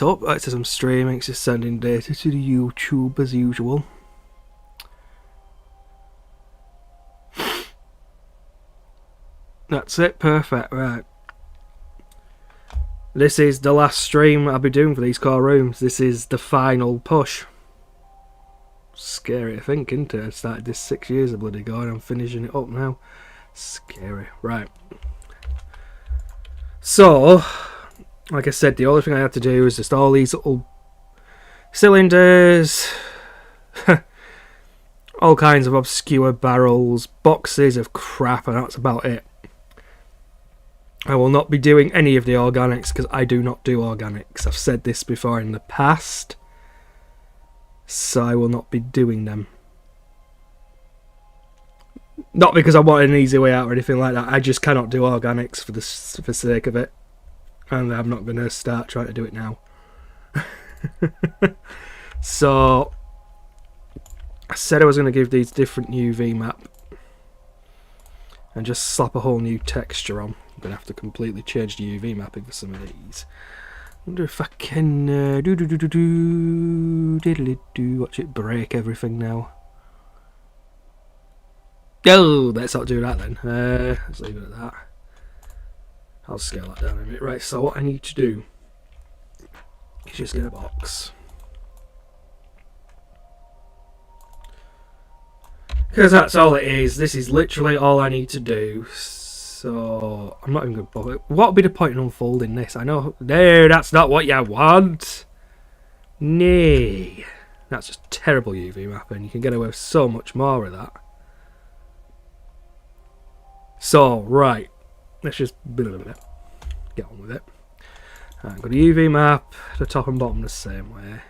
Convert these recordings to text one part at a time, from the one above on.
up. It says I'm streaming. It's just sending data to the YouTube as usual. That's it. Perfect. Right. This is the last stream I'll be doing for these core rooms. This is the final push. Scary to think, isn't it? I started this 6 years of bloody going. I'm finishing it up now. Scary. Right. So, like I said, the only thing I had to do is just all these little cylinders, all kinds of obscure barrels, boxes of crap, and that's about it. I will not be doing any of the organics because I do not do organics. I've said this before in the past, so I will not be doing them. Not because I want an easy way out or anything like that. I just cannot do organics for the sake of it, and I'm not going to start trying to do it now. So I said I was going to give these different UV map and just slap a whole new texture on. I'm going to have to completely change the UV mapping for some of these. I wonder if I can watch it break everything now. Oh, let's not do that then. Let's leave it at that. I'll scale that down a bit. Right, so what I need to do is just get a box. Because that's all it is. This is literally all I need to do. So, I'm not even going to bother. What would be the point in unfolding this? I know. No, that's not what you want. Nay. That's just terrible UV mapping. You can get away with so much more with that. So, right. Let's just get on with it. I've got a UV map, the top and bottom the same way.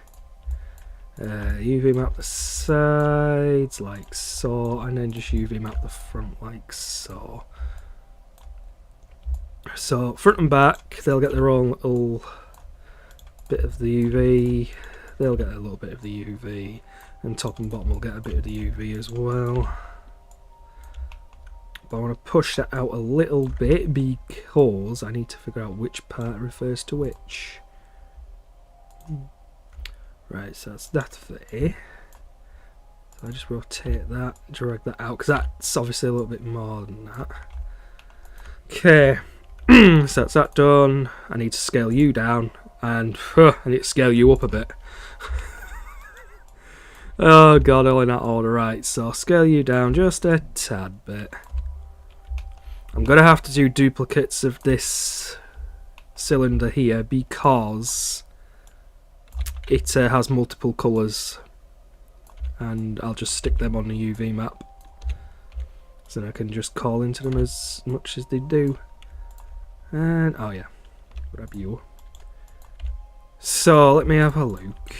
UV map the sides like so, and then just UV map the front like so. So front and back, they'll get their own little bit of the UV. They'll get a little bit of the UV, and top and bottom will get a bit of the UV as well. But I want to push that out a little bit because I need to figure out which part refers to which. Right, so that's that there. So I just rotate that, drag that out, because that's obviously a little bit more than that. Okay, so that's that done. I need to scale you down, and I need to scale you up a bit. Oh god, all in that order. Right, so scale you down just a tad bit. I'm going to have to do duplicates of this cylinder here because it has multiple colours, and I'll just stick them on the UV map so then I can just call into them as much as they do. And oh yeah, grab you. So let me have a look.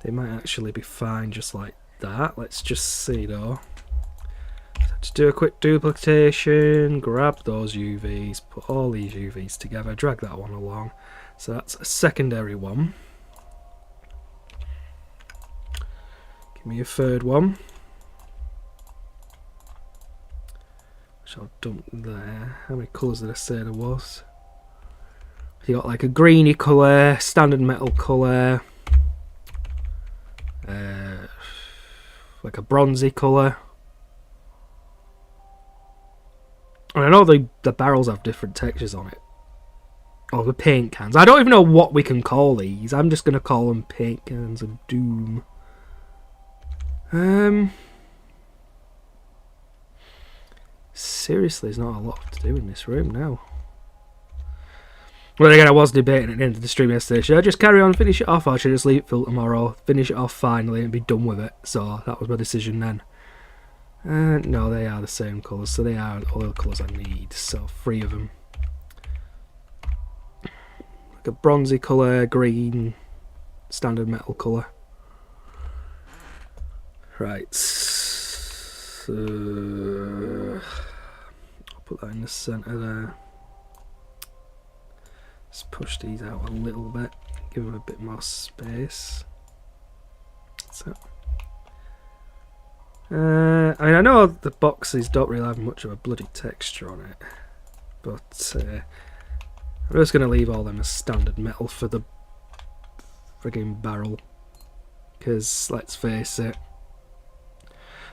They might actually be fine just like that. Let's just see though. To do a quick duplication, grab those UVs, put all these UVs together, drag that one along. So that's a secondary one. Give me a third one, which I'll dump there. How many colours did I say there was? You got like a greeny colour, standard metal colour, like a bronzy colour. And I know the barrels have different textures on it. Or the paint cans. I don't even know what we can call these. I'm just going to call them paint cans of doom. Seriously, there's not a lot to do in this room now. Well, again, I was debating at the end of the stream yesterday. Should I just carry on, finish it off, or should I just leave it till tomorrow, finish it off finally, and be done with it? So that was my decision then. No, they are the same colours, so they are all the colours I need. So 3 of them. Like a bronzy colour, green, standard metal colour. Right. So I'll put that in the centre there. Let's push these out a little bit, give them a bit more space. So. I mean, I know the boxes don't really have much of a bloody texture on it, but I'm just going to leave all them as standard metal for the frigging barrel. Because, let's face it,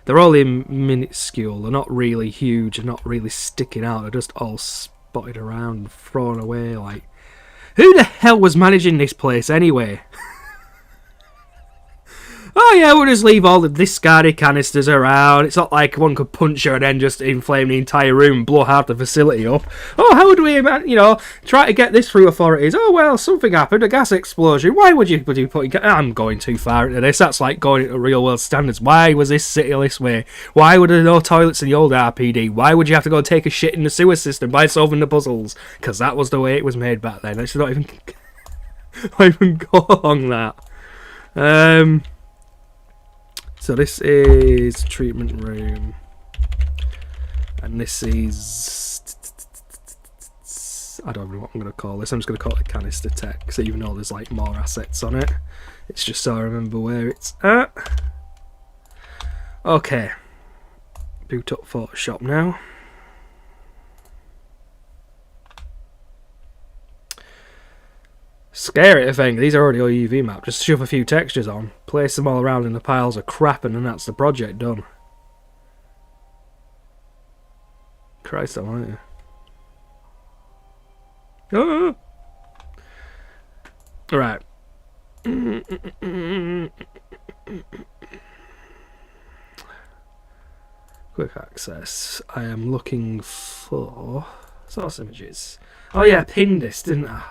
they're only minuscule. They're not really huge. They're not really sticking out. They're just all spotted around and thrown away. Like, who the hell was managing this place anyway? Oh yeah, we'll just leave all the discarded canisters around. It's not like one could punch her and then just inflame the entire room and blow half the facility up. Oh, how would we, try to get this through authorities? Oh well, something happened, a gas explosion. Why would you put... I'm going too far into this. That's like going into real world standards. Why was this city this way? Why were there no toilets in the old RPD? Why would you have to go and take a shit in the sewer system by solving the puzzles? Because that was the way it was made back then. Let's not even... not even go along that. So this is treatment room, and this is, I don't know what I'm going to call this. I'm just going to call it canister tech, so even though there's like more assets on it, it's just so I remember where it's at. Okay, boot up Photoshop now. Scary to think, these are already all UV mapped. Just shove a few textures on, place them all around in the piles of crap, and then that's the project done. Christ almighty. Ah! Right. Quick access. I am looking for source images. Oh yeah, I pinned this, didn't I?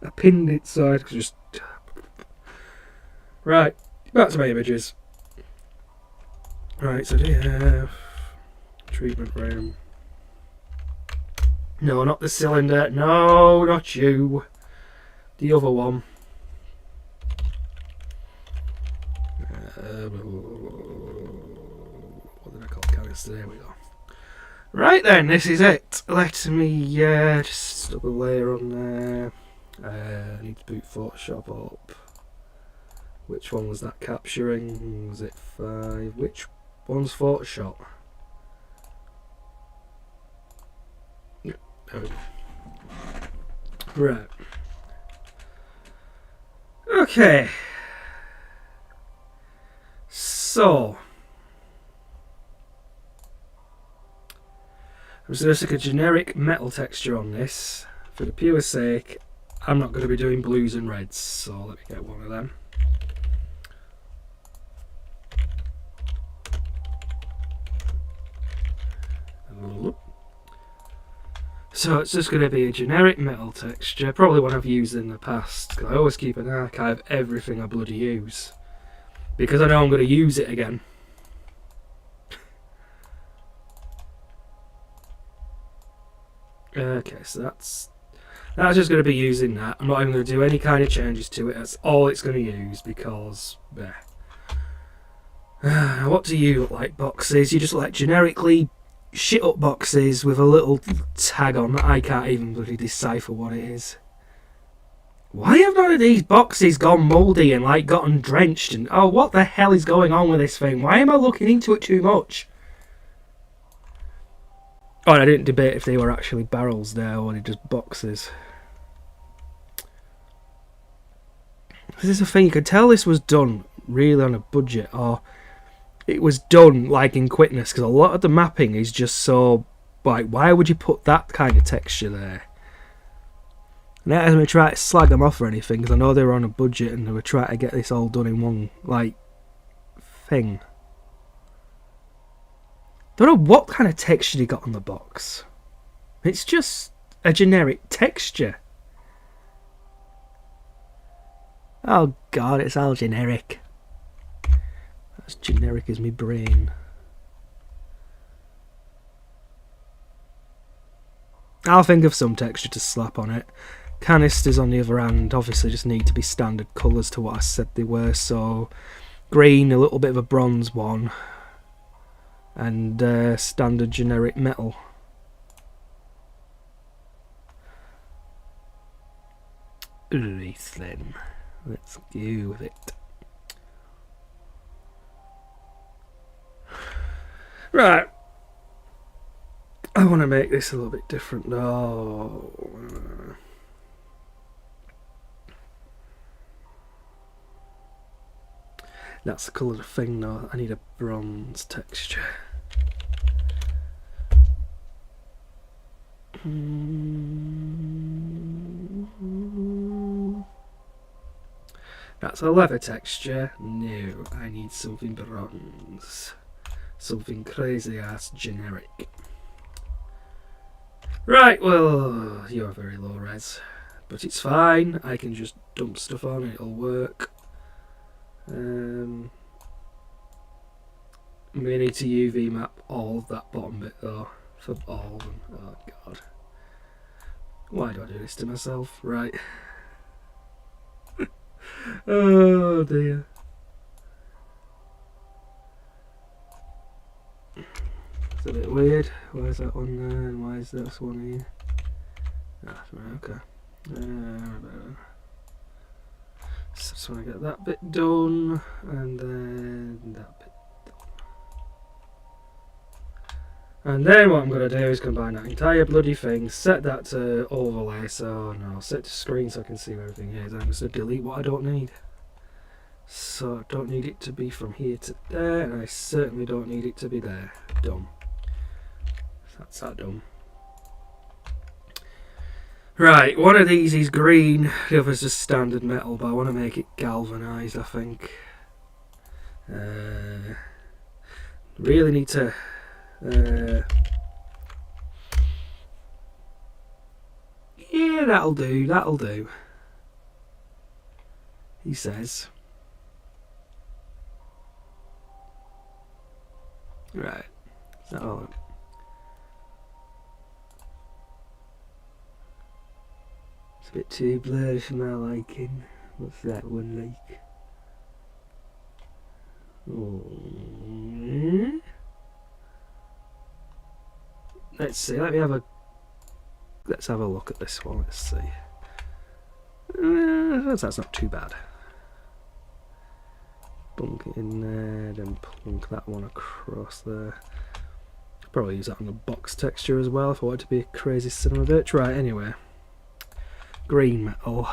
I pinned it so I could just... Right, back to my images. Right, so do you have... treatment room? No, not the cylinder. No, not you. The other one. What did I call canister? There we go. Right then, this is it. Let me just double layer on there. I need to boot Photoshop up. Which one was that capturing? Was it 5? Which one's Photoshop? There we go. Right. Okay. So. I'm just going to stick a generic metal texture on this. For the pure sake, I'm not going to be doing blues and reds, so let me get one of them. So it's just going to be a generic metal texture, probably one I've used in the past, because I always keep an archive of everything I bloody use, because I know I'm going to use it again. Okay, so that's just going to be using that. I'm not even going to do any kind of changes to it. That's all it's going to use, because what do you look like, boxes? You just look like generically shit up boxes with a little tag on that I can't even bloody decipher what it is. Why have none of these boxes gone mouldy and like gotten drenched? And oh, what the hell is going on with this thing? Why am I looking into it too much? Oh, and I didn't debate if they were actually barrels there or they're just boxes. This is the thing, you could tell this was done really on a budget, or it was done like in quickness, because a lot of the mapping is just so, like, why would you put that kind of texture there? And I'm going to try to slag them off or anything, because I know they were on a budget and they were trying to get this all done in one, like, thing. Don't know what kind of texture they got on the box. It's just a generic texture. Oh god, it's all generic. As generic as me brain. I'll think of some texture to slap on it. Canisters on the other hand obviously just need to be standard colours to what I said they were, so green, a little bit of a bronze one, and standard generic metal. Right then, let's go with it. Right. I want to make this a little bit different though. That's the colour of the thing though. I need a bronze texture. That's a leather texture. No, I need something bronze. Something crazy ass generic. Right, well, you're very low res. But it's fine, I can just dump stuff on it, it'll work. We need to UV map all of that bottom bit though. For all of them. Oh god. Why do I do this to myself? Right. Oh dear. It's a bit weird. Why is that one there and why is this one here? Ah, right, okay. So just want to get that bit done and then that bit done. And then what I'm going to do is combine that entire bloody thing, set that to overlay, so no, set to screen so I can see where everything is. I'm just going to delete what I don't need. So I don't need it to be from here to there, and I certainly don't need it to be there. Done. That's that done. Right, one of these is green, the other's just standard metal, but I want to make it galvanised, I think. Really need to... yeah, that'll do, that'll do. He says. Right, is that all? It's a bit too blurry for my liking. What's that one like? Oh. Let's see, let's have a look at this one, let's see. That's not too bad. Bunk it in there, then plunk that one across there. Probably use that on the box texture as well if I want it to be a crazy cinema bitch. Right, anyway. Green metal.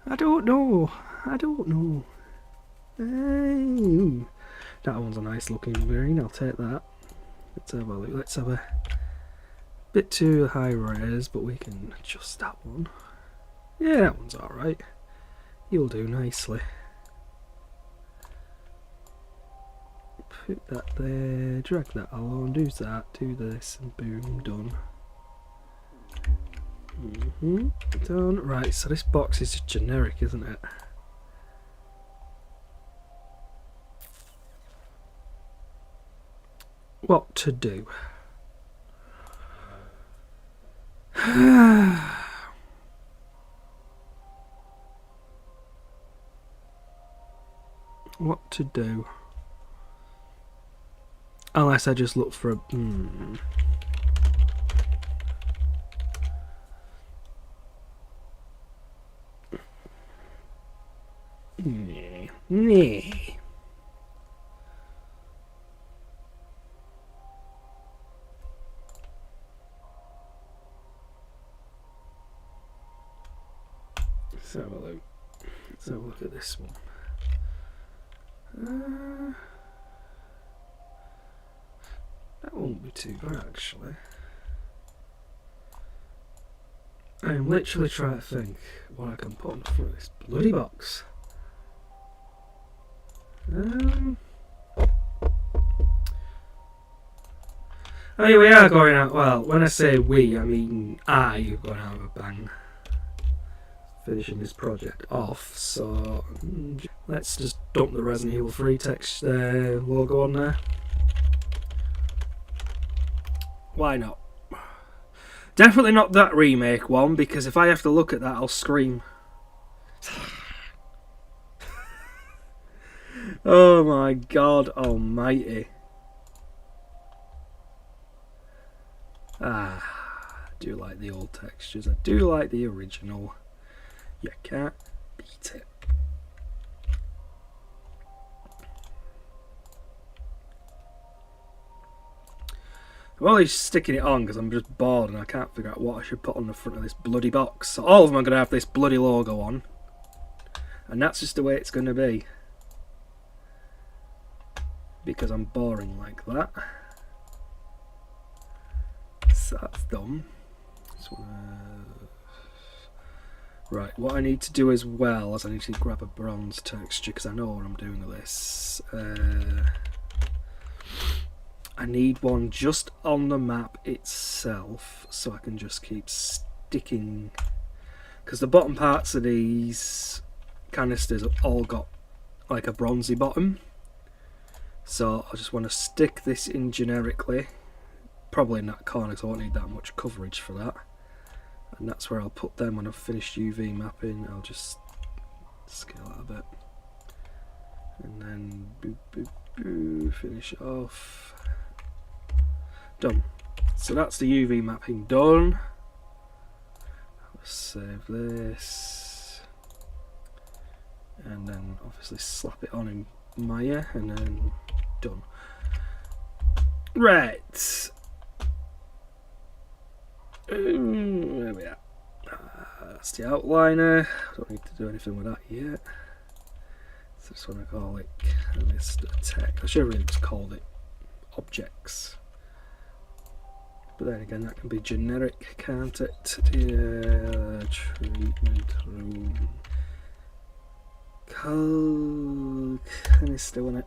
I don't know. That one's a nice looking green, I'll take that. Let's have a look. Let's have a bit too high res, but we can adjust that one. Yeah, that one's alright. You'll do nicely. Put that there, drag that along, do that, do this, and boom, done. Done. Right, so this box is just generic, isn't it? What to do? What to do? Unless I just look for a... Nee. Let's have a look. Let's have a look at this one. That won't be too bad actually. I am literally trying to think what I can put on the front of this bloody box. I mean, we are going out, well, when I say we, I mean I am going out of a bang. Finishing this project off, so let's just dump the Resident Evil 3 text logo on there. Why not? Definitely not that remake one, because if I have to look at that, I'll scream. Oh my god almighty. I do like like the old textures. I do like the original. You can't beat it. I'm only sticking it on because I'm just bored and I can't figure out what I should put on the front of this bloody box. So all of them are going to have this bloody logo on. And that's just the way it's going to be. Because I'm boring like that. So that's done. Right, what I need to do as well is I need to grab a bronze texture because I know what I'm doing with this. I need one just on the map itself so I can just keep sticking, because the bottom parts of these canisters have all got like a bronzy bottom, so I just want to stick this in generically, probably in that corner because I won't need that much coverage for that, and that's where I'll put them when I've finished UV mapping. I'll just scale that a bit and then boop, boop, boop, finish it off. Done. So that's the UV mapping done. Let's save this and then obviously slap it on in Maya and then done. Right. There we are. That's the outliner. I don't need to do anything with that yet. So I just want to call it list of tech. I should have really just called it objects. But then again, that can be generic, can't it? Yeah, treatment room. Canister on it.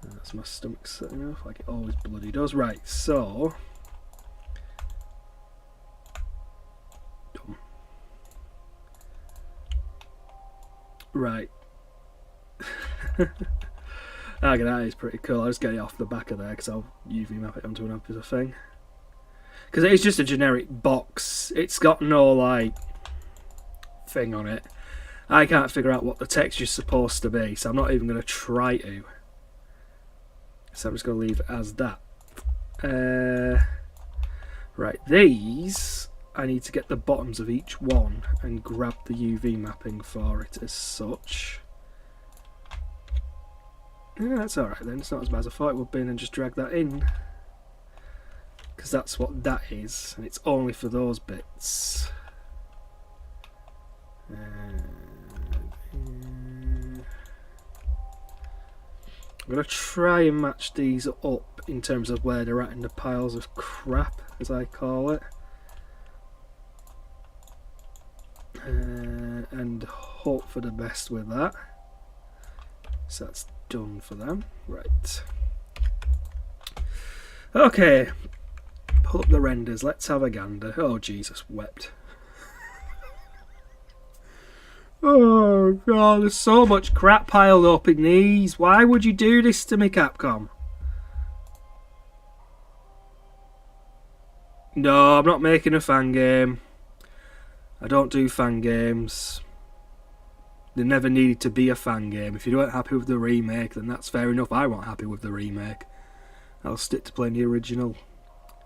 That's my stomach setting off like it always bloody does. Right, so. Done. Right. Okay, that is pretty cool. I'll just get it off the back of there because I'll UV map it onto an other thing. Because it is just a generic box. It's got no, like, thing on it. I can't figure out what the texture's supposed to be, so I'm not even going to try to. So I'm just going to leave it as that. Right, these, I need to get the bottoms of each one and grab the UV mapping for it as such. Yeah, that's alright then, it's not as bad as I thought it would be, and just drag that in. Because that's what that is, and it's only for those bits. I'm going to try and match these up in terms of where they're at in the piles of crap, as I call it. And hope for the best with that. So that's done for them. Right. Okay. Pull up the renders. Let's have a gander. Oh, Jesus wept. Oh, God. There's so much crap piled up in these. Why would you do this to me, Capcom? No, I'm not making a fan game. I don't do fan games. There never needed to be a fan game. If you weren't happy with the remake, then that's fair enough. I wasn't happy with the remake. I'll stick to playing the original.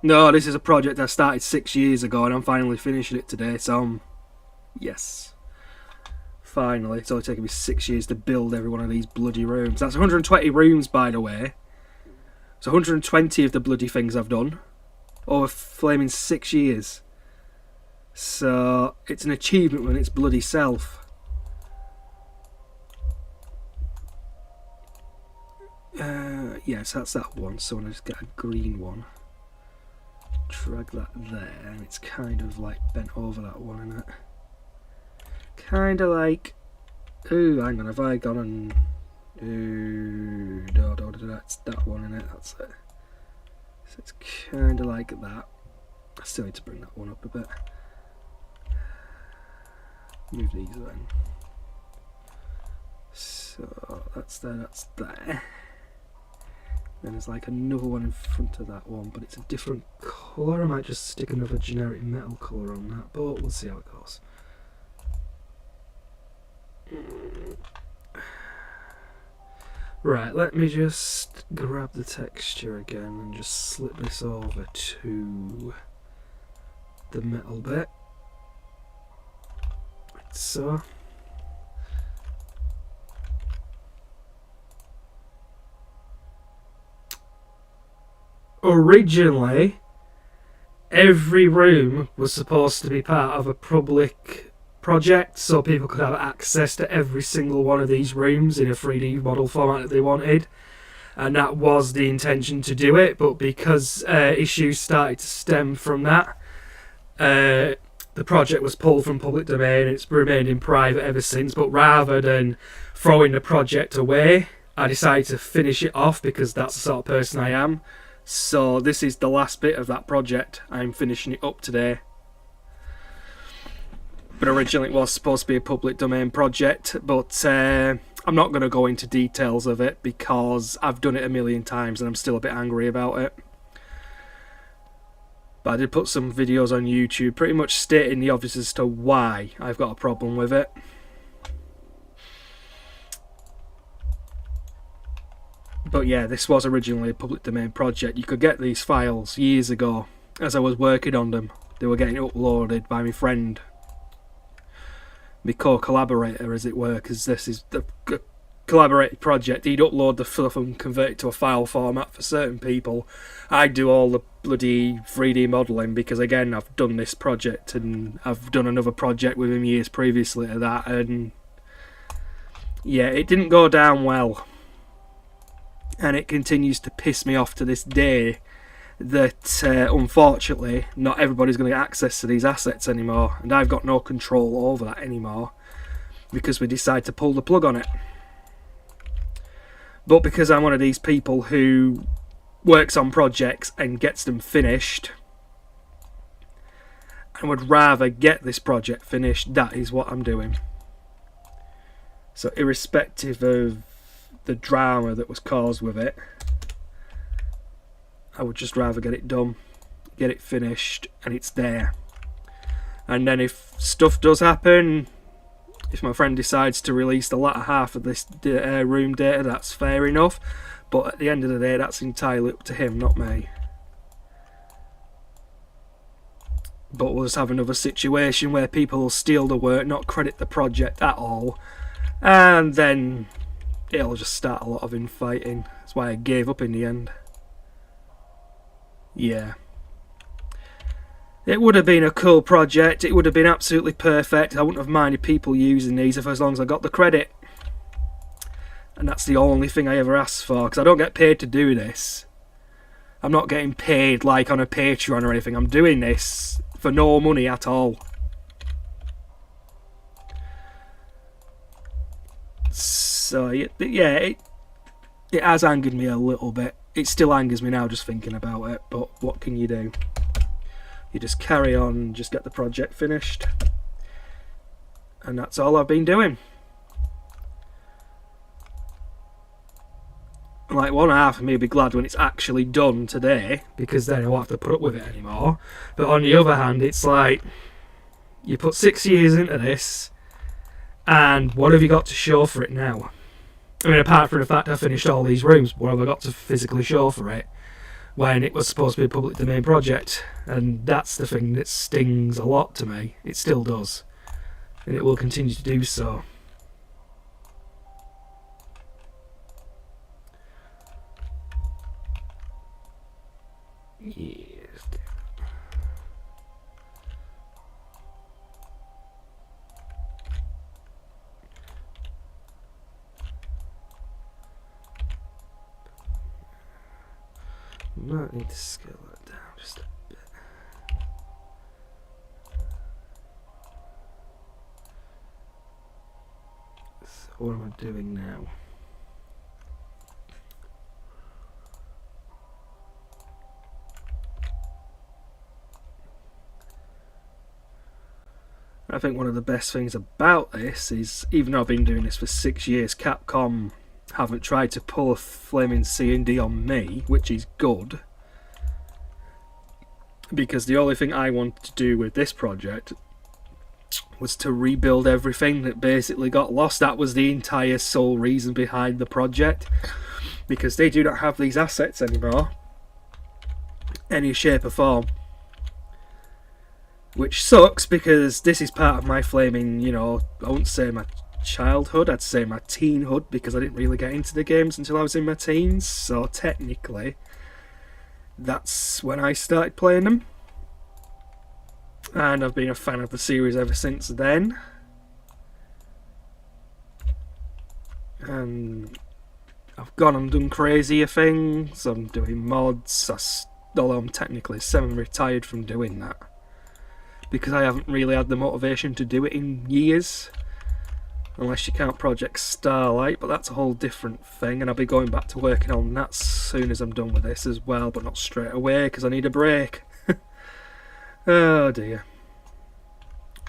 No, this is a project I started 6 years ago and I'm finally finishing it today, so yes. Finally. It's only taken me 6 years to build every one of these bloody rooms. That's 120 rooms, by the way. It's 120 of the bloody things I've done. Over flaming 6 years. So, it's an achievement when it's bloody self. Yes, that's that one. So I'm going to just get a green one. Drag that there, and it's kind of like bent over that one, isn't it? Kind of like. Ooh, hang on, have I gone and. Ooh, no, that's that one, isn't it? That's it. So it's kind of like that. I still need to bring that one up a bit. Move these then. So that's there, that's there. Then there's like another one in front of that one, but it's a different colour. I might just stick another generic metal colour on that, but we'll see how it goes. Right, let me just grab the texture again and just slip this over to the metal bit. Like so. Originally, every room was supposed to be part of a public project, so people could have access to every single one of these rooms in a 3D model format that they wanted. And that was the intention to do it, but because issues started to stem from that, the project was pulled from public domain. It's remained in private ever since, but rather than throwing the project away, I decided to finish it off because that's the sort of person I am. So this is the last bit of that project. I'm finishing it up today. But originally it was supposed to be a public domain project, but I'm not going to go into details of it because I've done it a million times and I'm still a bit angry about it. But I did put some videos on YouTube pretty much stating the obvious as to why I've got a problem with it. But yeah, this was originally a public domain project. You could get these files years ago as I was working on them. They were getting uploaded by my friend, my co-collaborator as it were, because this is the collaborated project. He'd upload the stuff and convert it to a file format for certain people. I'd do all the bloody 3D modelling because again I've done this project and I've done another project with him years previously to that, and yeah, it didn't go down well. And it continues to piss me off to this day that unfortunately not everybody's going to get access to these assets anymore, and I've got no control over that anymore because we decide to pull the plug on it. But because I'm one of these people who works on projects and gets them finished and would rather get this project finished, that is what I'm doing. So irrespective of the drama that was caused with it, I would just rather get it done, get it finished, and it's there. And then if stuff does happen, if my friend decides to release the latter half of this room data, that's fair enough, but at the end of the day that's entirely up to him, not me. But we'll just have another situation where people will steal the work, not credit the project at all, and then it'll just start a lot of infighting. That's why I gave up in the end. Yeah. It would have been a cool project. It would have been absolutely perfect. I wouldn't have minded people using these as long as I got the credit. And that's the only thing I ever asked for, because I don't get paid to do this. I'm not getting paid like on a Patreon or anything. I'm doing this for no money at all. So yeah, it has angered me a little bit. It still angers me now just thinking about it, but what can you do? You just carry on, just get the project finished. And that's all I've been doing. Like, one half of me will be glad when it's actually done today, because then I won't have to put up with it anymore. But on the other hand, it's like, you put 6 years into this, and what have you got to show for it now? I mean, apart from the fact I finished all these rooms, what have I got to physically show for it when it was supposed to be a public domain project? And that's the thing that stings a lot to me. It still does. And it will continue to do so. Yes. Might need to scale that down just a bit. So what am I doing now? I think one of the best things about this is, even though I've been doing this for 6 years, Capcom haven't tried to pull a flaming C&D on me, which is good. Because the only thing I wanted to do with this project was to rebuild everything that basically got lost. That was the entire sole reason behind the project. Because they do not have these assets anymore, any shape or form. Which sucks because this is part of my flaming, you know, I wouldn't say my childhood, I'd say my teenhood, because I didn't really get into the games until I was in my teens, so technically that's when I started playing them. And I've been a fan of the series ever since then. And I've gone and done crazier things. I'm doing mods, although I'm technically semi-retired from doing that, because I haven't really had the motivation to do it in years. Unless you count Project Starlight, but that's a whole different thing, and I'll be going back to working on that as soon as I'm done with this as well, but not straight away, because I need a break. Oh dear.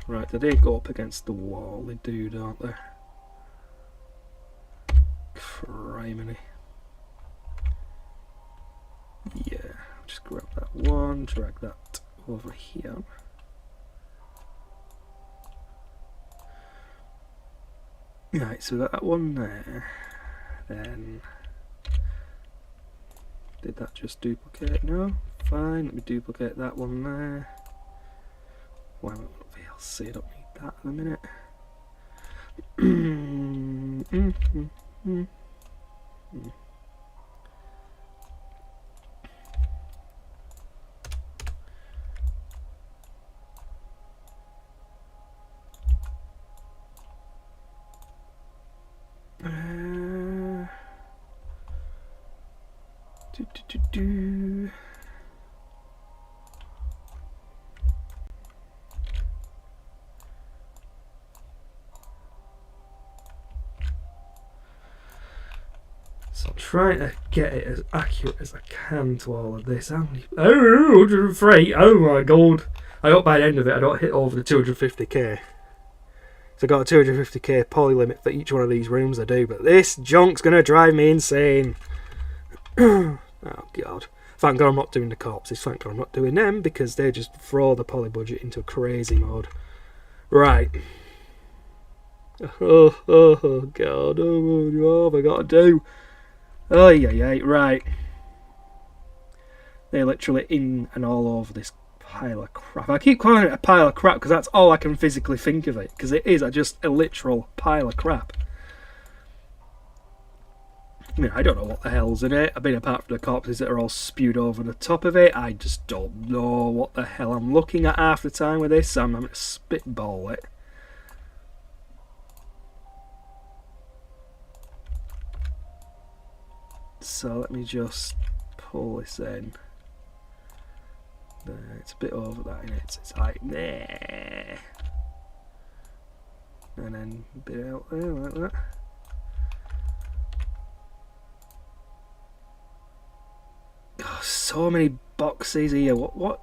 Right, they go up against the wall, they do, don't they? Criminy. Yeah, just grab that one, drag that over here. Right, so that one there, then did that just duplicate? No, fine, let me duplicate that one there. Why am I on VLC? I don't need that in a minute. So I'm trying to get it as accurate as I can to all of this. How many? Oh, 103. Oh my god. I hope by the end of it I don't hit over the 250k. So I got a 250k poly limit for each one of these rooms I do, but this junk's gonna drive me insane. Oh god. Thank god I'm not doing the corpses, thank god I'm not doing them, because they just throw the poly budget into a crazy mode. Right. Oh god, what have I got to do? Oh yeah, right. They're literally in and all over this pile of crap. I keep calling it a pile of crap because that's all I can physically think of it, because it is just a literal pile of crap. I mean, I don't know what the hell's in it. I mean, apart from the corpses that are all spewed over the top of it, I just don't know what the hell I'm looking at half the time with this. I'm having to spitball it. So let me just pull this in. It's a bit over that, isn't it? It's like there, and then a bit out there like that. Oh, so many boxes here. What?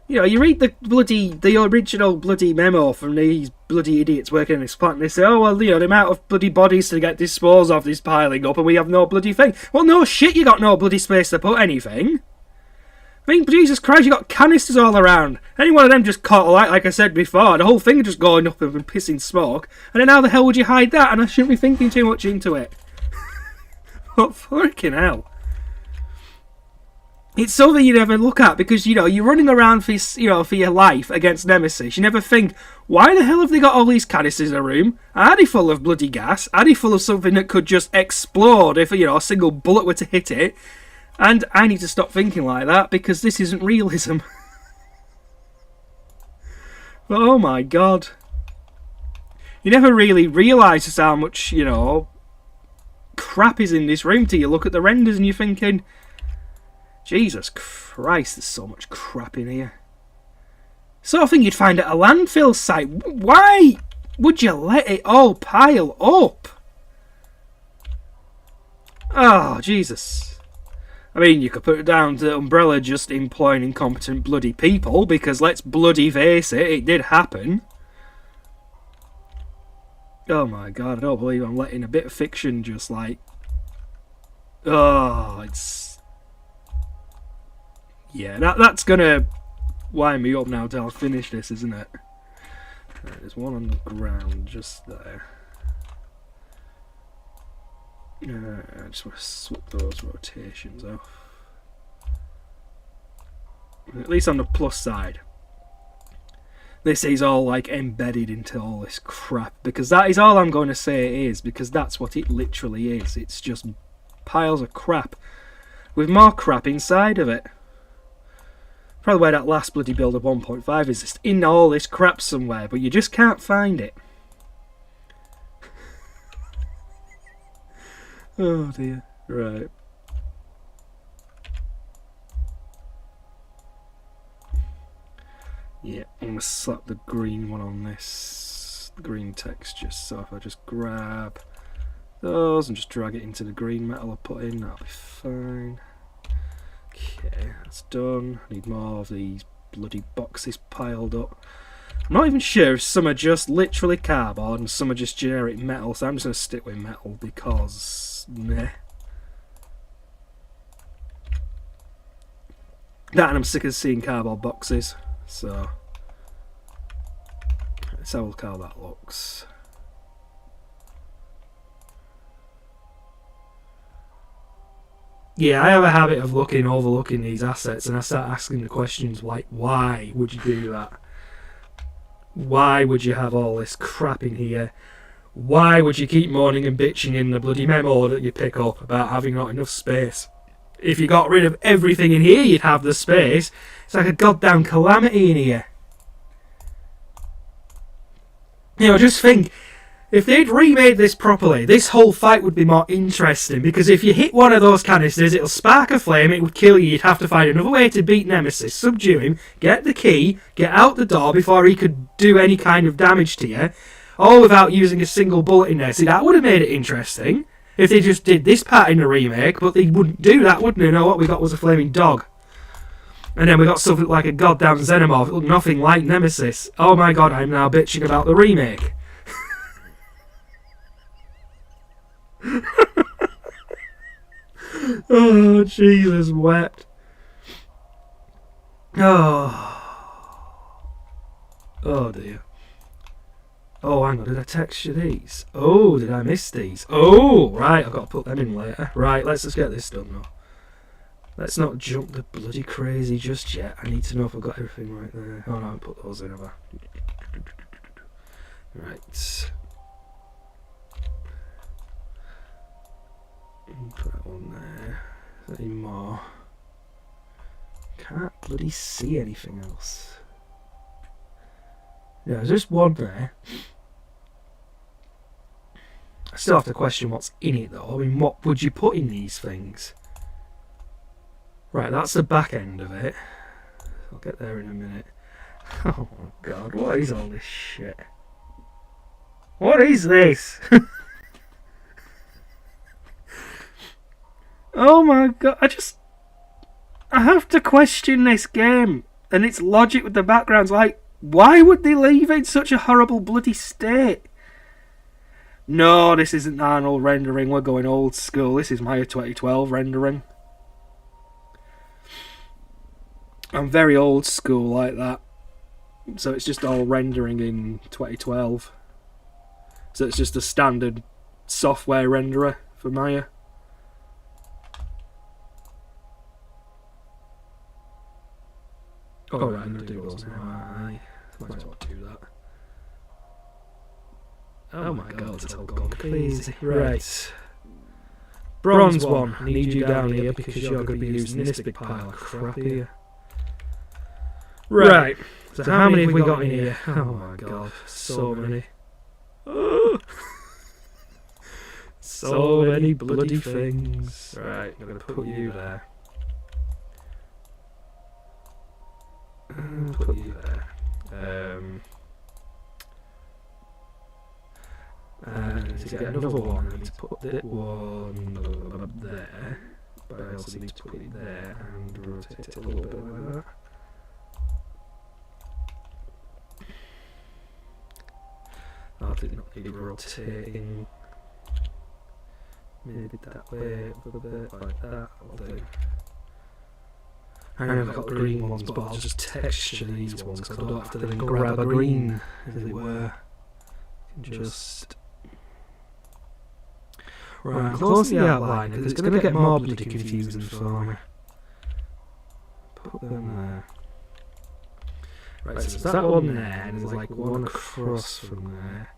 You know, you read the original bloody memo from these bloody idiots working on this plant, and they say, oh, well, you know, the amount of bloody bodies to get disposed of is piling up, and we have no bloody thing. Well, no shit, you got no bloody space to put anything. I mean, Jesus Christ, you got canisters all around. Any one of them just caught alight, like I said before, the whole thing just going up and pissing smoke, and then how the hell would you hide that? And I shouldn't be thinking too much into it. But fucking hell. It's something you never look at, because, you know, you're running around for, you know, for your life against Nemesis. You never think, why the hell have they got all these canisters in a room? Are they full of bloody gas? Are they full of something that could just explode if, you know, a single bullet were to hit it? And I need to stop thinking like that, because this isn't realism. But oh my god. You never really realise just how much, you know, crap is in this room till you look at the renders and you're thinking, Jesus Christ, there's so much crap in here. Sort of thing you'd find at a landfill site. Why would you let it all pile up? Oh, Jesus. I mean, you could put it down to Umbrella just employing incompetent bloody people, because let's bloody face it did happen. Oh my god, I don't believe I'm letting a bit of fiction just like... Oh, it's... Yeah, that's gonna wind me up now till I finish this, isn't it? Right, there's one on the ground just there. I just want to swap those rotations off. At least on the plus side. This is all like embedded into all this crap, because that is all I'm going to say it is, because that's what it literally is. It's just piles of crap with more crap inside of it. Probably where that last bloody build of 1.5 is, just in all this crap somewhere, but you just can't find it. Oh dear. Right. Yeah, I'm going to slap the green one on this, the green texture. So if I just grab those and just drag it into the green metal I put in, that'll be fine. Okay, that's done. I need more of these bloody boxes piled up. I'm not even sure if some are just literally cardboard and some are just generic metal, so I'm just going to stick with metal because, meh. That, and I'm sick of seeing cardboard boxes. So, let's have a look how that looks. Yeah, I have a habit of overlooking these assets, and I start asking the questions like, why would you do that? Why would you have all this crap in here? Why would you keep moaning and bitching in the bloody memo that you pick up about having not enough space? If you got rid of everything in here, you'd have the space. It's like a goddamn calamity in here. You know, just think, if they'd remade this properly, this whole fight would be more interesting, because if you hit one of those canisters, it'll spark a flame, it would kill you, you'd have to find another way to beat Nemesis, subdue him, get the key, get out the door before he could do any kind of damage to you, all without using a single bullet in there. See, that would have made it interesting. If they just did this part in the remake, but they wouldn't do that, wouldn't they? No, what we got was a flaming dog. And then we got something like a goddamn Xenomorph, nothing like Nemesis. Oh my god, I'm now bitching about the remake. Oh, Jesus wept. Oh. Oh dear. Oh, hang on, did I text you these? Oh, did I miss these? Oh, right, I've got to put them in later. Right, let's just get this done though. Let's not jump the bloody crazy just yet. I need to know if I've got everything right there. Oh no, I haven't put those in, have I? Right. Put that one there. Is there any more? Can't bloody see anything else. Yeah, there's just one there. I still have to question what's in it though. I mean, what would you put in these things? Right, that's the back end of it. I'll get there in a minute. Oh my god, what is all this shit? What is this? Oh my god, I have to question this game and its logic with the backgrounds. Like, why would they leave it in such a horrible bloody state? No, this isn't Arnold rendering, we're going old school. This is Maya 2012 rendering. I'm very old school like that. So it's just all rendering in 2012. So it's just a standard software renderer for Maya. Oh, right, I'm going to do those now. Might as well do that. Oh my god, it's all gone crazy. Right. Bronze one. I need you down here because you're going to be using this big pile of crap here. Right. So how many have we got in here? Oh my god, so many. So many bloody things. Right, I'm going to put you there. Put you there. And to get another one, I need to put that one up there. But I also need to put it there and rotate it a little bit like that. I did not need rotating. Maybe that way, a little bit like that. I'll do. I know I've got green ones, but I'll just texture these ones because I don't have to then grab a green, as it were. Just. Right, close the outline because it's going to get more bloody confusing for me. Put them there. Right, so there's that one there, and there's like one across from there.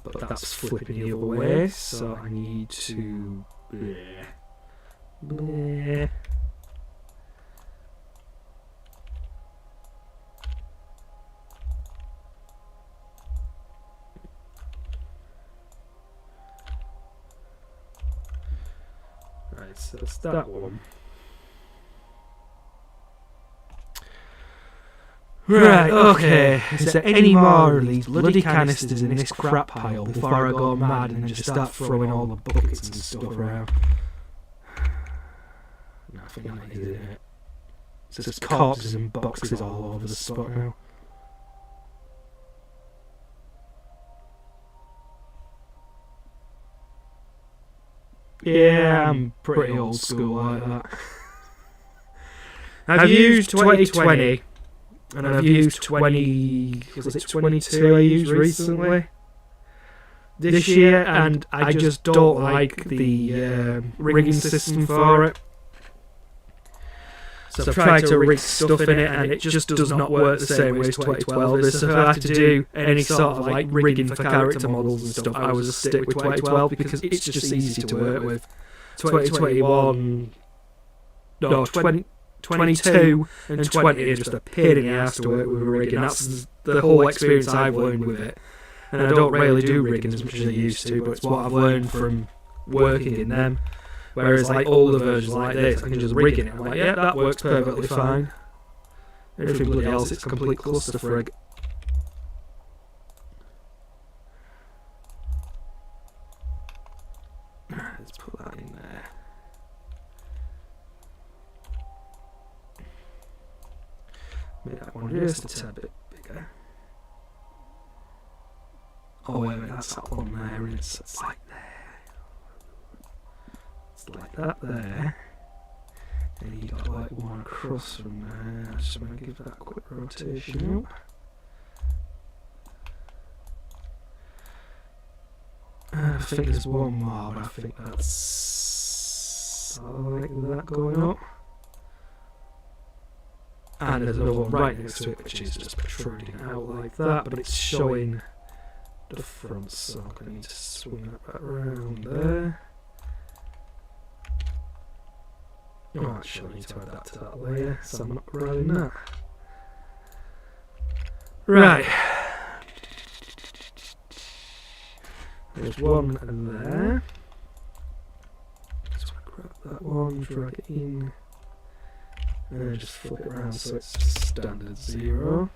But that's flipping the other way, so I need to... Bleh. Right, so that's that one. Right, okay. Is there any more of these bloody canisters in this crap pile before I go mad and just start throwing all the buckets and stuff around? No, I think that is it. It's just corpses and boxes all over the spot now. Yeah, I'm pretty old school like that. I've used 2020. And I've used 22 I used recently this year, and I just don't like the rigging system for it. So I've tried to rig stuff in it, and it just does not work the same way as 2012 is. So if I have to do any sort of like rigging for character models and stuff, I would just stick with 2012 because it's just easy to work with. 2021, no, 22 and 20 is just a pain in the ass to work with a rig, and that's the whole experience I've learned with it. And I don't really do rigging as much as I used to, but it's what I've learned from working in them. Whereas like older versions like this, I can just rig in it. I'm like, yeah, that works perfectly fine. Everything bloody else, it's a complete cluster frig. Let's put that in there. Make that one just a tad bit bigger. Oh wait a minute, that's that one there, and it's like there. It's like that there. And you got like one across from there. I just want to give that a quick rotation up. I think there's one more, but I think that's like that going up. And there's another one right next to it, which is just protruding out like that, but it's showing the front, so I'm going to need to swing that back around there. Oh, actually, I need to add that to that layer, so I'm not grabbing that. Right. There's one there. Just want to grab that one, drag it in. And then just flip it around so it's standard 0.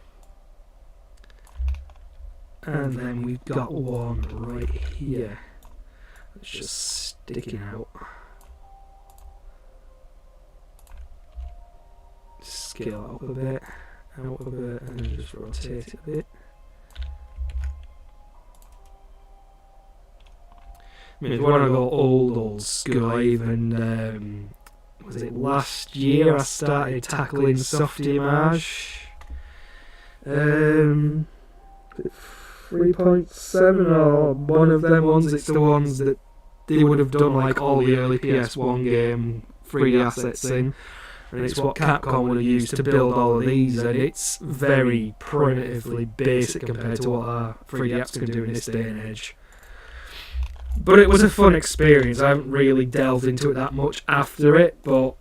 And then we've got one right here that's just sticking out. Scale it up a bit, out a bit, and then just rotate it a bit. I mean, if you want to go old school, I even was it last year I started tackling Softimage 3.7 or one of them ones. It's the ones that they would have done like all the early PS1 game 3D assets in, and it's what Capcom would have used to build all of these, and it's very primitively basic compared to what our 3D apps can do in this day and age. But it was a fun experience. I haven't really delved into it that much after it, but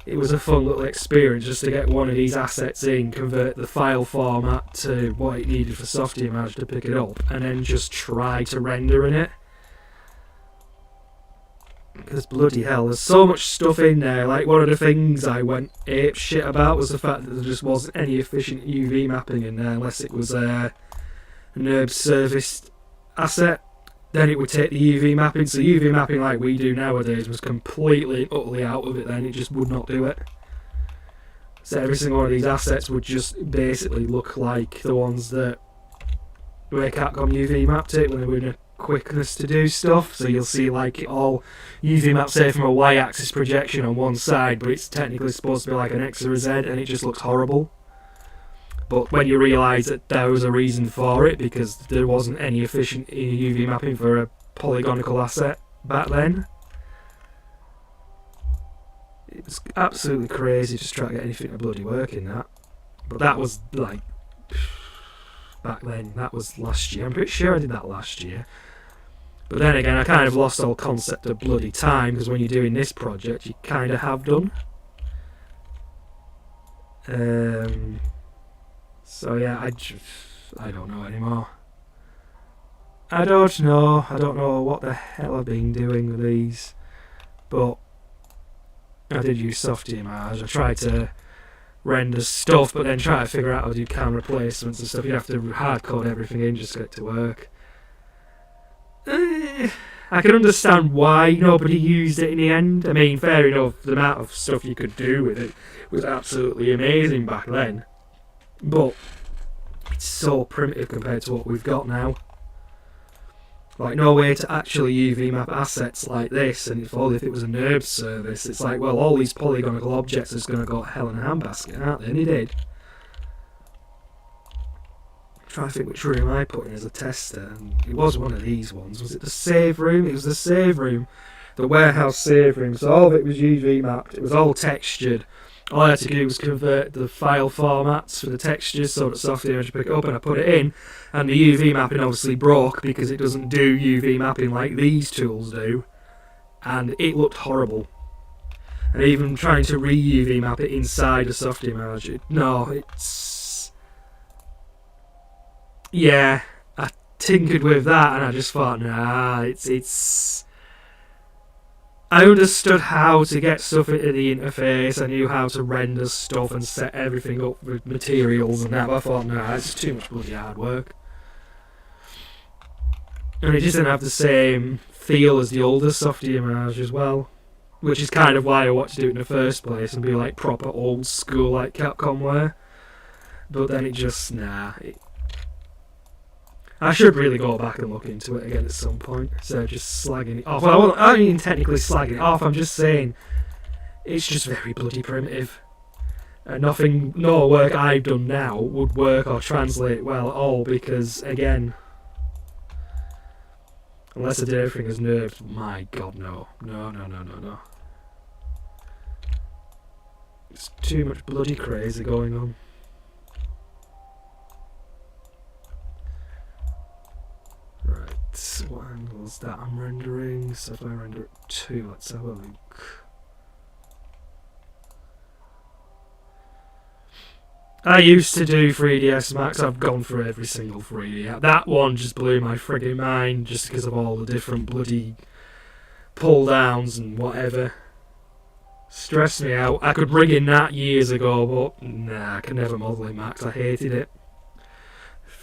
it was a fun little experience just to get one of these assets in, convert the file format to what it needed for Softimage to pick it up, and then just try to render in it. Because bloody hell, there's so much stuff in there. Like, one of the things I went ape shit about was the fact that there just wasn't any efficient UV mapping in there unless it was an herb serviced asset. Then it would take the UV mapping, so UV mapping like we do nowadays was completely and utterly out of it then, it just would not do it. So every single one of these assets would just basically look like the ones that where Capcom UV mapped it when they were in a quickness to do stuff. So you'll see like it all UV mapped say from a Y-axis projection on one side, but it's technically supposed to be like an X or a Z, and it just looks horrible. But when you realise that there was a reason for it, because there wasn't any efficient UV mapping for a polygonical asset back then, it was absolutely crazy just trying to get anything to bloody work in that. But that was like back then. That was last year. I'm pretty sure I did that last year. But then again, I kind of lost all concept of bloody time, because when you're doing this project, you kind of have done. So yeah, I don't know anymore. I don't know what the hell I've been doing with these, but I did use Softimage. I tried to render stuff, but then try to figure out how to do camera placements and stuff. You have to hardcode everything in just to get it to work. I can understand why nobody used it in the end. I mean, fair enough, the amount of stuff you could do with it was absolutely amazing back then. But it's so primitive compared to what we've got now. Like, no way to actually UV map assets like this, and if only if it was a NURB service, it's like, well, all these polygonal objects is going to go to hell in a handbasket, aren't they? And it did. I'm trying to think which room I put in as a tester, and it was one of these ones. Was it the save room? It was the save room. The warehouse save room. So all of it was UV mapped. It was all textured. All I had to do was convert the file formats for the textures so that Softimage would pick it up, and I put it in, and the UV mapping obviously broke because it doesn't do UV mapping like these tools do, and it looked horrible. And even trying to re-UV map it inside of Softimage, yeah, I tinkered with that, and I just thought, nah, I understood how to get stuff into the interface. I knew how to render stuff and set everything up with materials and that, but I thought, nah, it's too much bloody hard work. And it doesn't have the same feel as the older Softimage as well, which is kind of why I wanted to do it in the first place and be like proper old school like Capcom were. But then it just, I should really go back and look into it again at some point, instead of just slagging it off. Well, I don't mean technically slagging it off, I'm just saying it's just very bloody primitive. And no work I've done now would work or translate well at all, because, again, unless I did everything as NURBS, my god, no. No. It's too much bloody crazy going on. Right, what angle is that I'm rendering? So if I render at 2, let's have a look. I used to do 3ds Max, I've gone through every single 3D. That one just blew my friggin' mind just because of all the different bloody pull downs and whatever. Stressed me out. I could bring in that years ago, but nah, I can never model in Max, I hated it.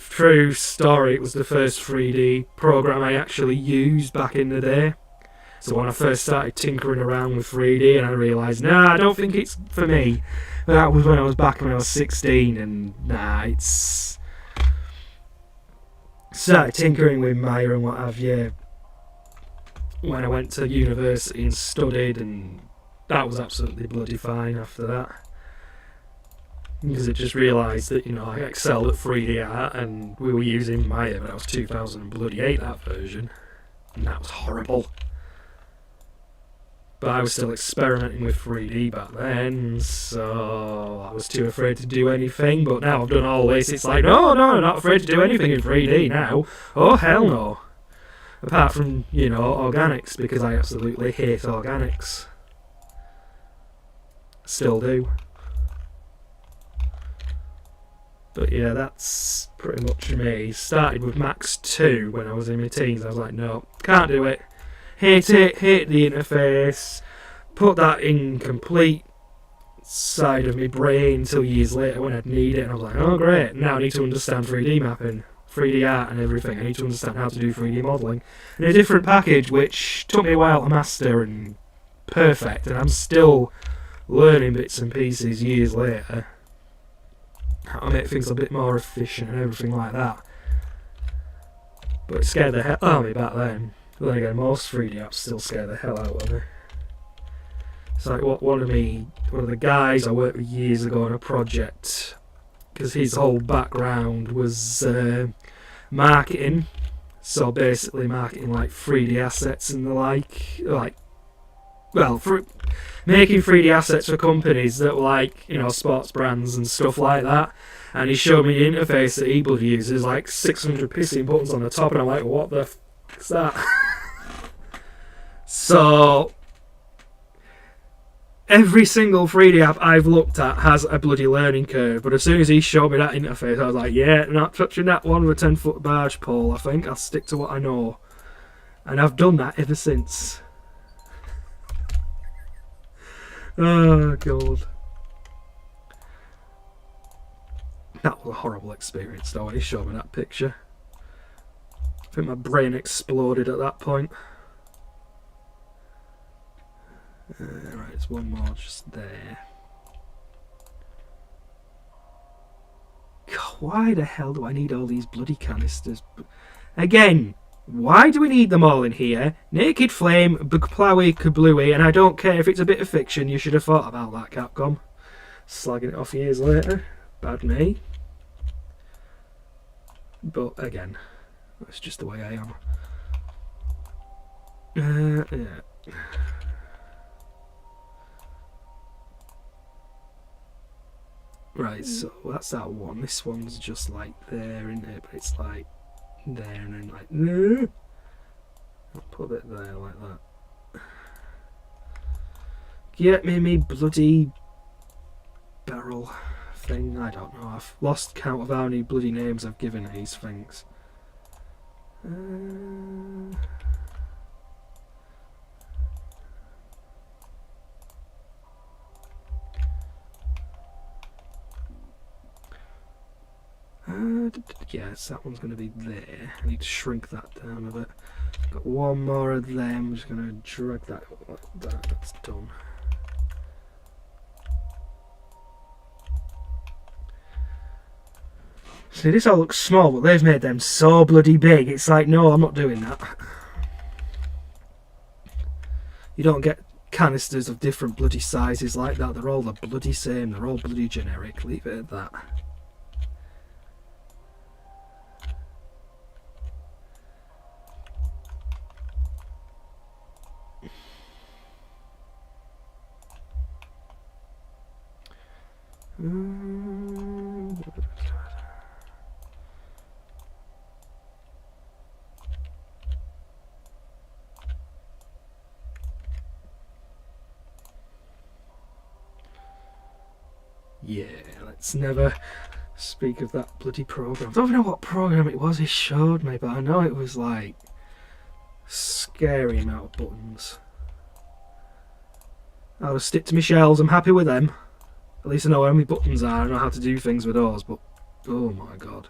True story, it was the first 3D program I actually used back in the day. So when I first started tinkering around with 3D and I realised, nah, I don't think it's for me. That was when I was 16, and started tinkering with Maya and what have you when I went to university and studied, and that was absolutely bloody fine after that. Because I just realised that, I excelled at 3D art, and we were using Maya, but that was 2008, that version, and that was horrible. But I was still experimenting with 3D back then, so I was too afraid to do anything. But now I've done all this, it's like, no, I'm not afraid to do anything in 3D now. Oh, hell no. Apart from, organics, because I absolutely hate organics. Still do. But yeah, that's pretty much me. Started with Max 2 when I was in my teens. I was like, no, can't do it. Hate it, hate the interface. Put that in complete side of my brain until years later when I'd need it. And I was like, oh great, now I need to understand 3D mapping, 3D art and everything. I need to understand how to do 3D modelling in a different package, which took me a while to master and perfect. And I'm still learning bits and pieces years later. How to make things a bit more efficient and everything like that. But it scared the hell out of me back then. But then again, most 3D apps still scare the hell out of me. It's like one of the guys I worked with years ago on a project, because his whole background was marketing. So basically marketing like 3D assets and the like well, for making 3D assets for companies that were like, you know, sports brands and stuff like that. And he showed me the interface that he bloody uses, like 600 pissing buttons on the top, and I'm like, what the f*** is that? So, every single 3D app I've looked at has a bloody learning curve, but as soon as he showed me that interface, I was like, yeah, not touching that one with a 10-foot barge pole. I think I'll stick to what I know. And I've done that ever since. Oh, God. That was a horrible experience, though, when he showed me that picture. I think my brain exploded at that point. Right, there's one more just there. God, why the hell do I need all these bloody canisters? Again, why do we need them all in here? Naked Flame, Plowy, Kablooey, and I don't care if it's a bit of fiction, you should have thought about that, Capcom. Slagging it off years later. Bad me. But again, that's just the way I am. Yeah. Right, so that's that one. This one's just like there, isn't it? But it's like there and then like there. I'll put it there like that. Get me bloody barrel thing. I don't know. I've lost count of how many bloody names I've given these things. Yes, that one's going to be there. I need to shrink that down a bit. Got one more of them. I'm just going to drag that like that. That's done. See, this all looks small, but they've made them so bloody big. It's like, no, I'm not doing that. You don't get canisters of different bloody sizes like that. They're all the bloody same. They're all bloody generic. Leave it at that. Yeah, let's never speak of that bloody program. I don't even know what program it was he showed me, but I know it was like scary amount of buttons. I'll just stick to my shells. I'm happy with them. At least I know how many buttons are. I know how to do things with those, but oh my god.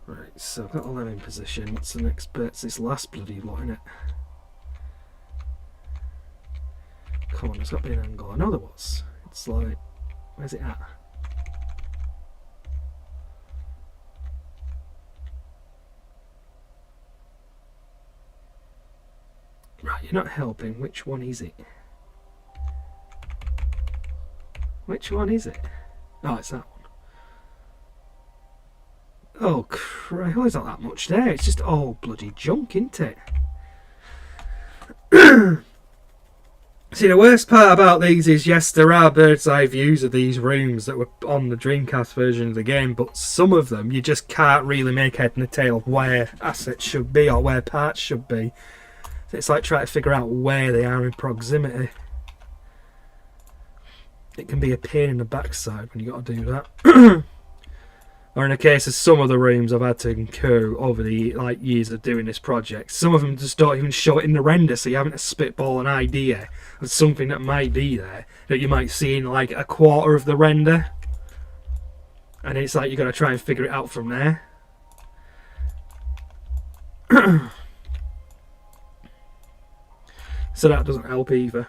Right, so I've got all them in position. What's the next bit? It's this last bloody lot, innit? Come on, there's got to be an angle. I know there was. It's like, where's it at? Right, you're not helping. Which one is it? Which one is it? Oh, it's that one. Oh, crap. There's not that much there. It's just all bloody junk, isn't it? See, the worst part about these is, yes, there are bird's eye views of these rooms that were on the Dreamcast version of the game, but some of them you just can't really make head and tail of where assets should be or where parts should be. So it's like trying to figure out where they are in proximity. It can be a pain in the backside when you got to do that. Or in the case of some of the rooms I've had to incur over the years of doing this project, some of them just don't even show it in the render, so you're having to spitball an idea of something that might be there that you might see in like a quarter of the render, and it's like you got to try and figure it out from there. So that doesn't help either.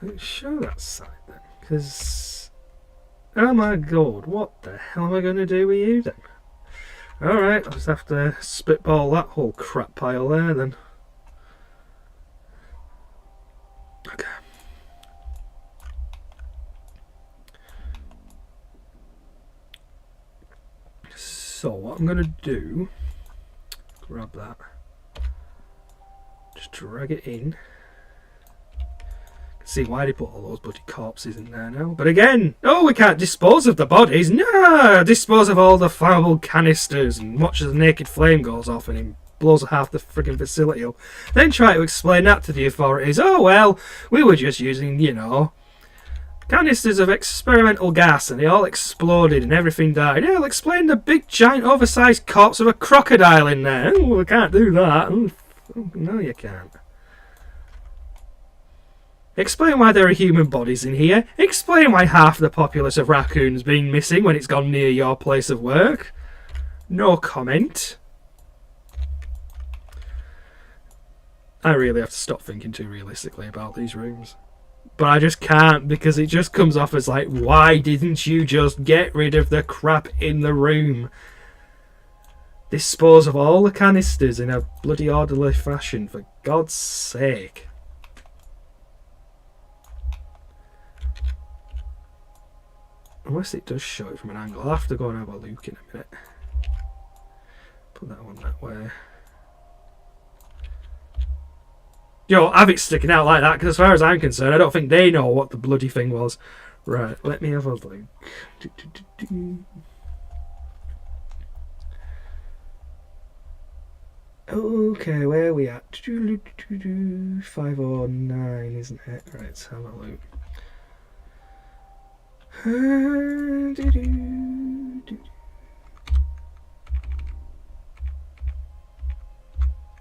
Let's show that side then, because oh my god, what the hell am I going to do with you then? Alright, I'll just have to spitball that whole crap pile there then. Okay. So what I'm going to do, grab that, just drag it in. See why they put all those bloody corpses in there now. But again, oh, we can't dispose of the bodies. No, dispose of all the flammable canisters and watch as the naked flame goes off and it blows half the frigging facility up. Then try to explain that to the authorities. Oh, well, we were just using, you know, canisters of experimental gas and they all exploded and everything died. Yeah, I'll explain the big, giant, oversized corpse of a crocodile in there. Oh, we can't do that. Oh, no, you can't. Explain why there are human bodies in here. Explain why half the populace of raccoons been missing when it's gone near your place of work. No comment. I really have to stop thinking too realistically about these rooms. But I just can't, because it just comes off as like, why didn't you just get rid of the crap in the room? Dispose of all the canisters in a bloody orderly fashion, for God's sake. Unless it does show it from an angle. I'll have to go and have a look in a minute. Put that one that way. Yo, have it sticking out like that, because as far as I'm concerned, I don't think they know what the bloody thing was. Right, let me have a look. Okay, where are we at? 509, isn't it? Right, let's have a look.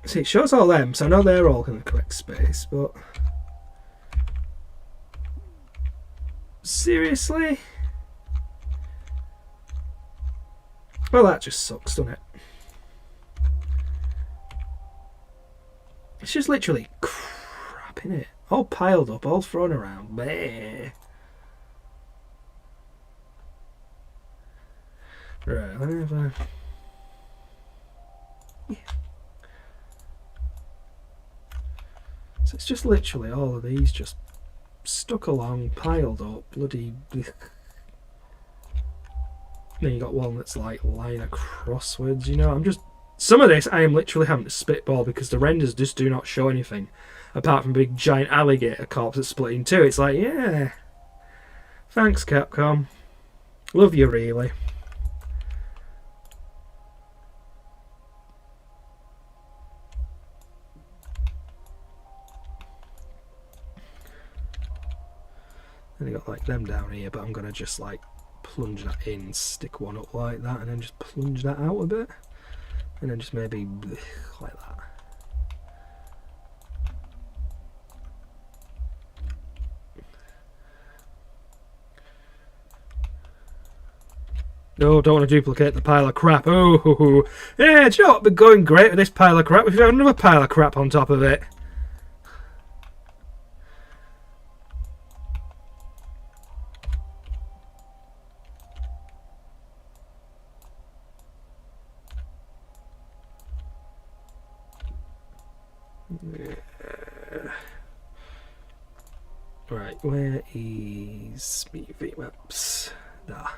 See, it shows all them, so I know they're all in the correct space, but seriously? Well, that just sucks, doesn't it? It's just literally crap, innit? All piled up, all thrown around. Bleh. Right, let me have a... Yeah. So it's just literally all of these just stuck along, piled up, bloody... Then you got one that's like lying crosswards, you know. I'm just... Some of this I am literally having to spitball because the renders just do not show anything. Apart from a big giant alligator corpse that's split in two. It's like, yeah. Thanks, Capcom. Love you, really. And you got like them down here, but I'm gonna just like plunge that in, stick one up like that, and then just plunge that out a bit, and then just maybe like that. No, don't want to duplicate the pile of crap. Oh, yeah, do you know what would be going great with this pile of crap? If you have another pile of crap on top of it. Right, where is movie maps? There.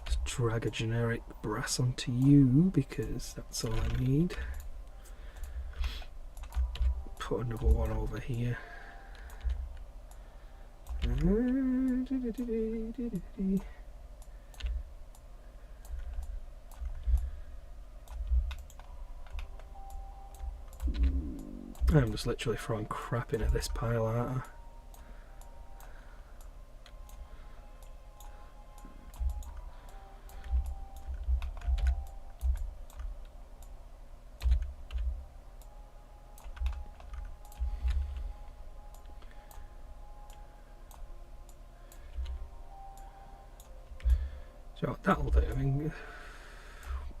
Just drag a generic brass onto you because that's all I need. Put another one over here. I'm just literally throwing crap in at this pile, aren't I? So that'll do. I mean,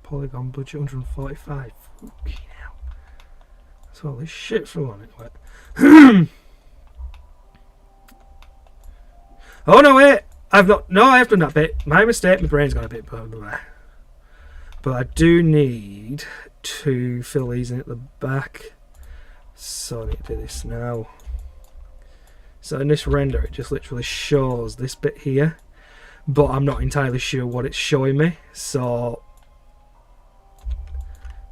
polygon budget 145. Fucking hell. That's all this shit for one anyway. Oh no, wait! I've not. No, I have done that bit. My mistake. My brain's gone a bit blah, blah, blah. But I do need to fill these in at the back. So I need to do this now. So in this render, it just literally shows this bit here. But I'm not entirely sure what it's showing me, so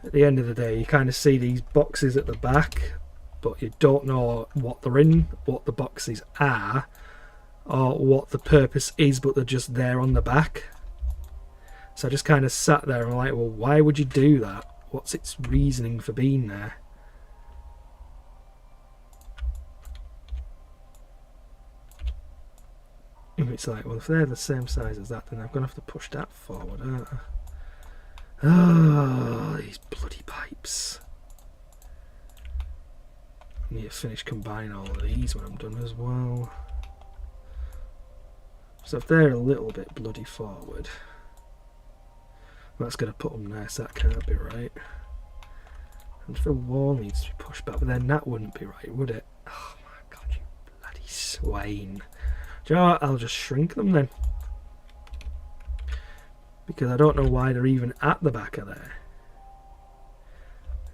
At the end of the day, you kind of see these boxes at the back, but you don't know what they're in, what the boxes are, or what the purpose is, but they're just there on the back. So I just kind of sat there and I'm like, well, why would you do that? What's its reasoning for being there? And it's like, well, if they're the same size as that, then I'm going to have to push that forward, aren't I? Oh, these bloody pipes. I need to finish combining all of these when I'm done as well. So if they're a little bit bloody forward, that's going to put them there, so that can't be right. And if the wall needs to be pushed back, but then that wouldn't be right, would it? Oh my god, you bloody swine. Do you know what? I'll just shrink them then. Because I don't know why they're even at the back of there.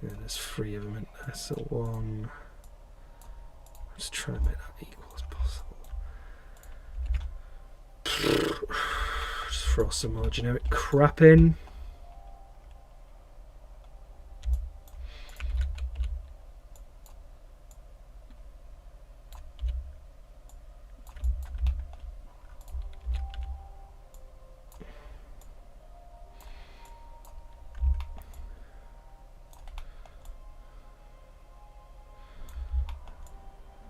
Yeah, there's 3 of them in there, so 1. Let's try and make that equal as possible. Just throw some more generic crap in.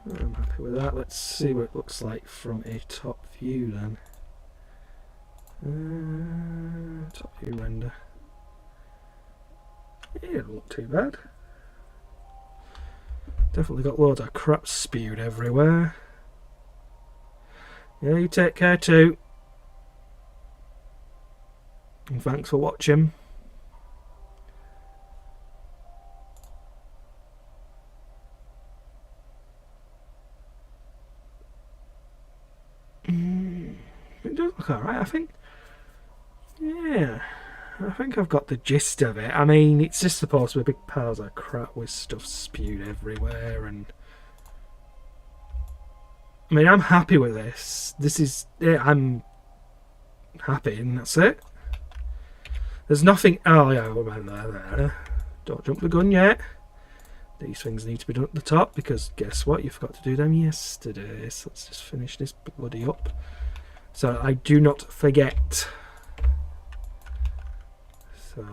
I'm happy with that. Let's see what it looks like from a top view then. Top view render. Yeah, it doesn't look too bad. Definitely got loads of crap spewed everywhere. Yeah, you take care too. And thanks for watching. It does look alright, I think. Yeah, I think I've got the gist of it. I mean, it's just supposed to be big piles of crap with stuff spewed everywhere, and I mean, I'm happy with this. This is it. I'm happy, and that's it. There's nothing. Oh yeah, there. Don't jump the gun yet. These things need to be done at the top because guess what? You forgot to do them yesterday. So let's just finish this bloody up, so I do not forget. So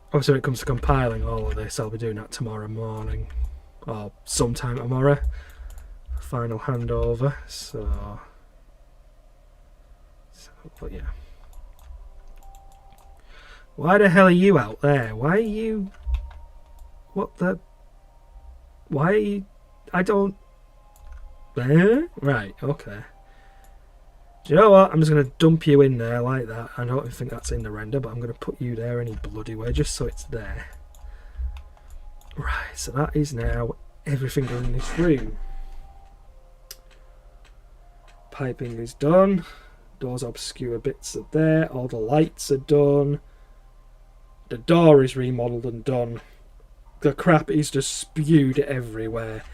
obviously when it comes to compiling all of this, I'll be doing that tomorrow morning or sometime tomorrow. Final handover. So but yeah. Why the hell are you out there? Why are you... What the... Why are you... I don't... Right, okay. Do you know what? I'm just going to dump you in there like that. I don't think that's in the render, but I'm going to put you there any bloody way, just so it's there. Right, so that is now everything in this room. Piping is done. Those obscure bits are there. All the lights are done. The door is remodeled and done. The crap is just spewed everywhere.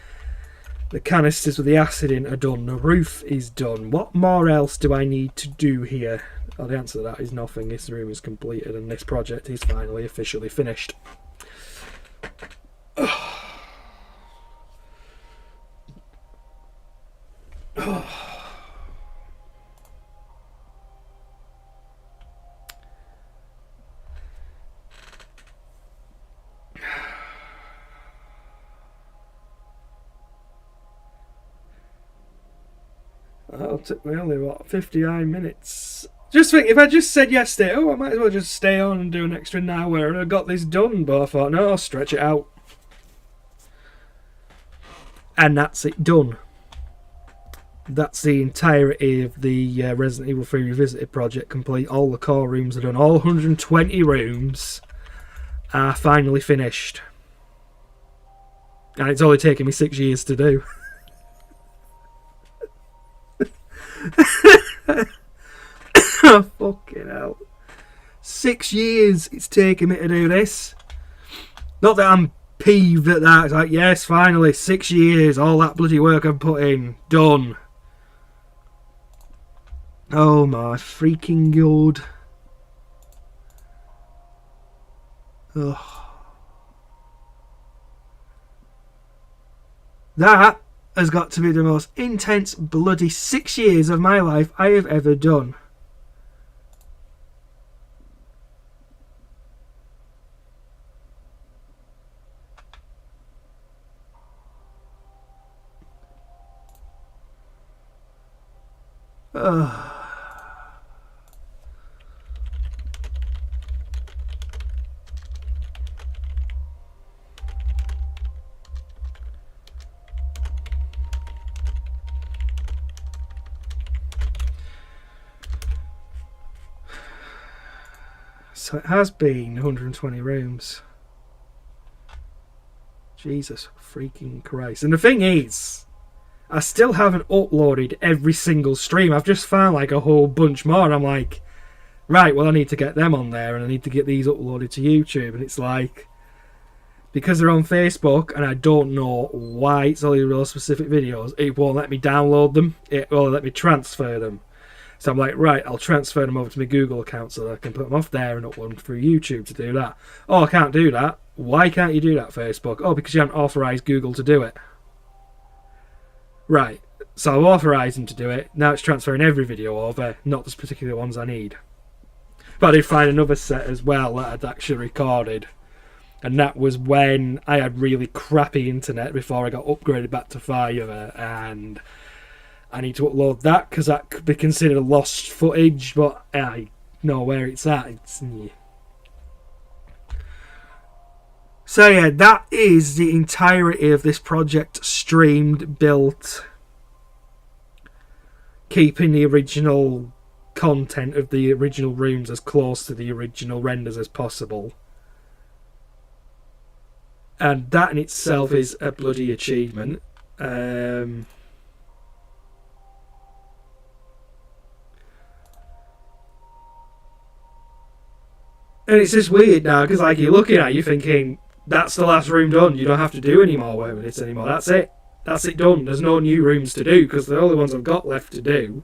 The canisters with the acid in are done. The roof is done. What more else do I need to do here? Well, the answer to that is nothing. This room is completed and this project is finally officially finished. That'll take me only, what, 59 minutes? Just think, if I just said yesterday, oh, I might as well just stay on and do an extra hour and I got this done, but I thought, no, I'll stretch it out. And that's it done. That's the entirety of the Resident Evil 3 Revisited project complete. All the core rooms are done. All 120 rooms are finally finished. And it's only taken me 6 years to do. Fucking hell. 6 years it's taken me to do this. Not that I'm peeved at that. It's like, yes, finally, 6 years. All that bloody work I've put in. Done. Oh my freaking god. Ugh. That has got to be the most intense bloody 6 years of my life I have ever done. Ugh. So it has been 120 rooms. Jesus freaking Christ. And the thing is, I still haven't uploaded every single stream. I've just found like a whole bunch more. And I'm like, right, well, I need to get them on there and I need to get these uploaded to YouTube. And it's like, because they're on Facebook and I don't know why it's only those specific videos, it won't let me download them. It won't let me transfer them. So I'm like, right, I'll transfer them over to my Google account so that I can put them off there and upload them through YouTube to do that. Oh, I can't do that. Why can't you do that, Facebook? Oh, because you haven't authorised Google to do it. Right, so I've authorised them to do it. Now it's transferring every video over, not the particular ones I need. But I did find another set as well that I'd actually recorded. And that was when I had really crappy internet before I got upgraded back to fibre, and I need to upload that because that could be considered lost footage, but I know where it's at. So yeah, that is the entirety of this project streamed, built, keeping the original content of the original rooms as close to the original renders as possible. And that in itself is a bloody achievement. And it's just weird now, because like you're looking at it, you're thinking, that's the last room done. You don't have to do any more work with it anymore. That's it. That's it done. There's no new rooms to do, because the only ones I've got left to do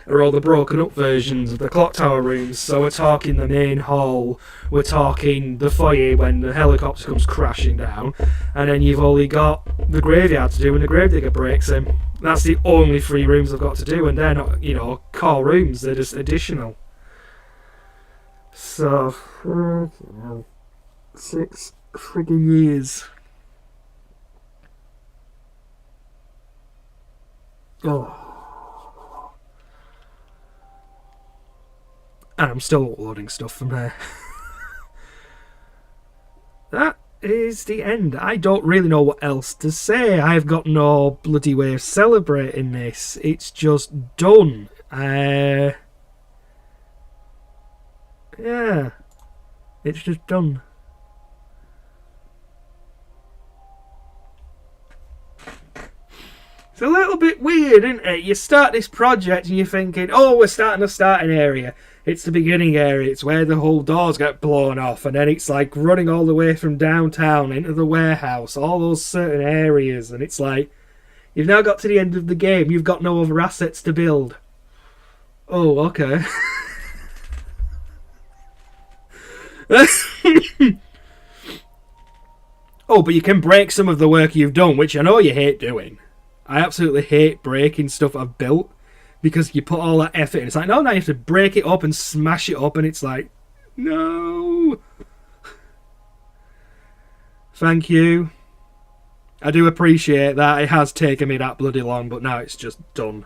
are all the broken up versions of the clock tower rooms. So we're talking the main hall, we're talking the foyer when the helicopter comes crashing down, and then you've only got the graveyard to do when the gravedigger breaks in. That's the only 3 rooms I've got to do, and they're not, you know, core rooms, they're just additional. So, 6 friggin' years. Oh. And I'm still uploading stuff from there. That is the end. I don't really know what else to say. I've got no bloody way of celebrating this. It's just done. Yeah. It's just done. It's a little bit weird, isn't it? You start this project and you're thinking, oh, we're starting a starting area. It's the beginning area. It's where the whole doors get blown off. And then it's like running all the way from downtown into the warehouse, all those certain areas. And it's like, you've now got to the end of the game. You've got no other assets to build. Oh, okay. Oh, but you can break some of the work you've done, which I know you hate doing. I absolutely hate breaking stuff I've built, because you put all that effort in. It's like, no, now you have to break it up and smash it up, and it's like, no. Thank you. I do appreciate that. It has taken me that bloody long, but now it's just done.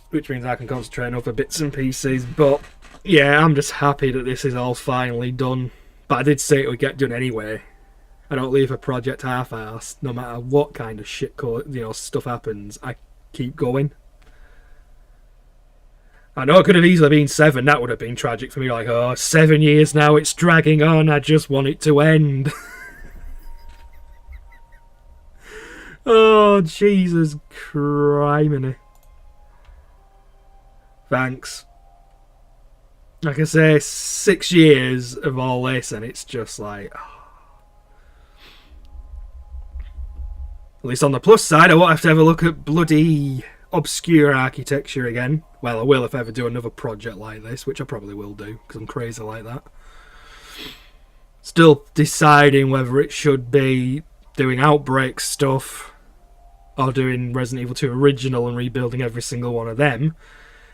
Which means I can concentrate on other bits and pieces, but yeah, I'm just happy that this is all finally done. But I did say it would get done anyway. I don't leave a project half-assed, no matter what kind of shit, stuff happens. I keep going. I know it could have easily been 7. That would have been tragic for me. Like, oh, 7 years now, it's dragging on. I just want it to end. Oh, Jesus criminy. Thanks. Like I say, 6 years of all this, and it's just like... At least on the plus side, I won't have to have a look at bloody obscure architecture again. Well, I will if I ever do another project like this, which I probably will do, because I'm crazy like that. Still deciding whether it should be doing Outbreak stuff or doing Resident Evil 2 original and rebuilding every single one of them,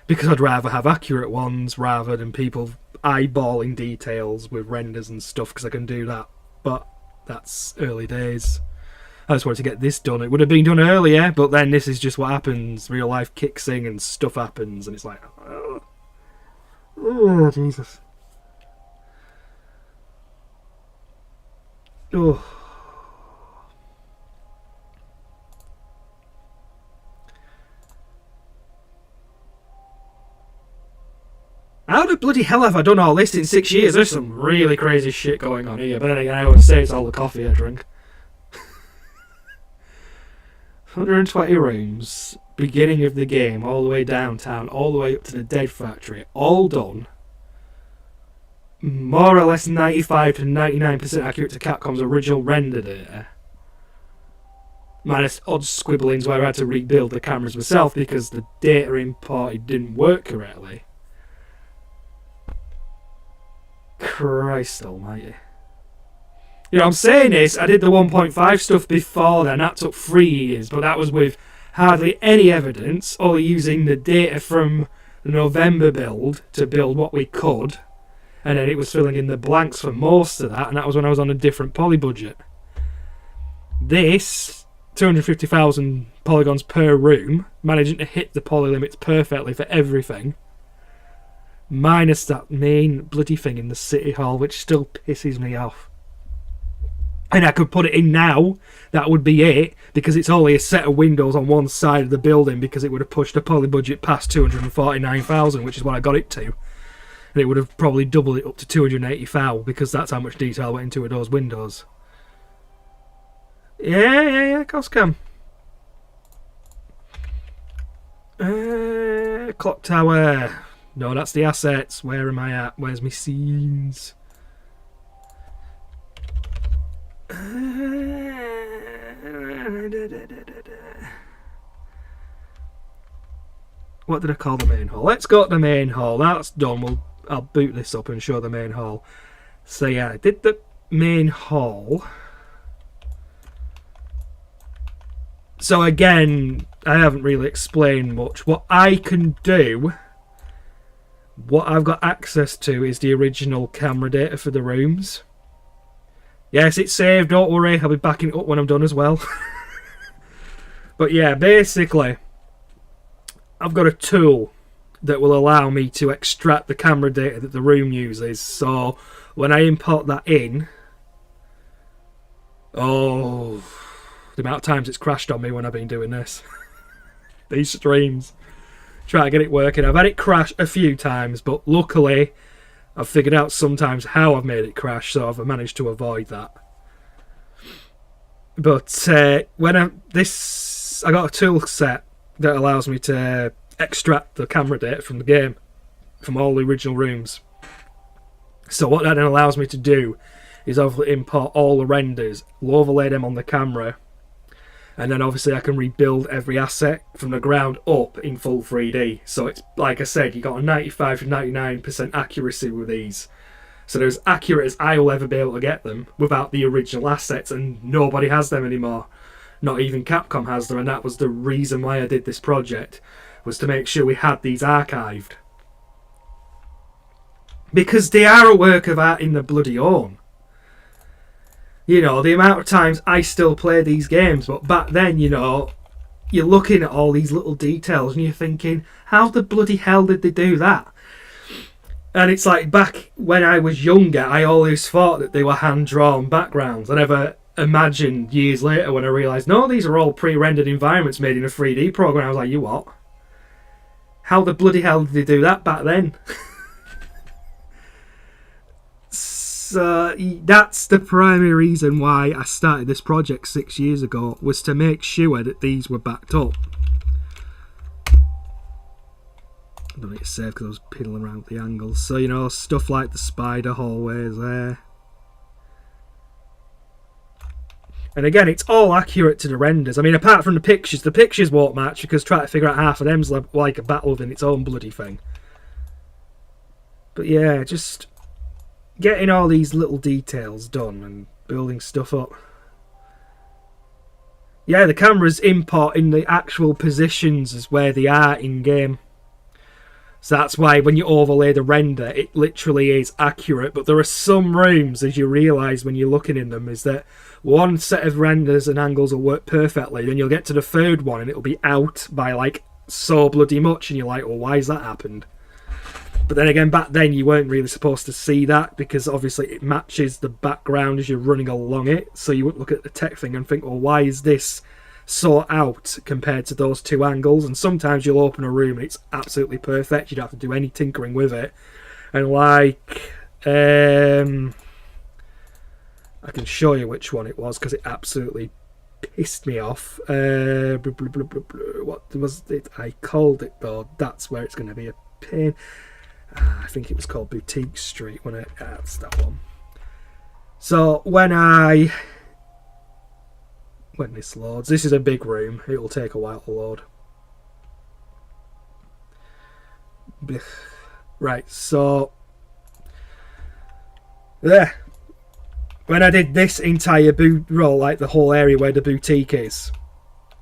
because I'd rather have accurate ones rather than people eyeballing details with renders and stuff, because I can do that. But that's early days. I just wanted to get this done. It would have been done earlier, but then this is just what happens. Real life kicks in and stuff happens, and it's like, oh Jesus. Oh. How the bloody hell have I done all this in 6 years? There's some really crazy shit going on here, but then again, I would say it's all the coffee I drink. 120 rooms, beginning of the game, all the way downtown, all the way up to the Dead Factory, all done. More or less 95 to 99% accurate to Capcom's original render data. Minus odd squibblings where I had to rebuild the cameras myself because the data imported didn't work correctly. Christ almighty. You know, I'm saying this, I did the 1.5 stuff before then, that took 3 years, but that was with hardly any evidence, only using the data from the November build to build what we could, and then it was filling in the blanks for most of that, and that was when I was on a different poly budget. This, 250,000 polygons per room, managing to hit the poly limits perfectly for everything, minus that main bloody thing in the City Hall, which still pisses me off. And I could put it in now, that would be it, because it's only a set of windows on one side of the building, because it would have pushed the poly budget past 249,000, which is what I got it to. And it would have probably doubled it up to 280,000, because that's how much detail went into those windows. Yeah, of course can. Clock tower. No, that's the assets. Where am I at? Where's my scenes? What did I call the main hall? Let's go to the main hall. That's done. I'll boot this up and show the main hall. So yeah, I did the main hall. So again, I haven't really explained much. What I can do, what I've got access to is the original camera data for the rooms. Yes, it's saved, don't worry, I'll be backing it up when I'm done as well. But yeah, basically, I've got a tool that will allow me to extract the camera data that the room uses. So when I import that in, oh, the amount of times it's crashed on me when I've been doing this. These streams. Try to get it working. I've had it crash a few times, but luckily I've figured out sometimes how I've made it crash, so I've managed to avoid that. But when I got a tool set that allows me to extract the camera data from the game, from all the original rooms. So what that then allows me to do is obviously import all the renders, overlay them on the camera, and then obviously I can rebuild every asset from the ground up in full 3D. So it's, like I said, you got a 95 to 99% accuracy with these. So they're as accurate as I will ever be able to get them without the original assets, and nobody has them anymore. Not even Capcom has them, and that was the reason why I did this project, was to make sure we had these archived. Because they are a work of art in the bloody own. You know, the amount of times I still play these games, but back then, you know, you're looking at all these little details and you're thinking, how the bloody hell did they do that? And it's like, back when I was younger, I always thought that they were hand-drawn backgrounds. I never imagined years later when I realised, no, these are all pre-rendered environments made in a 3D program. I was like, you what? How the bloody hell did they do that back then? So that's the primary reason why I started this project 6 years ago, was to make sure that these were backed up. I don't need to save because I was piddling around with the angles. So, you know, stuff like the spider hallways there. And again, it's all accurate to the renders. I mean, apart from the pictures won't match because trying to figure out half of them's like a battle within its own bloody thing. But yeah, just getting all these little details done and building stuff up. Yeah, the camera's importing the actual positions as where they are in-game. So that's why when you overlay the render, it literally is accurate. But there are some rooms, as you realise when you're looking in them, is that one set of renders and angles will work perfectly. Then you'll get to the third one and it'll be out by like so bloody much. And you're like, well, why has that happened? But then again, back then you weren't really supposed to see that because obviously it matches the background as you're running along it. So you wouldn't look at the tech thing and think, well, why is this so out compared to those two angles? And sometimes you'll open a room and it's absolutely perfect. You don't have to do any tinkering with it. And like, I can show you which one it was because it absolutely pissed me off. What was it? I called it though. That's where it's going to be a pain. I think it was called Boutique Street when that's that one. So when this loads, this is a big room. It will take a while to load. Right, so there. When I did this entire roll, like the whole area where the boutique is,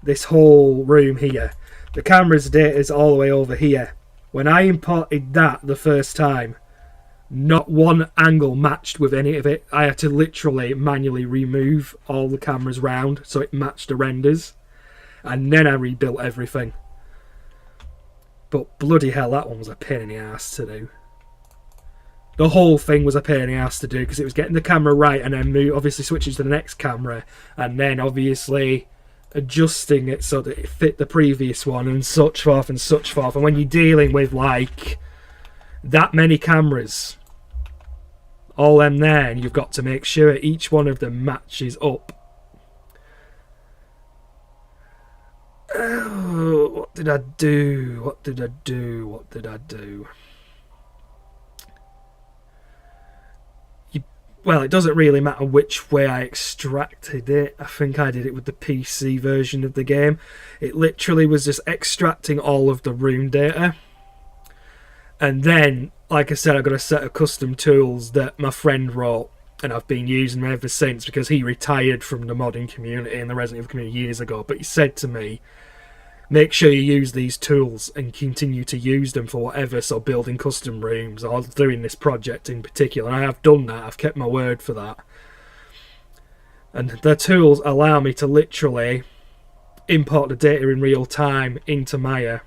this whole room here, the camera's data is all the way over here. When I imported that the first time, not one angle matched with any of it. I had to literally manually remove all the cameras round so it matched the renders. And then I rebuilt everything. But bloody hell, that one was a pain in the ass to do. The whole thing was a pain in the ass to do because it was getting the camera right and then obviously switching to the next camera. And then obviously adjusting it so that it fit the previous one and such forth and such forth. And when you're dealing with like that many cameras, all them there, and you've got to make sure each one of them matches up. Oh, what did I do? What did I do? What did I do? Well, it doesn't really matter which way I extracted it. I think I did it with the PC version of the game. It literally was just extracting all of the room data. And then, like I said, I've got a set of custom tools that my friend wrote, and I've been using them ever since because he retired from the modding community and the Resident Evil community years ago. But he said to me, make sure you use these tools and continue to use them for whatever, so building custom rooms or doing this project in particular. And I have done that. I've kept my word for that. And the tools allow me to literally import the data in real time into Maya.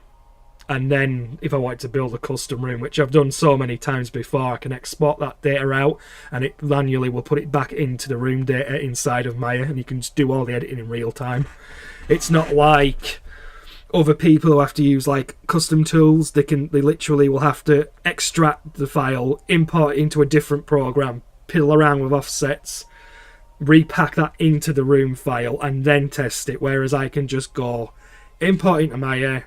And then if I want to build a custom room, which I've done so many times before, I can export that data out and it manually will put it back into the room data inside of Maya, and you can just do all the editing in real time. It's not like other people who have to use like custom tools. They literally will have to extract the file, import it into a different program, piddle around with offsets, repack that into the room file and then test it, whereas I can just go import into Maya,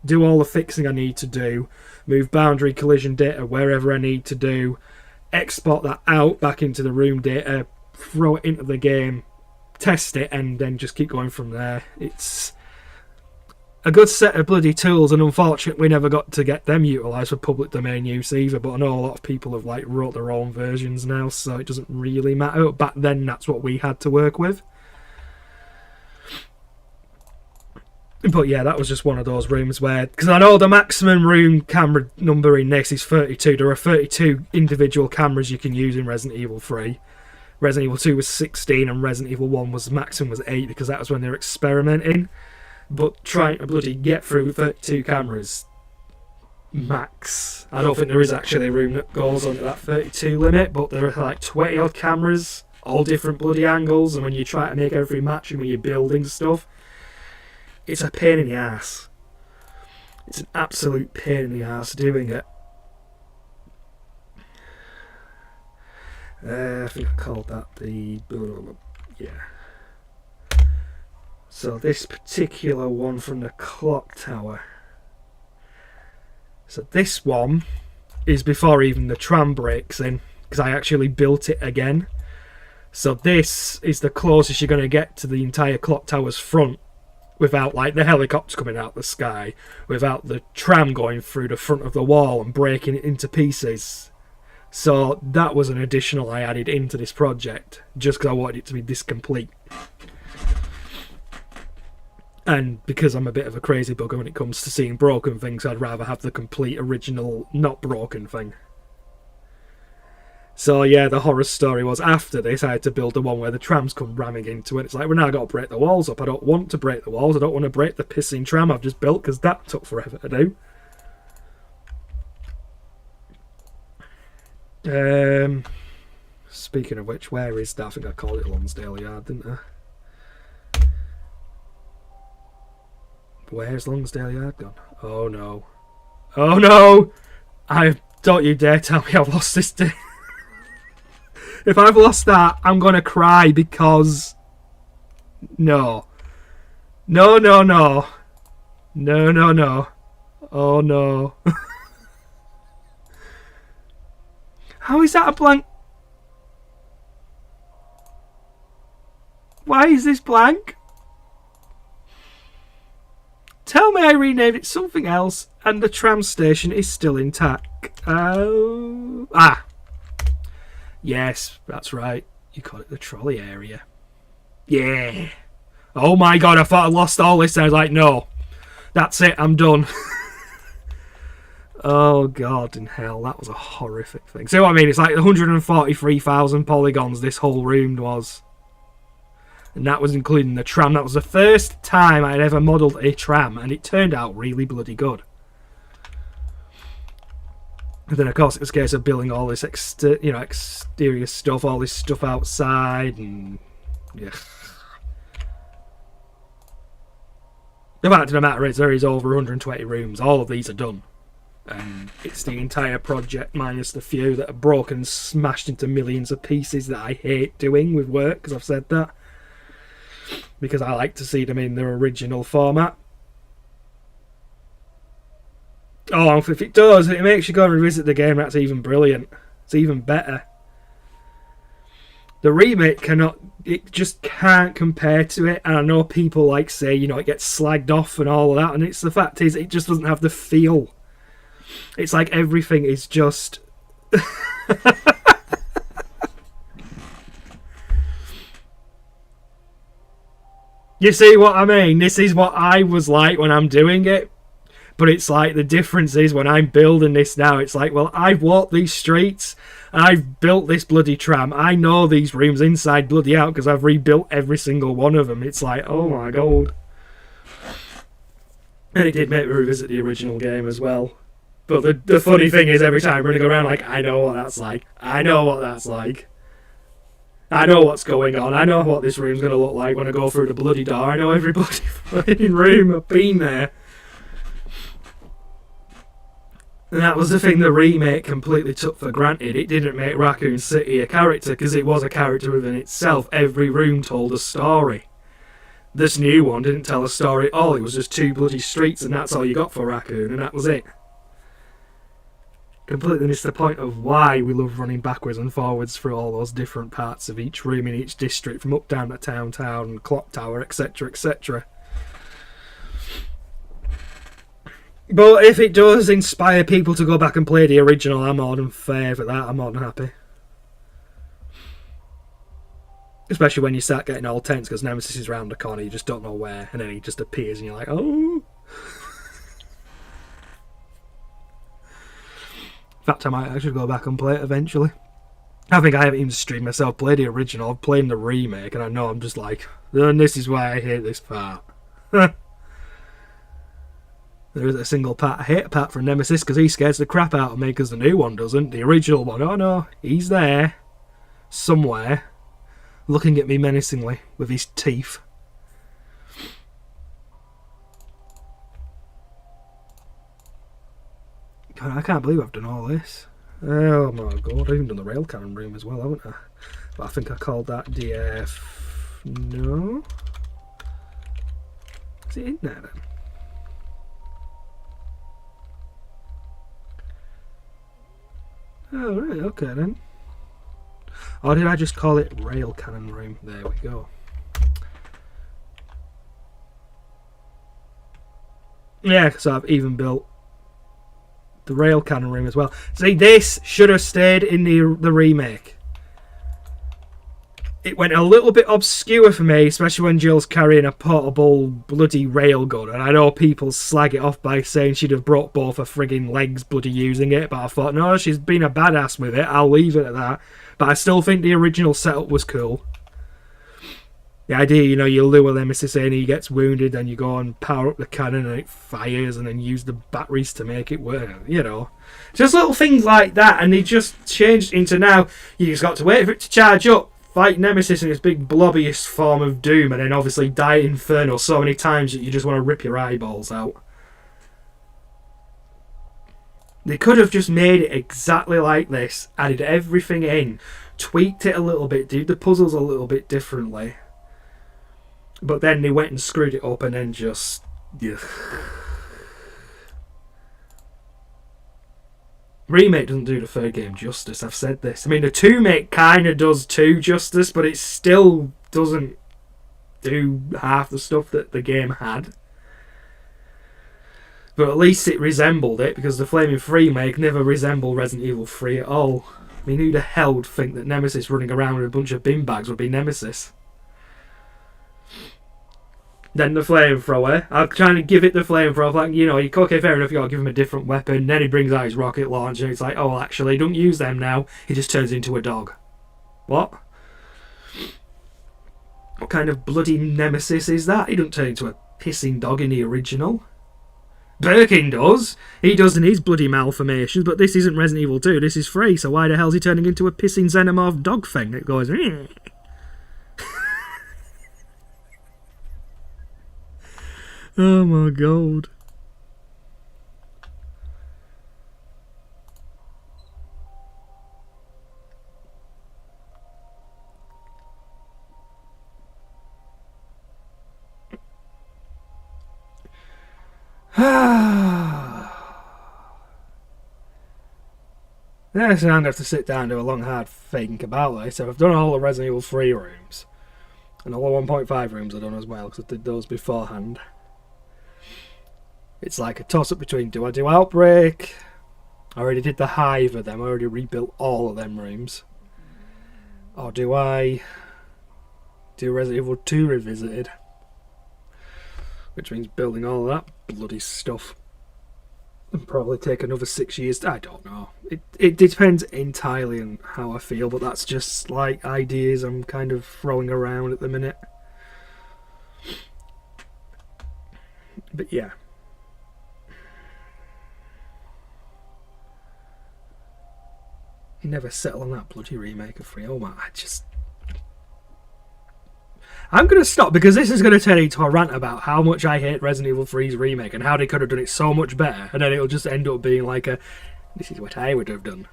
do all the fixing I need to do, move boundary collision data wherever I need to do, export that out back into the room data, throw it into the game, test it, and then just keep going from there. It's a good set of bloody tools, and unfortunately we never got to get them utilised for public domain use either, but I know a lot of people have like wrote their own versions now, so it doesn't really matter. Back then that's what we had to work with. But yeah, that was just one of those rooms where, because I know the maximum room camera number in this is 32. There are 32 individual cameras you can use in Resident Evil 3. Resident Evil 2 was 16 and Resident Evil 1 was maximum was 8 because that was when they were experimenting. But trying to bloody get through 32 cameras max, I don't think there is actually a room that goes under that 32 limit, but there are like 20 odd cameras, all different bloody angles, and when you try to make every match and when you're building stuff, it's a pain in the ass. It's an absolute pain in the ass doing it. I think I called that the... yeah. So this particular one from the clock tower. So this one is before even the tram breaks in, because I actually built it again. So this is the closest you're going to get to the entire clock tower's front without like the helicopter coming out the sky, without the tram going through the front of the wall and breaking it into pieces. So that was an additional I added into this project, just because I wanted it to be this complete. And because I'm a bit of a crazy bugger when it comes to seeing broken things, I'd rather have the complete original, not broken thing. So yeah, the horror story was after this, I had to build the one where the trams come ramming into it. It's like, well, now I've got to break the walls up. I don't want to break the walls. I don't want to break the pissing tram I've just built, because that took forever to do. Speaking of which, where is that? I think I called it Lonsdale Yard, didn't I? Where's Lonsdale Yard gone? Oh no. Oh no! Don't you dare tell me I've lost this day. If I've lost that, I'm gonna cry because... No. No, no, no. No, no, no. Oh no. How is that a blank? Why is this blank? Tell me I renamed it something else and the tram station is still intact. Yes, that's right. You call it the trolley area. Yeah. Oh my god, I thought I lost all this. I was like, no. That's it, I'm done. Oh god in hell, that was a horrific thing. See what I mean? It's like 143,000 polygons this whole room was. And that was including the tram. That was the first time I'd ever modelled a tram, and it turned out really bloody good. And then of course it was a case of building all this exterior stuff, all this stuff outside, and yeah. The fact of the matter is there is over 120 rooms. All of these are done. And it's the entire project minus the few that are broken and smashed into millions of pieces that I hate doing with work, because I've said that. Because I like to see them in their original format. Oh, if it does, it makes you go and revisit the game. That's even brilliant. It's even better. The remake it just can't compare to it. And I know people like say, it gets slagged off and all of that. And the fact is, it just doesn't have the feel. It's like everything is just... You see what I mean? This is what I was like when I'm doing it. But it's like the difference is when I'm building this now, it's like, well, I've walked these streets. I've built this bloody tram. I know these rooms inside bloody out because I've rebuilt every single one of them. It's like, oh my god. And it did make me revisit the original game as well. But the funny thing is, every time I'm running around, like, I know what that's like. I know what that's like. I know what's going on. I know what this room's going to look like when I go through the bloody door. I know every bloody fucking room. I've been there. And that was the thing the remake completely took for granted. It didn't make Raccoon City a character because it was a character within itself. Every room told a story. This new one didn't tell a story at all. It was just two bloody streets and that's all you got for Raccoon, and that was it. Completely missed the point of why we love running backwards and forwards through all those different parts of each room in each district, from up, down to town, clock tower, etc, etc. But if it does inspire people to go back and play the original, I'm more than fair for that. I'm more than happy. Especially when you start getting all tense because Nemesis is round the corner, you just don't know where, and then he just appears and you're like, oh. In fact, I might actually go back and play it eventually. I think I haven't even streamed myself play the original. I've played the remake, and I know I'm just like, and this is why I hate this part. There isn't a single part I hate apart from Nemesis, because he scares the crap out of me, because the new one doesn't. The original one, oh no, he's there. Somewhere. Looking at me menacingly with his teeth. God, I can't believe I've done all this. Oh my god, I've even done the rail cannon room as well, haven't I? But I think I called that DF... No? Is it in there then? Oh right, okay then. Or did I just call it Rail Cannon Room? There we go. Yeah, because I've even built the Rail Cannon Room as well. See, this should have stayed in the remake. It went a little bit obscure for me, especially when Jill's carrying a portable bloody railgun. And I know people slag it off by saying she'd have broke both her frigging legs bloody using it. But I thought, no, she's been a badass with it. I'll leave it at that. But I still think the original setup was cool. The idea, you know, you lure Nemesis in, he gets wounded, then you go and power up the cannon and it fires, and then use the batteries to make it work, you know. Just little things like that, and they just changed into now, you just got to wait for it to charge up, fight Nemesis in this big blobbiest form of doom, and then obviously die in Inferno so many times that you just want to rip your eyeballs out. They could have just made it exactly like this, added everything in, tweaked it a little bit, did the puzzles a little bit differently. But then they went and screwed it up and then just... yeah. Remake doesn't do the third game justice, I've said this. I mean, the 2-make kind of does 2 justice, but it still doesn't do half the stuff that the game had. But at least it resembled it, because the Flaming Remake never resembled Resident Evil 3 at all. I mean, who the hell would think that Nemesis running around with a bunch of bin bags would be Nemesis? Then the flamethrower. I'm trying to give it the flamethrower. Like, you know, okay, fair enough, you gotta give him a different weapon. Then he brings out his rocket launcher. And it's like, oh, actually, don't use them now. He just turns into a dog. What? What kind of bloody nemesis is that? He doesn't turn into a pissing dog in the original. Birkin does. He does in his bloody malformations, but this isn't Resident Evil 2. This is 3, so why the hell's he turning into a pissing xenomorph dog thing that goes... Oh my god. Yeah, so I'm going to have to sit down and do a long hard think about this. So I've done all the Resident Evil 3 rooms. And all the 1.5 rooms I've done as well, because I did those beforehand. It's like a toss-up between, do I do Outbreak? I already did the Hive of them. I already rebuilt all of them rooms. Or do I do Resident Evil 2 Revisited? Which means building all of that bloody stuff. And probably take another 6 years. I don't know. It depends entirely on how I feel, but that's just like ideas I'm kind of throwing around at the minute. But yeah. You never settle on that bloody remake of 3. Oh my, I'm going to stop, because this is going to turn into a rant about how much I hate Resident Evil 3's remake and how they could have done it so much better, and then it'll just end up being like a, this is what I would have done.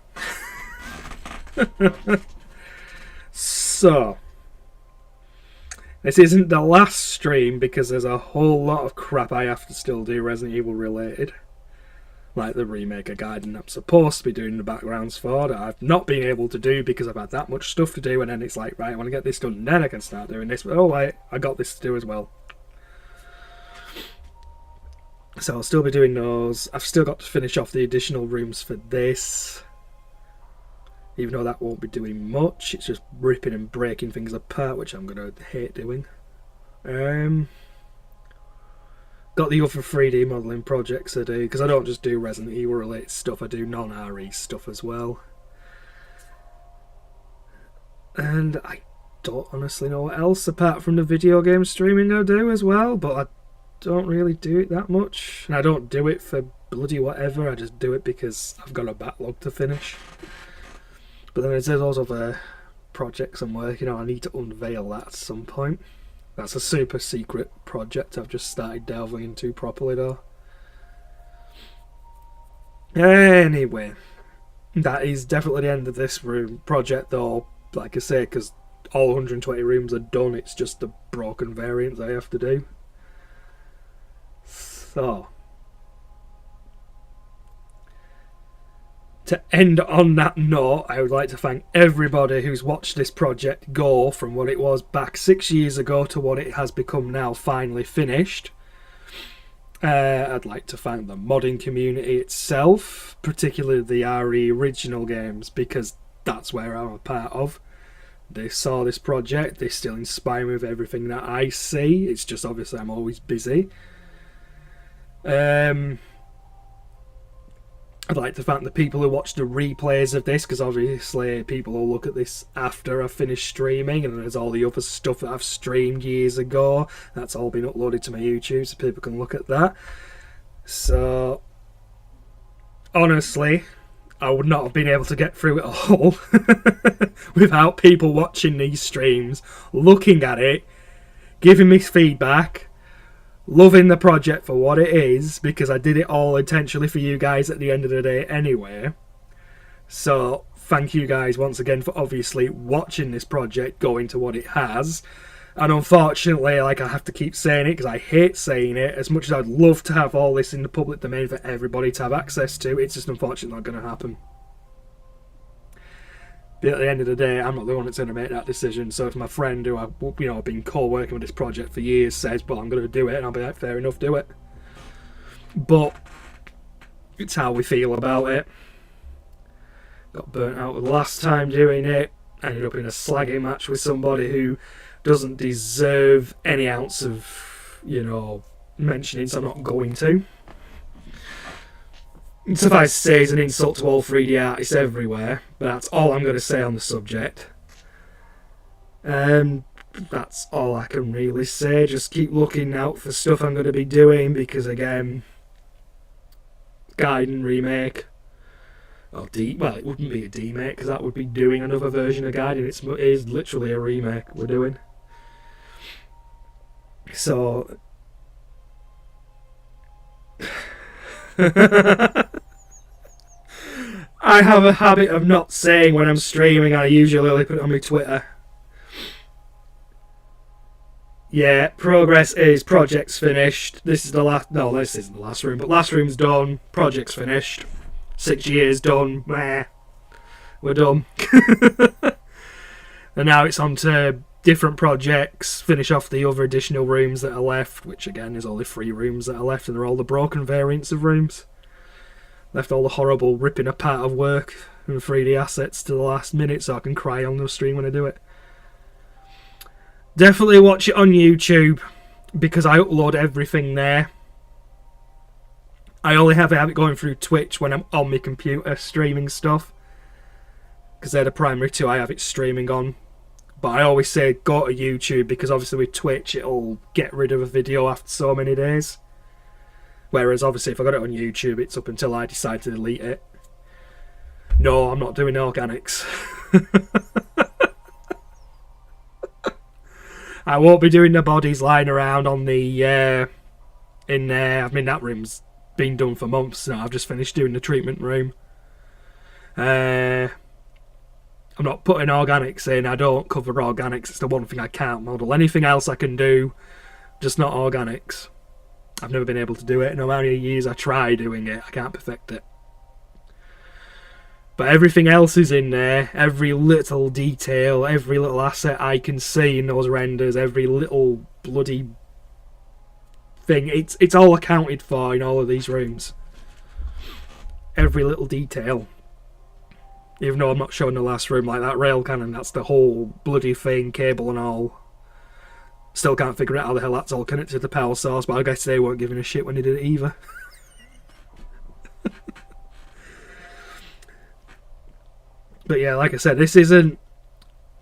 So, this isn't the last stream, because there's a whole lot of crap I have to still do Resident Evil related. Like the Remaker Guide I'm supposed to be doing the backgrounds for, that I've not been able to do because I've had that much stuff to do, and then it's like, right, I want to get this done, and then I can start doing this, but oh wait, I got this to do as well. So I'll still be doing those. I've still got to finish off the additional rooms for this. Even though that won't be doing much, it's just ripping and breaking things apart, which I'm going to hate doing. Got the other 3D modelling projects I do, because I don't just do Resident Evil related stuff, I do non-RE stuff as well. And I don't honestly know what else apart from the video game streaming I do as well, but I don't really do it that much. And I don't do it for bloody whatever, I just do it because I've got a backlog to finish. But then there's those other projects I'm working on, I need to unveil that at some point. That's a super secret project I've just started delving into properly though. Anyway, that is definitely the end of this room project though, like I say, because all 120 rooms are done, it's just the broken variants I have to do. So, To end on that note, I would like to thank everybody who's watched this project go from what it was back 6 years ago to what it has become now, finally finished. I'd like to thank the modding community itself, particularly the RE original games, because that's where I'm a part of. They saw this project, they still inspire me with everything that I see. It's just obviously I'm always busy. I'd like to thank the people who watch the replays of this, because obviously people will look at this after I've finished streaming, and there's all the other stuff that I've streamed years ago. That's all been uploaded to my YouTube, so people can look at that. So, honestly, I would not have been able to get through it all without people watching these streams, looking at it, giving me feedback, loving the project for what it is, because I did it all intentionally for you guys at the end of the day anyway. So thank you guys once again for obviously watching this project go into what it has. And unfortunately, like, I have to keep saying it because I hate saying it, as much as I'd love to have all this in the public domain for everybody to have access to, it's just unfortunately not going to happen. But at the end of the day, I'm not the one that's going to make that decision. So if my friend who I've been co-working with this project for years says, well, I'm going to do it, and I'll be like, fair enough, do it. But it's how we feel about it. Got burnt out the last time doing it. Ended up in a slagging match with somebody who doesn't deserve any ounce of, mentioning, so I'm not going to. Suffice to say, it's an insult to all 3D artists everywhere, but that's all I'm going to say on the subject. That's all I can really say. Just keep looking out for stuff I'm going to be doing, because again, Gaiden remake, well, it wouldn't be a demake, because that would be doing another version of Gaiden. It is literally a remake we're doing. So I have a habit of not saying when I'm streaming. I usually only put it on my Twitter. Yeah, progress is project's finished. This is the last. No, this isn't the last room, but last room's done. Project's finished. 6 years done. Meh. We're done. And now it's on to different projects. Finish off the other additional rooms that are left, which again is only 3 rooms that are left, and they're all the broken variants of rooms. Left all the horrible ripping apart of work and 3D assets to the last minute so I can cry on the stream when I do it. Definitely watch it on YouTube, because I upload everything there. I only have it going through Twitch when I'm on my computer streaming stuff, because they're the primary two I have it streaming on. But I always say go to YouTube, because obviously with Twitch it'll get rid of a video after so many days. Whereas obviously if I got it on YouTube, it's up until I decide to delete it. No, I'm not doing organics. I won't be doing the bodies lying around on the in there. I mean, that room's been done for months now. I've just finished doing the treatment room. I'm not putting organics in. I don't cover organics. It's the one thing I can't model. Anything else I can do, just not organics. I've never been able to do it. No matter how many years I try doing it, I can't perfect it. But everything else is in there. Every little detail, every little asset I can see in those renders, every little bloody thing. It's all accounted for in all of these rooms. Every little detail. Even though I'm not showing the last room, like that rail cannon, that's the whole bloody thing, cable and all. Still can't figure out how the hell that's all connected to the power source, but I guess they weren't giving a shit when they did it either. But yeah, like I said, this isn't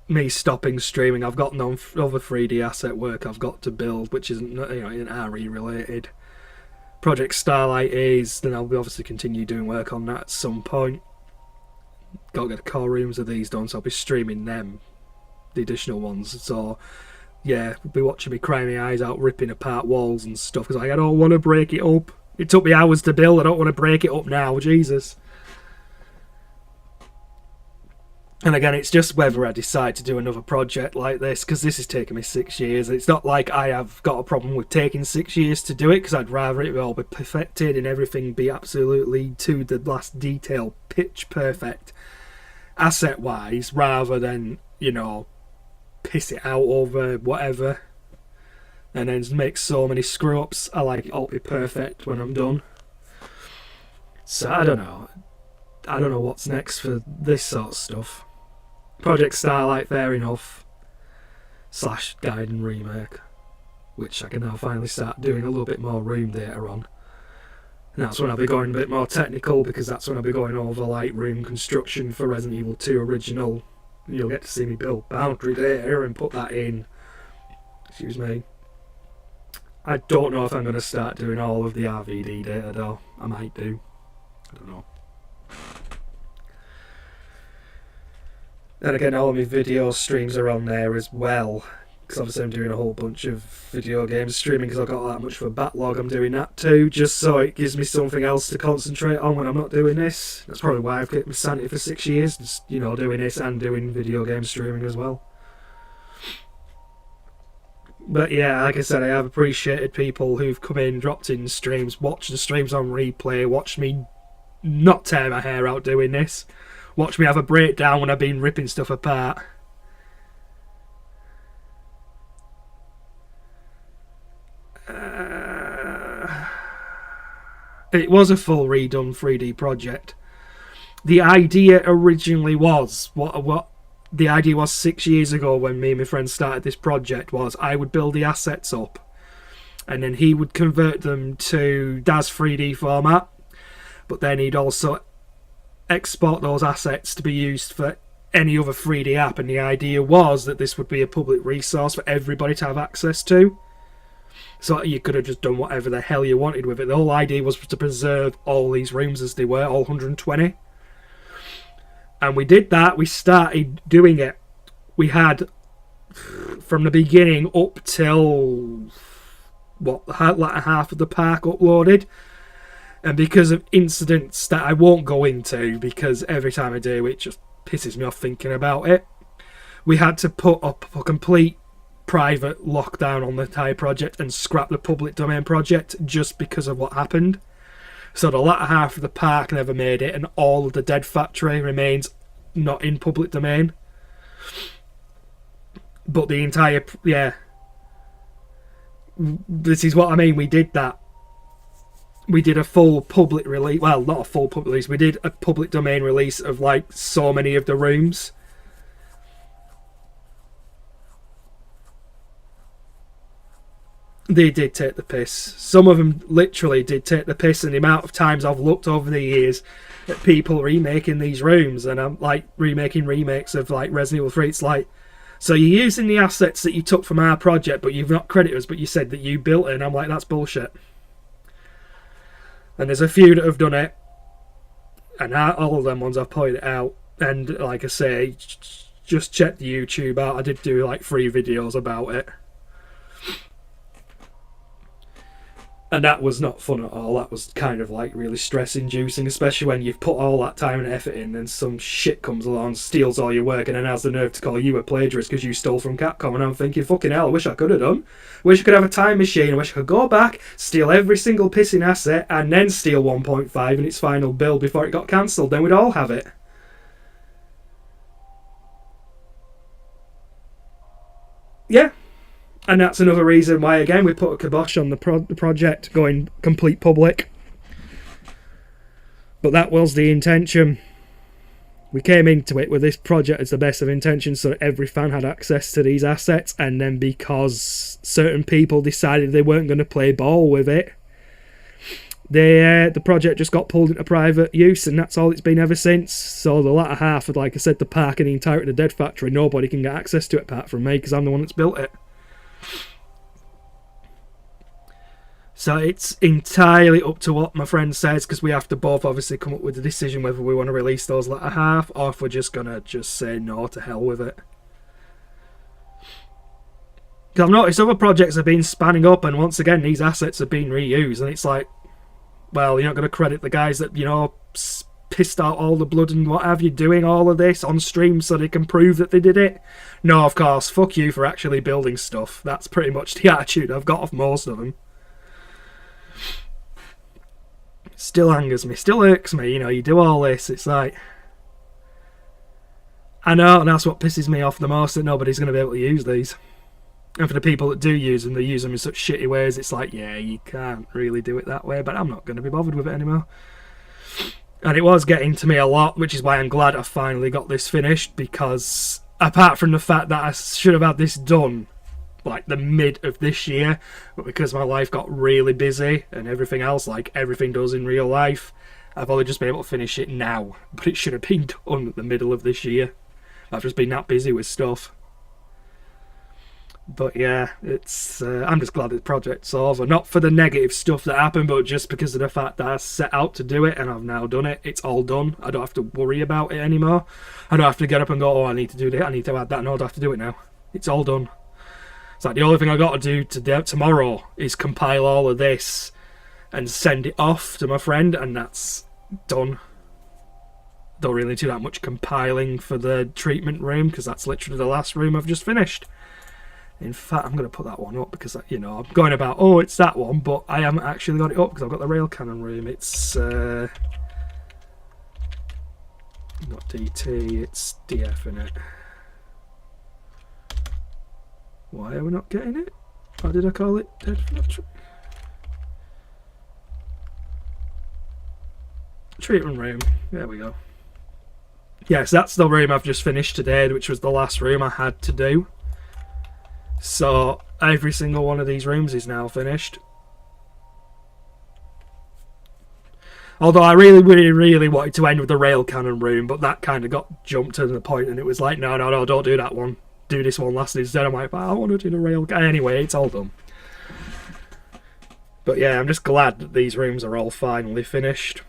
me stopping streaming. I've got no other 3D asset work I've got to build, which isn't RE related. Project Starlight is, then I'll obviously continue doing work on that at some point. Got to get the core rooms of these done, so I'll be streaming them, the additional ones. So yeah, be watching me cry my eyes out, ripping apart walls and stuff, because I don't want to break it up. It took me hours to build. I don't want to break it up now. Jesus. And again, it's just whether I decide to do another project like this, because this is taking me 6 years. It's not like I have got a problem with taking 6 years to do it, because I'd rather it all be perfected and everything be absolutely to the last detail, pitch perfect, asset-wise, rather than, you know, piss it out over whatever and then make so many screw-ups. I like it all to be perfect when I'm done. So I don't know what's next for this sort of stuff. Project Starlight, fair enough. / Gaiden remake, which I can now finally start doing a little bit more room data on. And that's when I'll be going a bit more technical, because that's when I'll be going over like room construction for Resident Evil 2 original. You'll get to see me build boundary data and put that in. Excuse me. I don't know if I'm going to start doing all of the RVD data though. I might do. I don't know. And again, all of my video streams are on there as well, because obviously I'm doing a whole bunch of video games streaming, because I've got that much of a backlog. I'm doing that too, just so it gives me something else to concentrate on when I'm not doing this. That's probably why I've kept my sanity for 6 years, just, you know, doing this and doing video game streaming as well. But yeah, like I said, I have appreciated people who've come in, dropped in streams, watched the streams on replay, watched me not tear my hair out doing this. Watch me have a breakdown when I've been ripping stuff apart. It was a full redone 3D project. The idea originally was, what the idea was 6 years ago when me and my friend started this project, was I would build the assets up and then he would convert them to DAS 3D format, but then he'd also export those assets to be used for any other 3D app, and the idea was that this would be a public resource for everybody to have access to, so you could have just done whatever the hell you wanted with it. The whole idea was to preserve all these rooms as they were, all 120, and we did that. We started doing it. We had, from the beginning up till what, like half of the park uploaded. And because of incidents that I won't go into, because every time I do it just pisses me off thinking about it, we had to put up a complete private lockdown on the entire project and scrap the public domain project just because of what happened. So the latter half of the park never made it, and all of the Dead Factory remains not in public domain. But the entire, yeah, this is what I mean, we did that. We did a full public release, well, not a full public release, we did a public domain release of like so many of the rooms. They did take the piss. Some of them literally did take the piss, and the amount of times I've looked over the years at people remaking these rooms, and I'm like remaking remakes of like Resident Evil 3, it's like, so you're using the assets that you took from our project, but you've not credited us, but you said that you built it, and I'm like, that's bullshit. And there's a few that have done it, and all of them ones I've pointed out. And like I say, just check the YouTube out. I did do like 3 videos about it. And that was not fun at all. That was kind of like really stress inducing, especially when you've put all that time and effort in and some shit comes along, steals all your work, and then has the nerve to call you a plagiarist because you stole from Capcom. And I'm thinking, fucking hell, I wish I could have done. Wish I could have a time machine. I wish I could go back, steal every single pissing asset, and then steal 1.5 in its final build before it got cancelled. Then we'd all have it. Yeah. And that's another reason why, again, we put a kibosh on the project going complete public. But that was the intention. We came into it with this project as the best of intentions, so that every fan had access to these assets, and then because certain people decided they weren't going to play ball with it, the project just got pulled into private use, and that's all it's been ever since. So the latter half of, like I said, the park and the entirety of the Dead Factory, nobody can get access to it apart from me, because I'm the one that's built it. So it's entirely up to what my friend says, because we have to both obviously come up with a decision whether we want to release those latter half, or if we're just going to just say no, to hell with it. Because I've noticed other projects have been spanning up, and once again these assets have been reused, and it's like, well, you're not going to credit the guys that, you know, pissed out all the blood and what have you, doing all of this on stream so they can prove that they did it? No, of course, fuck you for actually building stuff. That's pretty much the attitude I've got of most of them. Still angers me, still irks me, you know, you do all this, it's like... I know, and that's what pisses me off the most, that nobody's going to be able to use these. And for the people that do use them, they use them in such shitty ways, it's like, yeah, you can't really do it that way, but I'm not going to be bothered with it anymore. And it was getting to me a lot, which is why I'm glad I finally got this finished, because apart from the fact that I should have had this done like the mid of this year, but because my life got really busy and everything else, like everything does in real life, I've only just been able to finish it now, but it should have been done at the middle of this year. I've just been that busy with stuff. But yeah, it's I'm just glad the project's over. Not for the negative stuff that happened, but just because of the fact that I set out to do it and I've now done it. It's all done. I don't have to worry about it anymore. I don't have to get up and go, oh, I need to do this, I need to add that. No, I don't have to do it now. It's all done. It's like the only thing I got to do tomorrow is compile all of this and send it off to my friend, and that's done. Don't really do that much compiling for the treatment room, because that's literally the last room I've just finished. In fact, I'm going to put that one up because, you know, I'm going about, oh, it's that one, but I haven't actually got it up because I've got the rail cannon room. It's not DT, it's DF in it. Why are we not getting it? Or did I call it Dead Factory? Treatment room. There we go. Yes, that's the room I've just finished today, which was the last room I had to do. So every single one of these rooms is now finished. Although I really wanted to end with the rail cannon room, but that kind of got jumped to the point, and it was like, no, don't do that one. Do this one last instead. I'm like, I want to do the rail cannon. Anyway, it's all done. But yeah, I'm just glad that these rooms are all finally finished.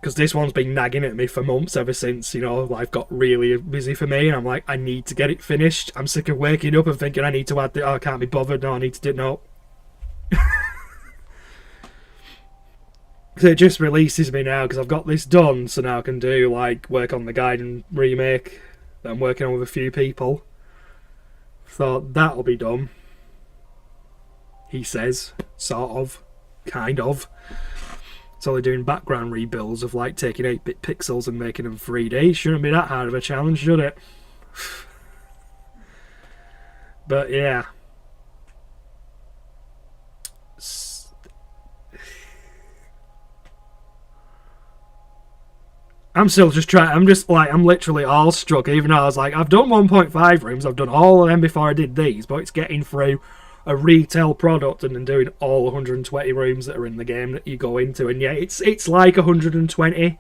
Because this one's been nagging at me for months ever since, you know, life got really busy for me, and I'm like, I need to get it finished. I'm sick of waking up and thinking I need to add the, oh, I can't be bothered, no, I need to do, no. It just releases me now, because I've got this done, so now I can do, like, work on the Gaiden remake that I'm working on with a few people. Thought that'll be done. He says, sort of, kind of. So they're doing background rebuilds of like taking 8-bit pixels and making them 3D. Shouldn't be that hard of a challenge, should it? But yeah. I'm still just trying, I'm literally all struck, even though I was like, I've done 1.5 rooms, I've done all of them before I did these, but it's getting through a retail product and then doing all 120 rooms that are in the game that you go into, and yeah, it's like 120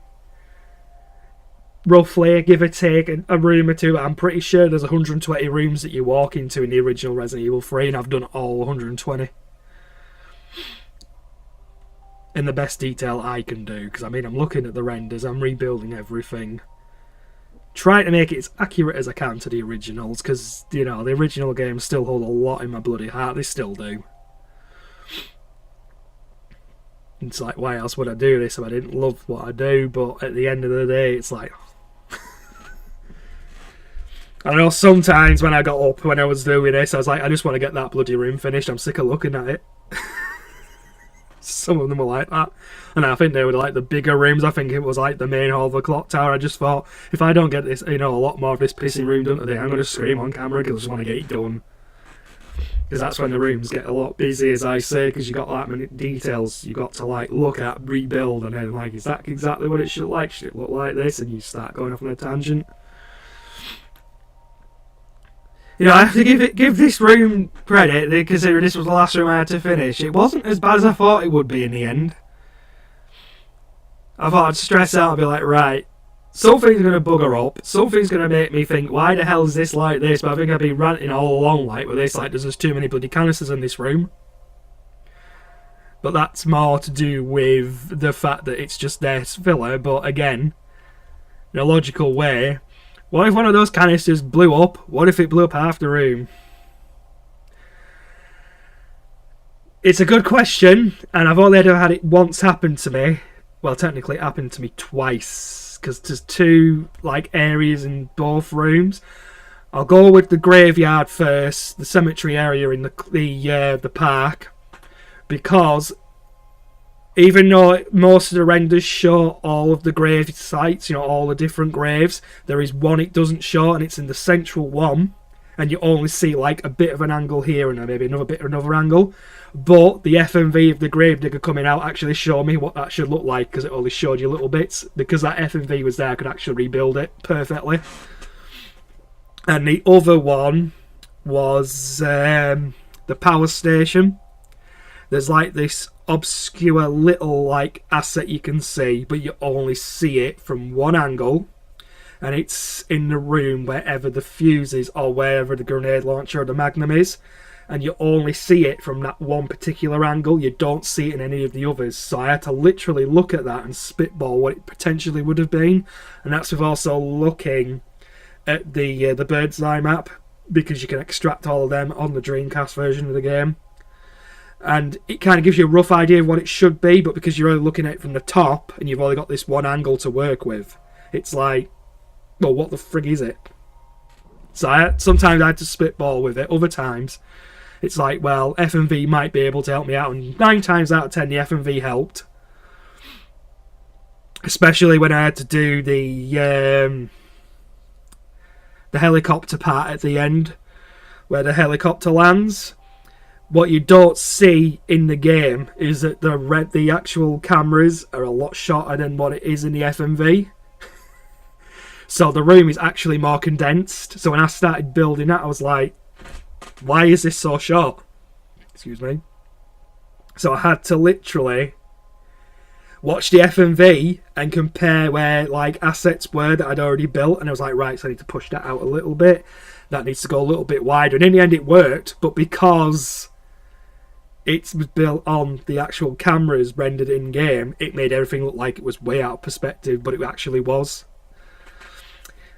roughly, give or take a room or two. I'm pretty sure there's 120 rooms that you walk into in the original Resident Evil 3, and I've done all 120 in the best detail I can do, because I mean, I'm looking at the renders, I'm rebuilding everything, trying to make it as accurate as I can to the originals, because, you know, the original games still hold a lot in my bloody heart. They still do. It's like, why else would I do this if I didn't love what I do? But at the end of the day, it's like... I know sometimes when I got up, when I was doing this, I was like, I just want to get that bloody room finished. I'm sick of looking at it. Some of them were like that, and I think they were like the bigger rooms. I think it was like the main hall of the clock tower. I just thought, if I don't get this, you know, a lot more of this pissy room done today, I'm going to scream on camera because I just want to get it done. Because that's when the rooms get a lot busy, as I say, because you got that many details you got to like look at, rebuild, and then like, is that exactly what it should look like? Should it look like this? And you start going off on a tangent. You know, I have to give this room credit, considering this was the last room I had to finish. It wasn't as bad as I thought it would be in the end. I thought I'd stress out and be like, right, something's going to bugger up, something's going to make me think, why the hell is this like this? But I think I've been ranting all along like with this, like there's just too many bloody canisters in this room. But that's more to do with the fact that it's just their filler, but again, in a logical way, what if one of those canisters blew up? What if it blew up half the room? It's a good question, and I've only ever had it once happen to me. Well, technically it happened to me twice, because there's two like areas in both rooms. I'll go with the graveyard first, the cemetery area in the park, because even though most of the renders show all of the grave sites, all the different graves, there is one it doesn't show, and it's in the central one, and you only see like a bit of an angle here and maybe another bit of another angle. But the FMV of the gravedigger coming out actually showed me what that should look like, because it only showed you little bits. Because that FMV was there, I could actually rebuild it perfectly. And the other one was the power station. There's like this obscure little like asset you can see, but you only see it from one angle, and it's in the room wherever the fuse is or wherever the grenade launcher or the magnum is, and you only see it from that one particular angle. You don't see it in any of the others. So I had to literally look at that and spitball what it potentially would have been, and that's with also looking at the bird's eye map, because you can extract all of them on the Dreamcast version of the game. And it kind of gives you a rough idea of what it should be, but because you're only looking at it from the top and you've only got this one angle to work with, it's like, well, what the frig is it? So sometimes I had to spitball with it. Other times, it's like, well, FMV might be able to help me out, and 9 times out of 10 the FMV helped. Especially when I had to do the helicopter part at the end, where the helicopter lands. What you don't see in the game is that the actual cameras are a lot shorter than what it is in the FMV. So the room is actually more condensed. So when I started building that, I was like, why is this so short? Excuse me. So I had to literally watch the FMV and compare where like assets were that I'd already built, and I was like, right, so I need to push that out a little bit. That needs to go a little bit wider. And in the end it worked, but because it was built on the actual cameras rendered in game, it made everything look like it was way out of perspective, but it actually was.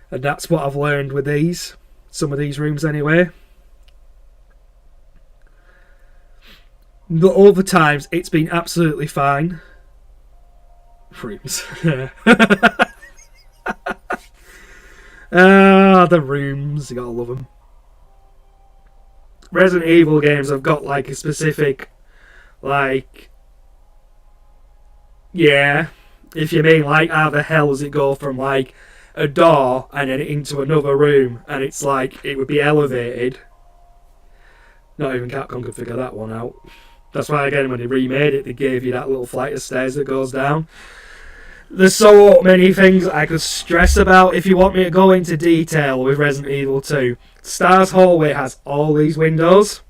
And that's what I've learned with these, some of these rooms anyway. But over times it's been absolutely fine. Rooms. The rooms, you gotta love them. Resident Evil games have got like a specific, like, yeah, if you mean like how the hell does it go from like a door and then into another room, and it's like it would be elevated. Not even Capcom could figure that one out. That's why again when they remade it, they gave you that little flight of stairs that goes down. There's so many things I could stress about if you want me to go into detail with Resident Evil 2. Star's hallway has all these windows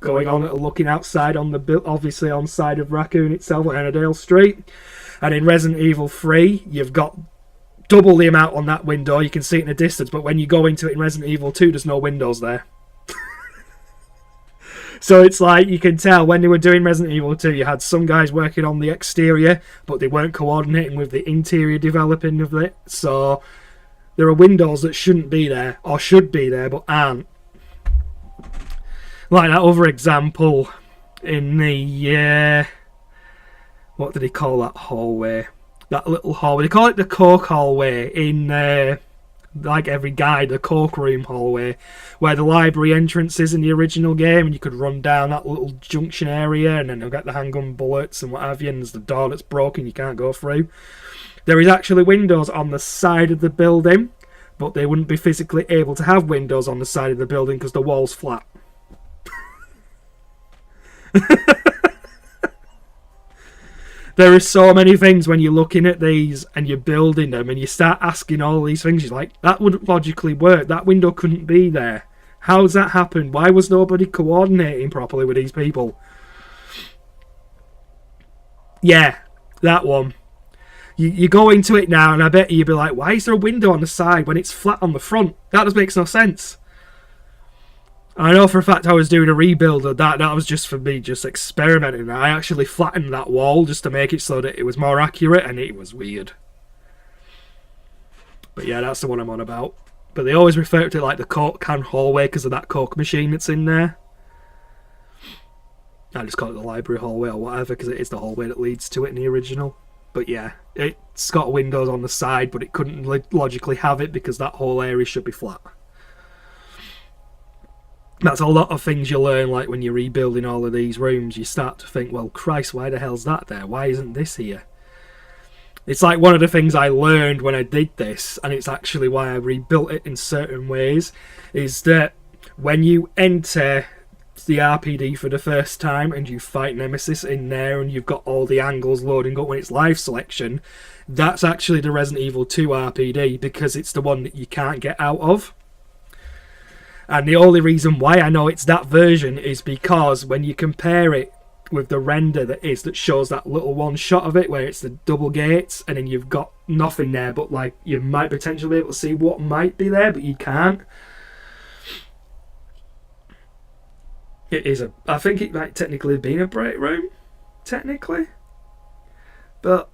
going on, looking outside on the obviously on side of Raccoon itself on Annandale Street. And in Resident Evil 3, you've got double the amount on that window. You can see it in the distance, but when you go into it in Resident Evil 2, there's no windows there. So it's like, you can tell when they were doing Resident Evil 2, you had some guys working on the exterior, but they weren't coordinating with the interior developing of it. So there are windows that shouldn't be there, or should be there, but aren't. Like that other example in the, what did he call that hallway? That little hallway. They call it the Coke hallway in like every guide, the Coke room hallway, where the library entrance is in the original game, and you could run down that little junction area, and then you'll get the handgun bullets and what have you, and there's the door that's broken, you can't go through. There is actually windows on the side of the building, but they wouldn't be physically able to have windows on the side of the building because the wall's flat. There are so many things when you're looking at these and you're building them and you start asking all these things. You're like, that wouldn't logically work. That window couldn't be there. How's that happen? Why was nobody coordinating properly with these people? Yeah, that one. You go into it now and I bet you'd be like, why is there a window on the side when it's flat on the front? That just makes no sense. I know for a fact I was doing a rebuild of that. That was just for me, just experimenting. I actually flattened that wall just to make it so that it was more accurate, and it was weird. But yeah, that's the one I'm on about. But they always refer to it like the Coke can hallway because of that Coke machine that's in there. I just call it the library hallway or whatever because it is the hallway that leads to it in the original. But yeah, it's got windows on the side, but it couldn't logically have it because that whole area should be flat. That's a lot of things you learn, like when you're rebuilding all of these rooms, you start to think, well, Christ, why the hell's that there? Why isn't this here? It's like one of the things I learned when I did this, and it's actually why I rebuilt it in certain ways, is that when you enter the RPD for the first time and you fight Nemesis in there and you've got all the angles loading up when it's live selection, that's actually the Resident Evil 2 RPD because it's the one that you can't get out of. And the only reason why I know it's that version is because when you compare it with the render that shows that little one shot of it where it's the double gates and then you've got nothing there, but like you might potentially be able to see what might be there, but you can't. It is I think it might technically have been a break room, technically. But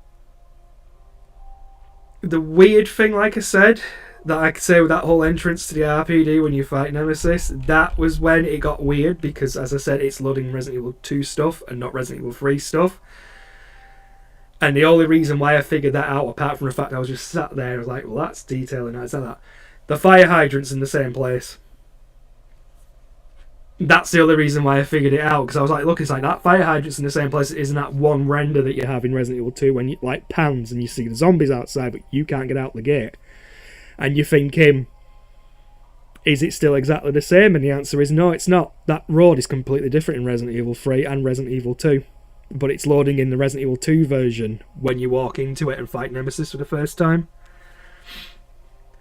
the weird thing, like I said, that I could say with that whole entrance to the RPD when you fight Nemesis, that was when it got weird because, as I said, it's loading Resident Evil 2 stuff and not Resident Evil 3 stuff. And the only reason why I figured that out, apart from the fact I was just sat there, I was like, well, that's detailing, that's that. The fire hydrant's in the same place. That's the other reason why I figured it out, because I was like, look, it's like that fire hydrant's in the same place. It isn't that one render that you have in Resident Evil 2 when you like pans and you see the zombies outside, but you can't get out the gate. And you're thinking, is it still exactly the same? And the answer is no, it's not. That road is completely different in Resident Evil 3 and Resident Evil 2. But it's loading in the Resident Evil 2 version when you walk into it and fight Nemesis for the first time.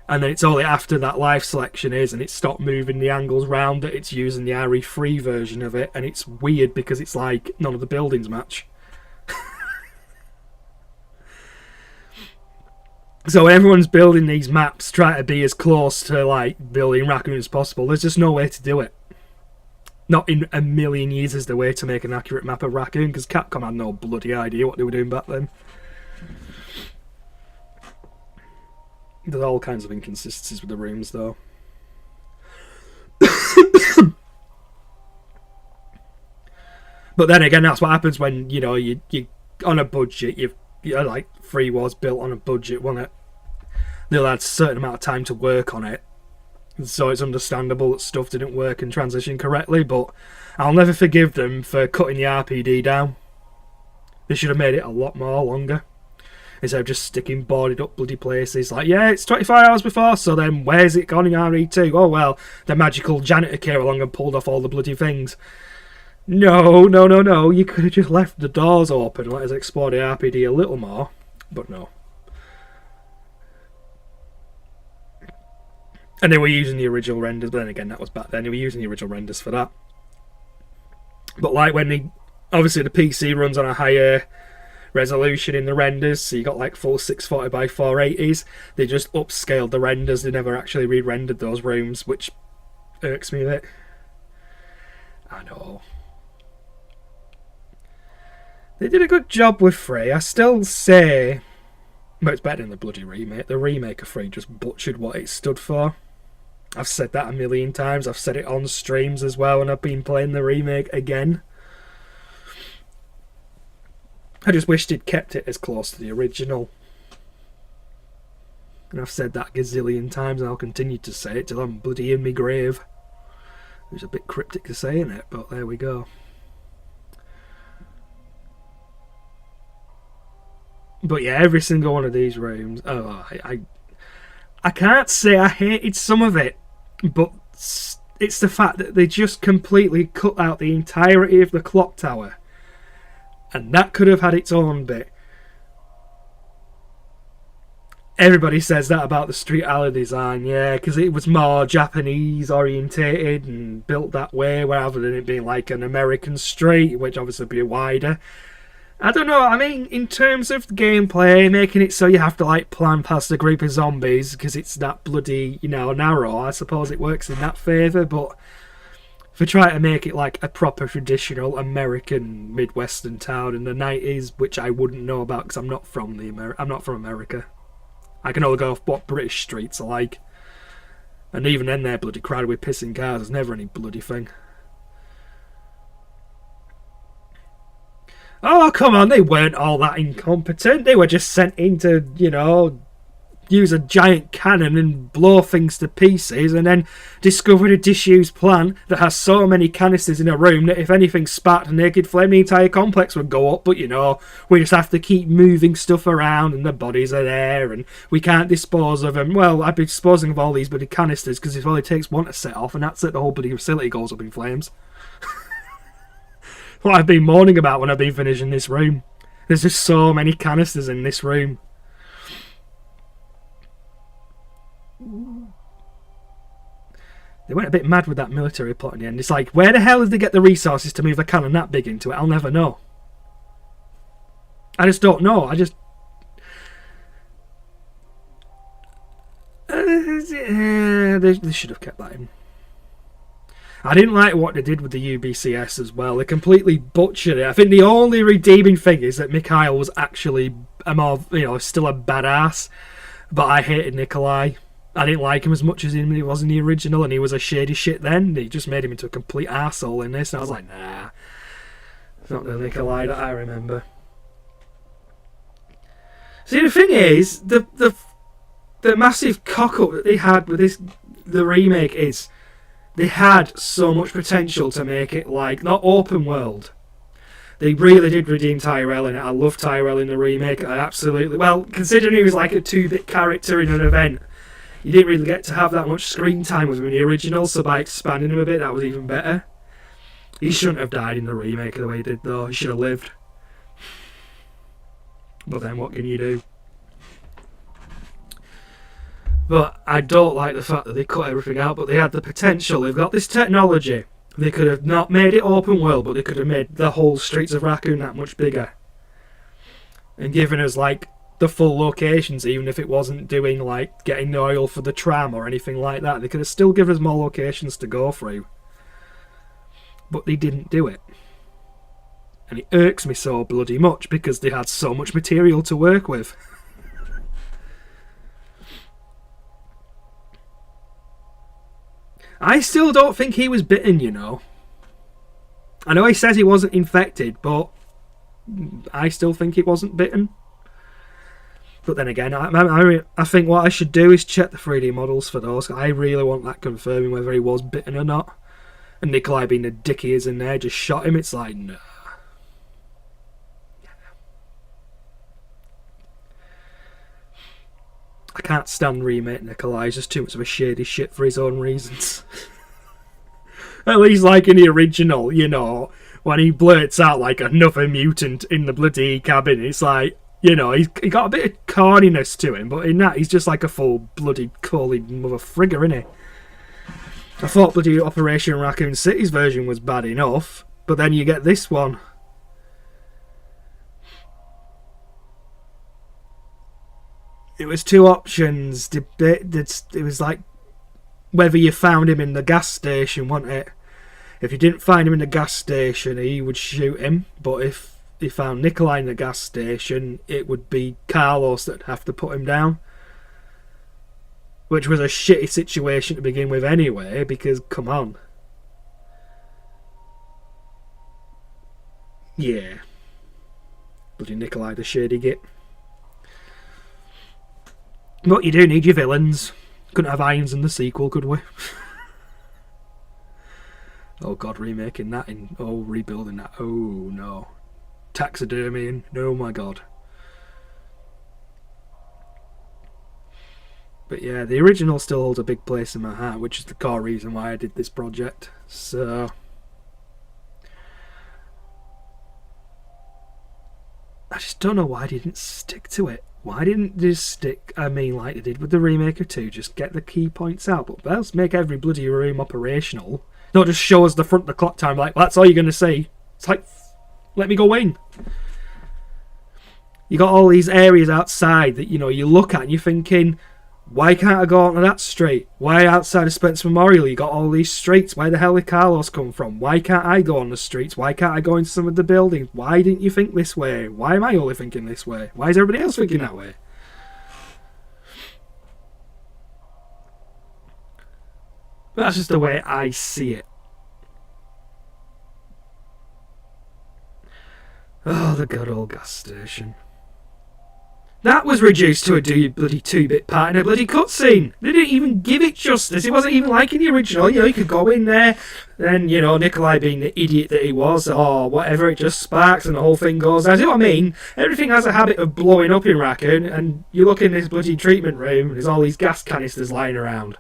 And then it's only after that live selection is, and it's stopped moving the angles round, that it's using the RE3 version of it, and it's weird because it's like none of the buildings match. So everyone's building these maps, try to be as close to like building Raccoon as possible. There's just no way to do it. Not in a million years is the way to make an accurate map of Raccoon, because Capcom had no bloody idea what they were doing back then. There's all kinds of inconsistencies with the rooms, though. But then again, that's what happens when, you know, you on a budget. You're like 3 was built on a budget, wasn't it? They'll had a certain amount of time to work on it, so it's understandable that stuff didn't work and transition correctly. But I'll never forgive them for cutting the RPD down. They should have made it a lot more longer. Instead of just sticking boarded up bloody places. Like, yeah, it's 24 hours before, so then where's it gone in RE2? Oh, well, the magical janitor came along and pulled off all the bloody things. No. You could have just left the doors open and let us explore the RPD a little more. But no. And they were using the original renders, but then again, that was back then. They were using the original renders for that. But like when obviously the PC runs on a higher resolution in the renders, so you got like full 640 by 480s. They just upscaled the renders. They never actually re-rendered those rooms, which irks me a bit. I know. They did a good job with 3. I still say, but it's better than the bloody remake. The remake of 3 just butchered what it stood for. I've said that a million times. I've said it on streams as well, and I've been playing the remake again. I just wished he'd kept it as close to the original. And I've said that a gazillion times, and I'll continue to say it till I'm bloody in my grave. It was a bit cryptic to say, innit? But there we go. But yeah, every single one of these rooms... Oh, I can't say I hated some of it, but it's the fact that they just completely cut out the entirety of the clock tower. And that could have had its own bit. Everybody says that about the street alley design, yeah, because it was more Japanese orientated and built that way, rather than it being like an American street, which obviously would be wider. I don't know, I mean, in terms of gameplay, making it so you have to like plan past a group of zombies because it's that bloody, you know, narrow, I suppose it works in that favour, but for trying to make it like a proper traditional American Midwestern town in the 90s, which I wouldn't know about because I'm not from America. I can only go off what British streets are like. And even then they're bloody crowded with pissing cars. There's never any bloody thing. Oh, come on, they weren't all that incompetent. They were just sent in to, use a giant cannon and blow things to pieces, and then discovered a disused plant that has so many canisters in a room that if anything sparked a naked flame, the entire complex would go up. But we just have to keep moving stuff around, and the bodies are there, and we can't dispose of them. Well, I'd be disposing of all these bloody canisters because it only takes one to set off, and that's it. The whole bloody facility goes up in flames. What I've been moaning about when I've been finishing this room. There's just so many canisters in this room. They went a bit mad with that military plot in the end. It's like, where the hell did they get the resources to move a cannon that big into it? I'll never know. I just don't know. They should have kept that in. I didn't like what they did with the UBCS as well. They completely butchered it. I think the only redeeming thing is that Mikhail was actually still a badass. But I hated Nikolai. I didn't like him as much as he was in the original, and he was a shady shit then. They just made him into a complete arsehole in this, and I was like, nah. It's not the Nikolai that I remember. See, the thing is, the massive cock-up that they had with the remake is they had so much potential to make it not open world. They really did redeem Tyrell in it. I love Tyrell in the remake. Considering he was like a 2-bit character in an event, you didn't really get to have that much screen time with him in the original, so by expanding him a bit, that was even better. He shouldn't have died in the remake the way he did, though. He should have lived. But then what can you do? But I don't like the fact that they cut everything out, but they had the potential. They've got this technology. They could have not made it open world, but they could have made the whole Streets of Raccoon that much bigger. And given us, the full locations, even if it wasn't doing, getting the oil for the tram or anything like that. They could have still given us more locations to go through. But they didn't do it. And it irks me so bloody much, because they had so much material to work with. I still don't think he was bitten, I know he says he wasn't infected, but I still think he wasn't bitten. But then again, I think what I should do is check the 3D models for those. I really want that confirming whether he was bitten or not. And Nikolai, being the dick he is in there, just shot him. It's like, no. I can't stand remake Nikolai. He's just too much of a shady shit for his own reasons. At least in the original, when he blurts out another mutant in the bloody cabin, it's like, he got a bit of corniness to him, but in that he's just a full bloody curly mother frigger, isn't he? I thought bloody Operation Raccoon City's version was bad enough, but then you get this one. It was two options. It was whether you found him in the gas station, wasn't it? If you didn't find him in the gas station, he would shoot him. But if he found Nikolai in the gas station, it would be Carlos that'd have to put him down. Which was a shitty situation to begin with anyway, because, come on. Yeah. Bloody Nikolai the shady git. But you do need your villains. Couldn't have Irons in the sequel, could we? Oh god, remaking that rebuilding that. Oh no. Taxidermy, oh my god. But yeah, the original still holds a big place in my heart, which is the core reason why I did this project. So I just don't know why they didn't stick to it. Why didn't they just stick, like they did with the remake of 2, just get the key points out, but let's make every bloody room operational. Not just show us the front of the clock time, that's all you're going to see. It's let me go in. You got all these areas outside that, you look at and you're thinking, why can't I go onto that street? Why outside of Spencer Memorial you got all these streets? Where the hell did Carlos come from? Why can't I go on the streets? Why can't I go into some of the buildings? Why didn't you think this way? Why am I only thinking this way? Why is everybody else thinking that way? That's just the way I see it. Oh, the good old gas station. That was reduced to a bloody 2-bit part in a bloody cutscene. They didn't even give it justice. It wasn't even like in the original. You know, you could go in there, then, you know, Nikolai being the idiot that he was, or whatever, it just sparks and the whole thing goes. I see what I mean. Everything has a habit of blowing up in Raccoon, and you look in this bloody treatment room, there's all these gas canisters lying around.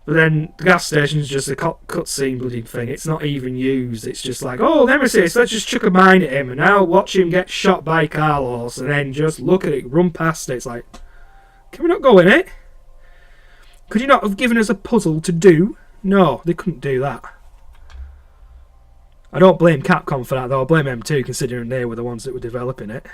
But then the gas station's just a cutscene bloody thing. It's not even used. It's just like, oh, Nemesis, let's just chuck a mine at him, and now watch him get shot by Carlos, and then just look at it, run past it. It's like, can we not go in it? Could you not have given us a puzzle to do? No, they couldn't do that. I don't blame Capcom for that, though. I blame them too, considering they were the ones that were developing it.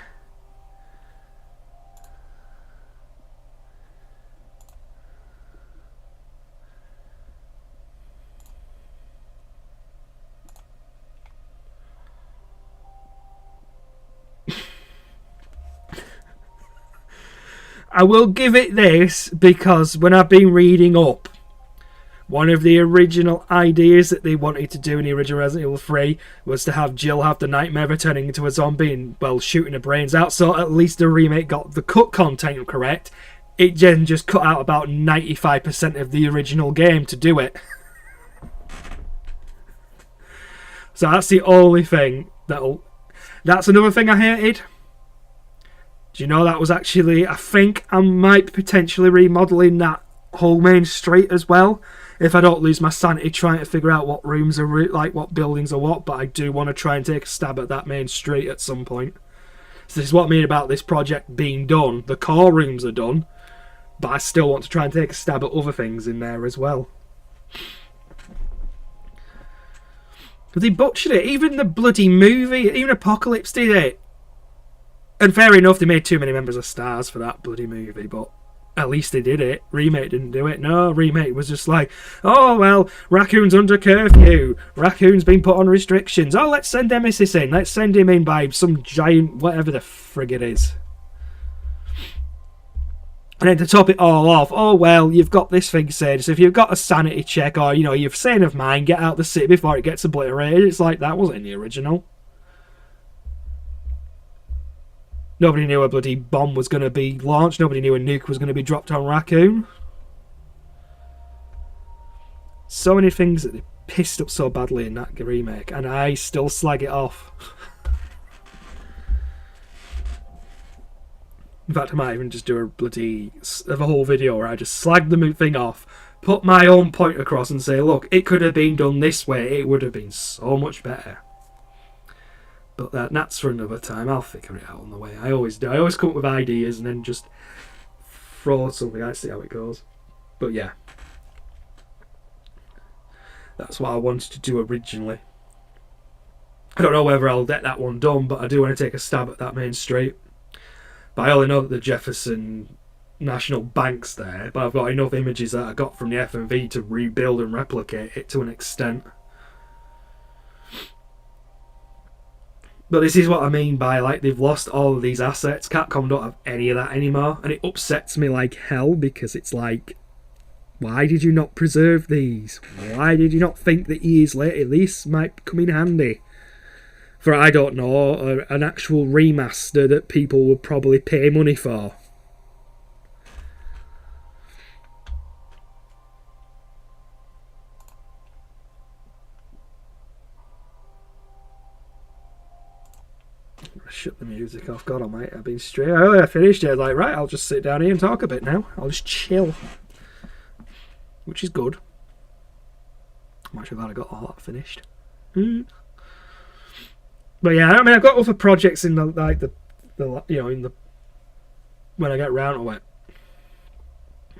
I will give it this, because when I've been reading up, one of the original ideas that they wanted to do in the original Resident Evil 3 was to have Jill have the nightmare of her turning into a zombie and, well, shooting her brains out, so at least the remake got the cut content correct. It then just cut out about 95% of the original game to do it. So that's the only thing that'll... That's another thing I hated. Do you know that was actually... I think I might be potentially remodelling that whole main street as well, if I don't lose my sanity trying to figure out what rooms are like, what buildings are what. But I do want to try and take a stab at that main street at some point. So this is what I mean about this project being done. The core rooms are done, but I still want to try and take a stab at other things in there as well. But they butchered it. Even the bloody movie, even Apocalypse did it. And fair enough, they made too many members of stars for that bloody movie, but at least they did it. Remake didn't do it. No, Remake was just like, oh, well, Raccoon's under curfew. Raccoon's been put on restrictions. Oh, let's send Nemesis in. Let's send him in by some giant, whatever the frig it is. And then to top it all off, oh, well, you've got this thing said, so if you've got a sanity check or, you know, you're sane of mind, get out the city before it gets obliterated. It's like, that wasn't in the original. Nobody knew a bloody bomb was going to be launched. Nobody knew a nuke was going to be dropped on Raccoon. So many things that they pissed up so badly in that remake, and I still slag it off. In fact, I might even just do a whole video where I just slag the thing off, put my own point across and say, look, it could have been done this way. It would have been so much better. But that's for another time. I'll figure it out on the way. I always do. I always come up with ideas and then just throw something. I see how it goes. But yeah. That's what I wanted to do originally. I don't know whether I'll get that one done, but I do want to take a stab at that main street. But I only know that the Jefferson National Bank's there, but I've got enough images that I got from the FMV to rebuild and replicate it to an extent. But this is what I mean by, like, they've lost all of these assets. Capcom don't have any of that anymore, and it upsets me like hell, because it's like, why did you not preserve these? Why did you not think that years later this might come in handy? For, I don't know, an actual remaster that people would probably pay money for. Shut the music off. God almighty, I've been straight. I finished it. Like, right, I'll just sit down here and talk a bit now. I'll just chill. Which is good. I'm actually glad I got all that finished. But yeah, I mean, I've got other projects in the you know, in the when I get round to it.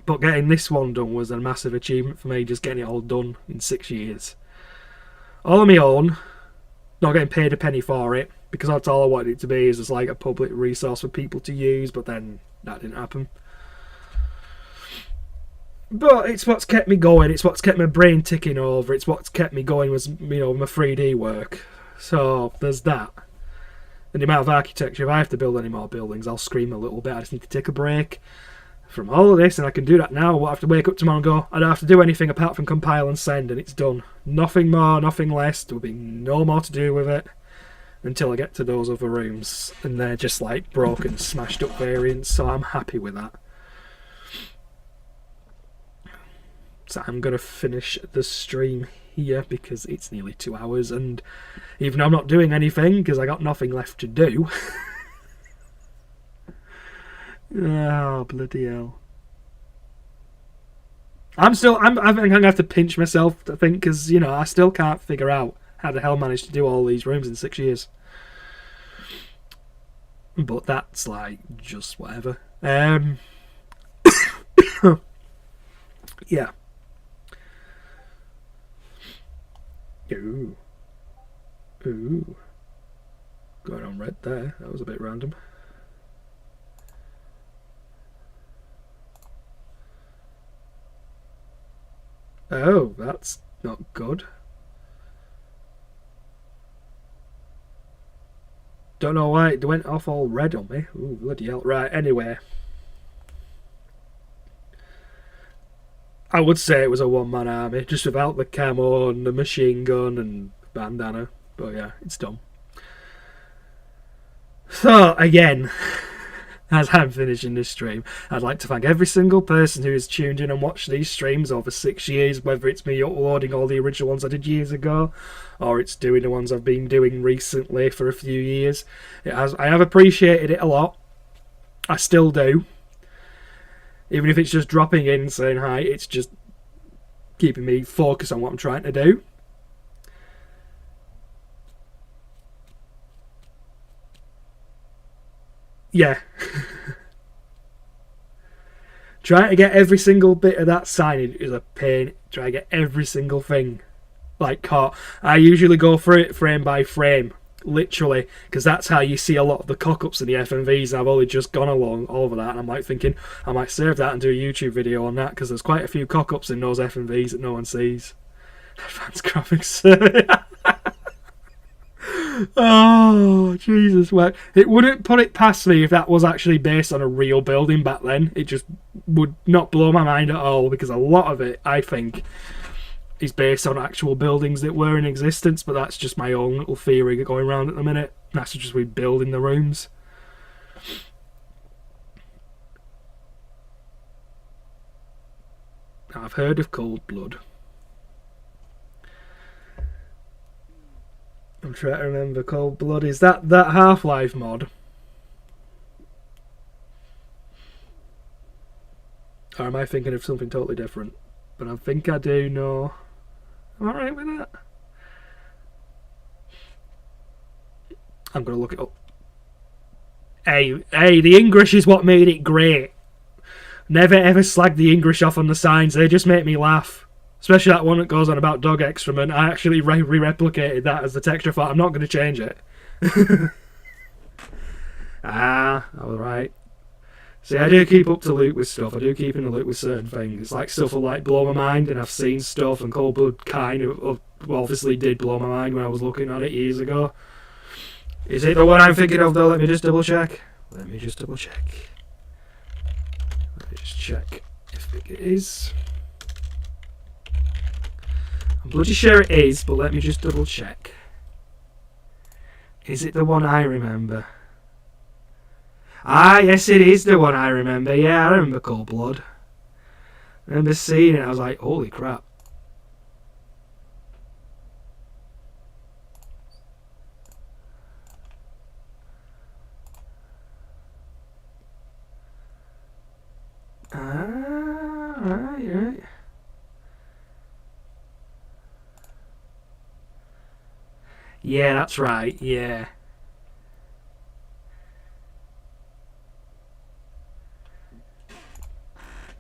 But getting this one done was a massive achievement for me, just getting it all done in 6 years. All on my own, not getting paid a penny for it, because that's all I wanted it to be, is just like a public resource for people to use, but then that didn't happen. But it's what's kept me going, it's what's kept my brain ticking over, it's what's kept me going was, you know, my 3D work. So there's that. And the amount of architecture, if I have to build any more buildings, I'll scream a little bit. I just need to take a break. from all of this, and I can do that now. I won't have to wake up tomorrow and go, I don't have to do anything apart from compile and send, and it's done. Nothing more, nothing less. There'll be no more to do with it until I get to those other rooms, and they're just like broken, smashed up variants, so I'm happy with that. So I'm going to finish the stream here because it's nearly 2 hours, and even though I'm not doing anything because I got nothing left to do. Oh, bloody hell. I think I'm going to have to pinch myself, I think, because, you know, I still can't figure out how the hell I managed to do all these rooms in 6 years. But that's, like, just whatever. Yeah. Ooh. Ooh. Going on red there. That was a bit random. Oh, that's not good. Don't know why it went off all red on me. Ooh, bloody hell. Right, anyway. I would say it was a one-man army, just without the camo and the machine gun and bandana. But yeah, it's done. So, again, as I'm finishing this stream, I'd like to thank every single person who has tuned in and watched these streams over 6 years, whether it's me uploading all the original ones I did years ago, or it's doing the ones I've been doing recently for a few years. I have appreciated it a lot. I still do. Even if it's just dropping in and saying hi, it's just keeping me focused on what I'm trying to do. Yeah. Trying to get every single bit of that signage is a pain. Try to get every single thing like caught. I usually go for it frame by frame. Literally, because that's how you see a lot of the cock-ups in the FMVs. I've only just gone along over that, and I'm like thinking I might save that and do a YouTube video on that, because there's quite a few cock-ups in those FMVs that no one sees. Advanced graphics survey. Oh, Jesus. Well, it wouldn't put it past me if that was actually based on a real building back then. It just would not blow my mind at all, because a lot of it, I think, is based on actual buildings that were in existence, but that's just my own little theory going around at the minute. That's just rebuilding the rooms. I've heard of Cold Blood. I'm trying to remember. Cold Blood, is that Half-Life mod? Or am I thinking of something totally different? But I think I do know. Am I right with that? I'm going to look it up. Hey, the English is what made it great. Never ever slag the English off on the signs. They just make me laugh. Especially that one that goes on about dog excrement. I actually re-replicated that as the texture file. I'm not going to change it. Alright. See, I do keep up to loop with stuff. I do keep in the loop with certain things. Like, stuff will like blow my mind, and I've seen stuff, and Cold Blood kind of obviously did blow my mind when I was looking at it years ago. Is it the one I'm thinking of, though? Let me just double check. Let me just check if it is. I'm bloody sure it is, but let me just double check. Is it the one I remember? Ah, yes, it is the one I remember. Yeah, I remember Cold Blood. I remember seeing it, I was like, holy crap. Right. Yeah, that's right, yeah.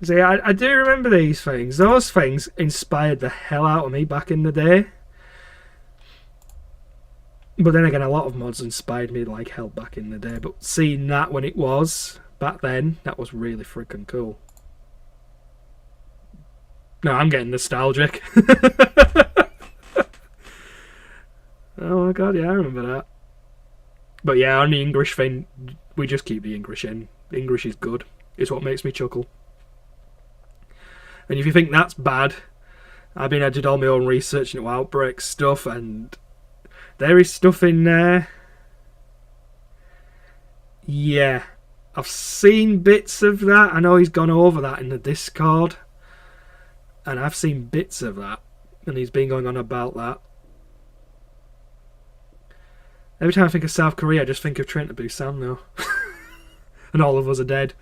See, I do remember these things. Those things inspired the hell out of me back in the day. But then again, a lot of mods inspired me like hell back in the day. But seeing that when it was, back then, that was really freaking cool. No, I'm getting nostalgic. Oh my god, yeah, I remember that. But yeah, on the English thing, we just keep the English in. English is good. It's what makes me chuckle. And if you think that's bad, I mean, I did all my own research into Outbreak stuff, and there is stuff in there. Yeah, I've seen bits of that. I know he's gone over that in the Discord, and I've seen bits of that, and he's been going on about that. Every time I think of South Korea, I just think of Train to Busan, though. And all of us are dead.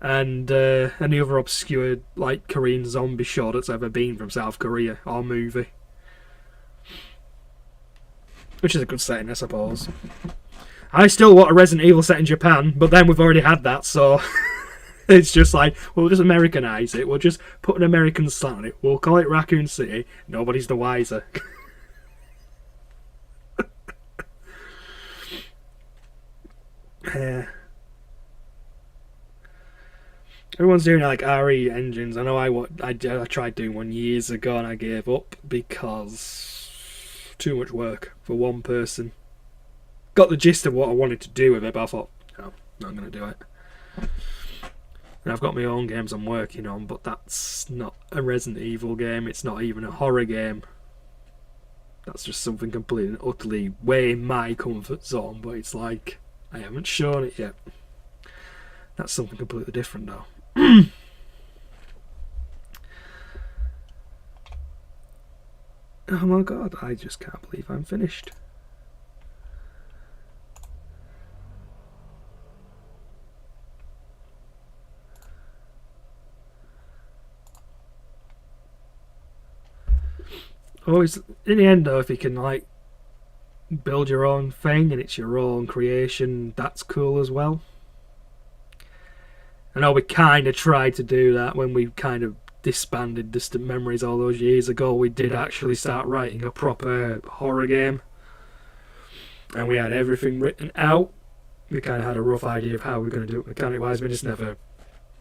And any other obscure, like, Korean zombie show that's ever been from South Korea, or movie. Which is a good setting, I suppose. I still want a Resident Evil set in Japan, but then we've already had that, so... It's just like, we'll just Americanise it, we'll just put an American slant on it, we'll call it Raccoon City, nobody's the wiser. Everyone's doing like RE engines. I know I tried doing one years ago and I gave up because too much work for one person. Got the gist of what I wanted to do with it, but I thought, no, not going to do it. And I've got my own games I'm working on, but that's not a Resident Evil game. It's not even a horror game. That's just something completely and utterly way in my comfort zone, but it's like, I haven't shown it yet. That's something completely different though. Oh my god, I just can't believe I'm finished. Always, in the end though, if you can like build your own thing and it's your own creation, that's cool as well. I know we kind of tried to do that when we kind of disbanded Distant Memories all those years ago. We did actually start writing a proper horror game, and we had everything written out. We kind of had a rough idea of how we were going to do it mechanic wise, we just never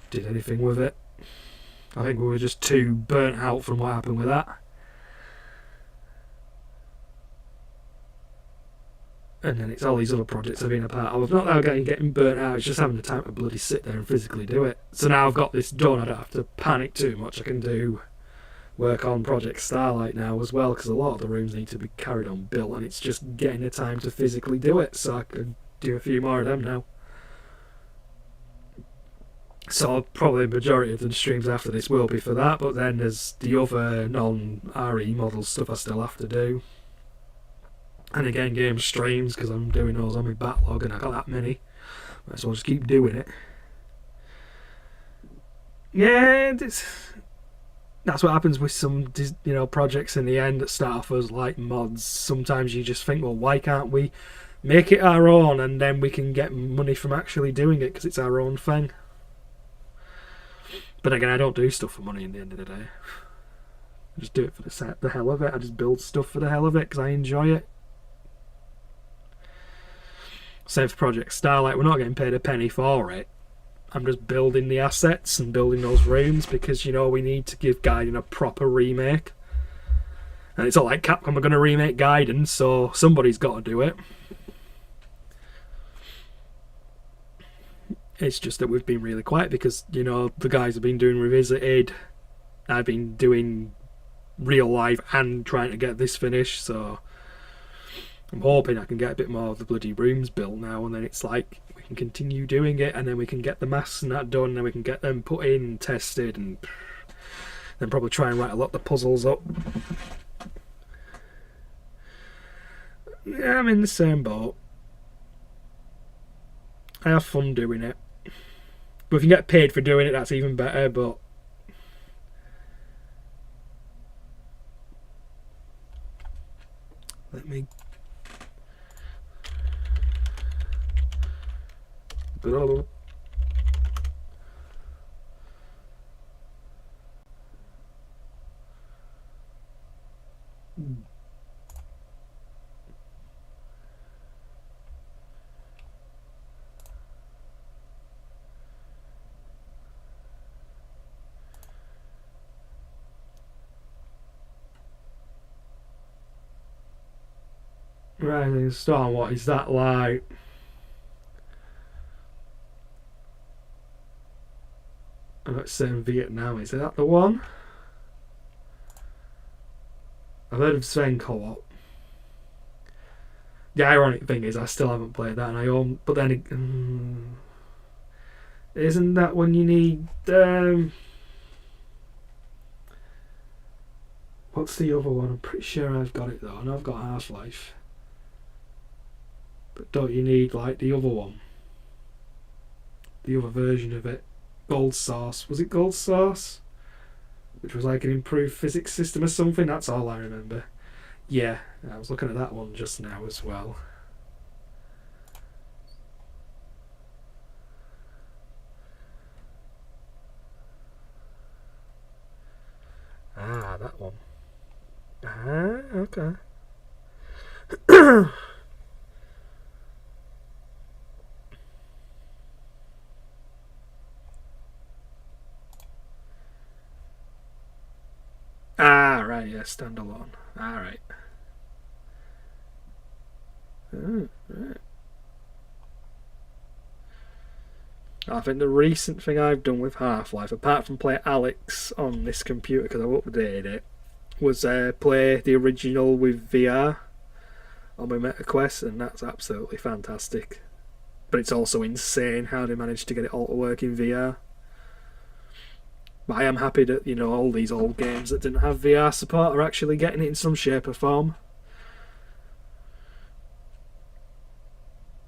did anything with it. I think we were just too burnt out from what happened with that. And then it's all these other projects I've been a part of. Not that I'm getting burnt out, it's just having the time to bloody sit there and physically do it. So now I've got this done, I don't have to panic too much. I can do work on Project Starlight now as well, because a lot of the rooms need to be carried on built, and it's just getting the time to physically do it, so I can do a few more of them now. So probably the majority of the streams after this will be for that, but then there's the other non-RE model stuff I still have to do. And again, game streams, because I'm doing those on my backlog and I got that many. Might as well just keep doing it. Yeah, that's what happens with some, projects in the end that start off as like mods. Sometimes you just think, well, why can't we make it our own and then we can get money from actually doing it because it's our own thing. But again, I don't do stuff for money in the end of the day. I just do it for the hell of it. I just build stuff for the hell of it because I enjoy it. Same for Project Starlight, we're not getting paid a penny for it. I'm just building the assets and building those rooms because, we need to give Gaiden a proper remake. And it's not like Capcom are going to remake Gaiden, so somebody's got to do it. It's just that we've been really quiet because, the guys have been doing Revisited. I've been doing real life and trying to get this finished, so I'm hoping I can get a bit more of the bloody rooms built now, and then it's like we can continue doing it, and then we can get the masks and that done, and then we can get them put in and tested, and then probably try and write a lot of the puzzles up. Yeah, I'm in the same boat. I have fun doing it. But if you get paid for doing it, that's even better, but let me Rising Storm, what is that like? I know it's saying Vietnam. Is that the one? I've heard of Sven Co-op. The ironic thing is I still haven't played that, and I own. But then, isn't that when you need? What's the other one? I'm pretty sure I've got it though. I know I've got Half-Life. But don't you need like the other one? The other version of it. Gold Source. Was it Gold Source? Which was like an improved physics system or something. That's all I remember. Yeah, I was looking at that one just now as well. Ah, that one. Ah, okay. Ah, right, yeah, standalone. Alright. Right. I think the recent thing I've done with Half-Life, apart from play Alex on this computer because I've updated it, was play the original with VR on my MetaQuest, and that's absolutely fantastic. But it's also insane how they managed to get it all to work in VR. But I am happy that, you know, all these old games that didn't have VR support are actually getting it in some shape or form.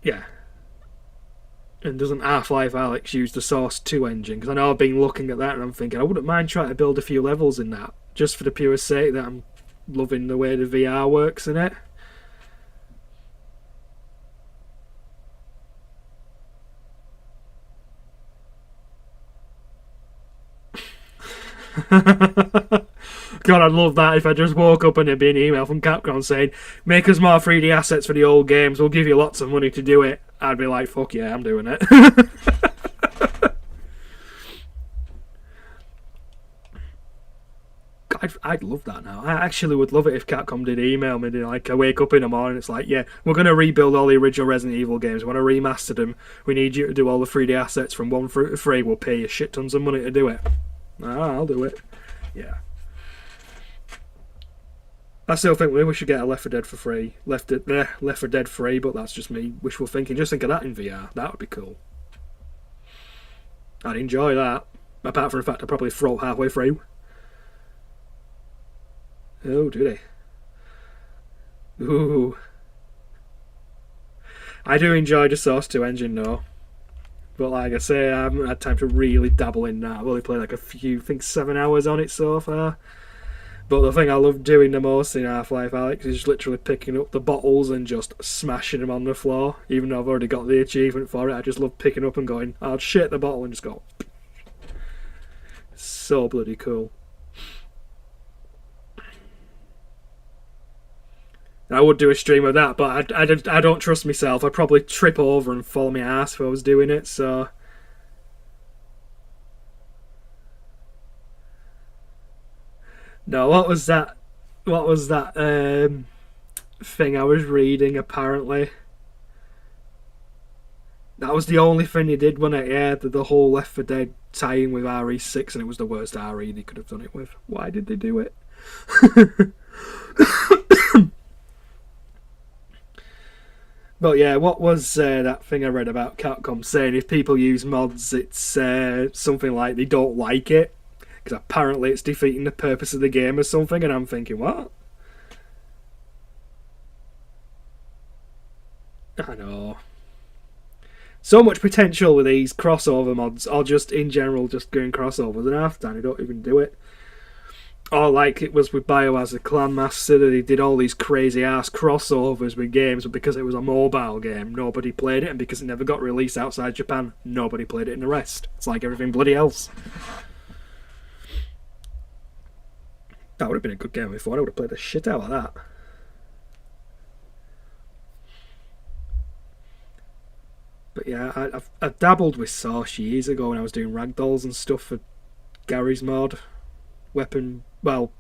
Yeah. And doesn't Half-Life Alyx use the Source 2 engine? Because I know I've been looking at that and I'm thinking I wouldn't mind trying to build a few levels in that, just for the pure sake that I'm loving the way the VR works in it. God, I'd love that if I just woke up and there'd be an email from Capcom saying, make us more 3D assets for the old games, we'll give you lots of money to do it. I'd be like, fuck yeah, I'm doing it. I'd love that now. I actually would love it if Capcom did email me. Like, I wake up in the morning, it's like, yeah, we're going to rebuild all the original Resident Evil games. We want to remaster them. We need you to do all the 3D assets from 1 through to 3. We'll pay you shit tons of money to do it. I'll do it. Yeah. I still think we should get a Left 4 Dead for free. Left 4 Dead free, but that's just me wishful thinking. Just think of that in VR. That would be cool. I'd enjoy that. Apart from the fact I'd probably throw halfway through. Oh, do they? Ooh. I do enjoy the Source 2 engine though. But like I say, I haven't had time to really dabble in that. I've only played like a few, I think 7 hours on it so far. But the thing I love doing the most in Half-Life Alyx is just literally picking up the bottles and just smashing them on the floor. Even though I've already got the achievement for it, I just love picking up and going, I'll shit the bottle and just go. It's so bloody cool. I would do a stream of that, but I don't trust myself. I'd probably trip over and fall on my ass if I was doing it, so... No, what was that? What was that thing I was reading, apparently? That was the only thing he did, when it? Yeah, the whole Left 4 Dead tie-in with RE6, and it was the worst RE they could have done it with. Why did they do it? But yeah, what was that thing I read about Capcom saying if people use mods, it's something like they don't like it, because apparently it's defeating the purpose of the game or something, and I'm thinking, what? I know. So much potential with these crossover mods, or just in general just going crossovers, and half the time they don't even do it. Or like it was with Biohazard Clan Master, that he did all these crazy ass crossovers with games, but because it was a mobile game, nobody played it, and because it never got released outside Japan, nobody played it in the rest. It's like everything bloody else. That would have been a good game before. I would have played the shit out of that. But yeah, I dabbled with Source years ago when I was doing ragdolls and stuff for Gary's mod.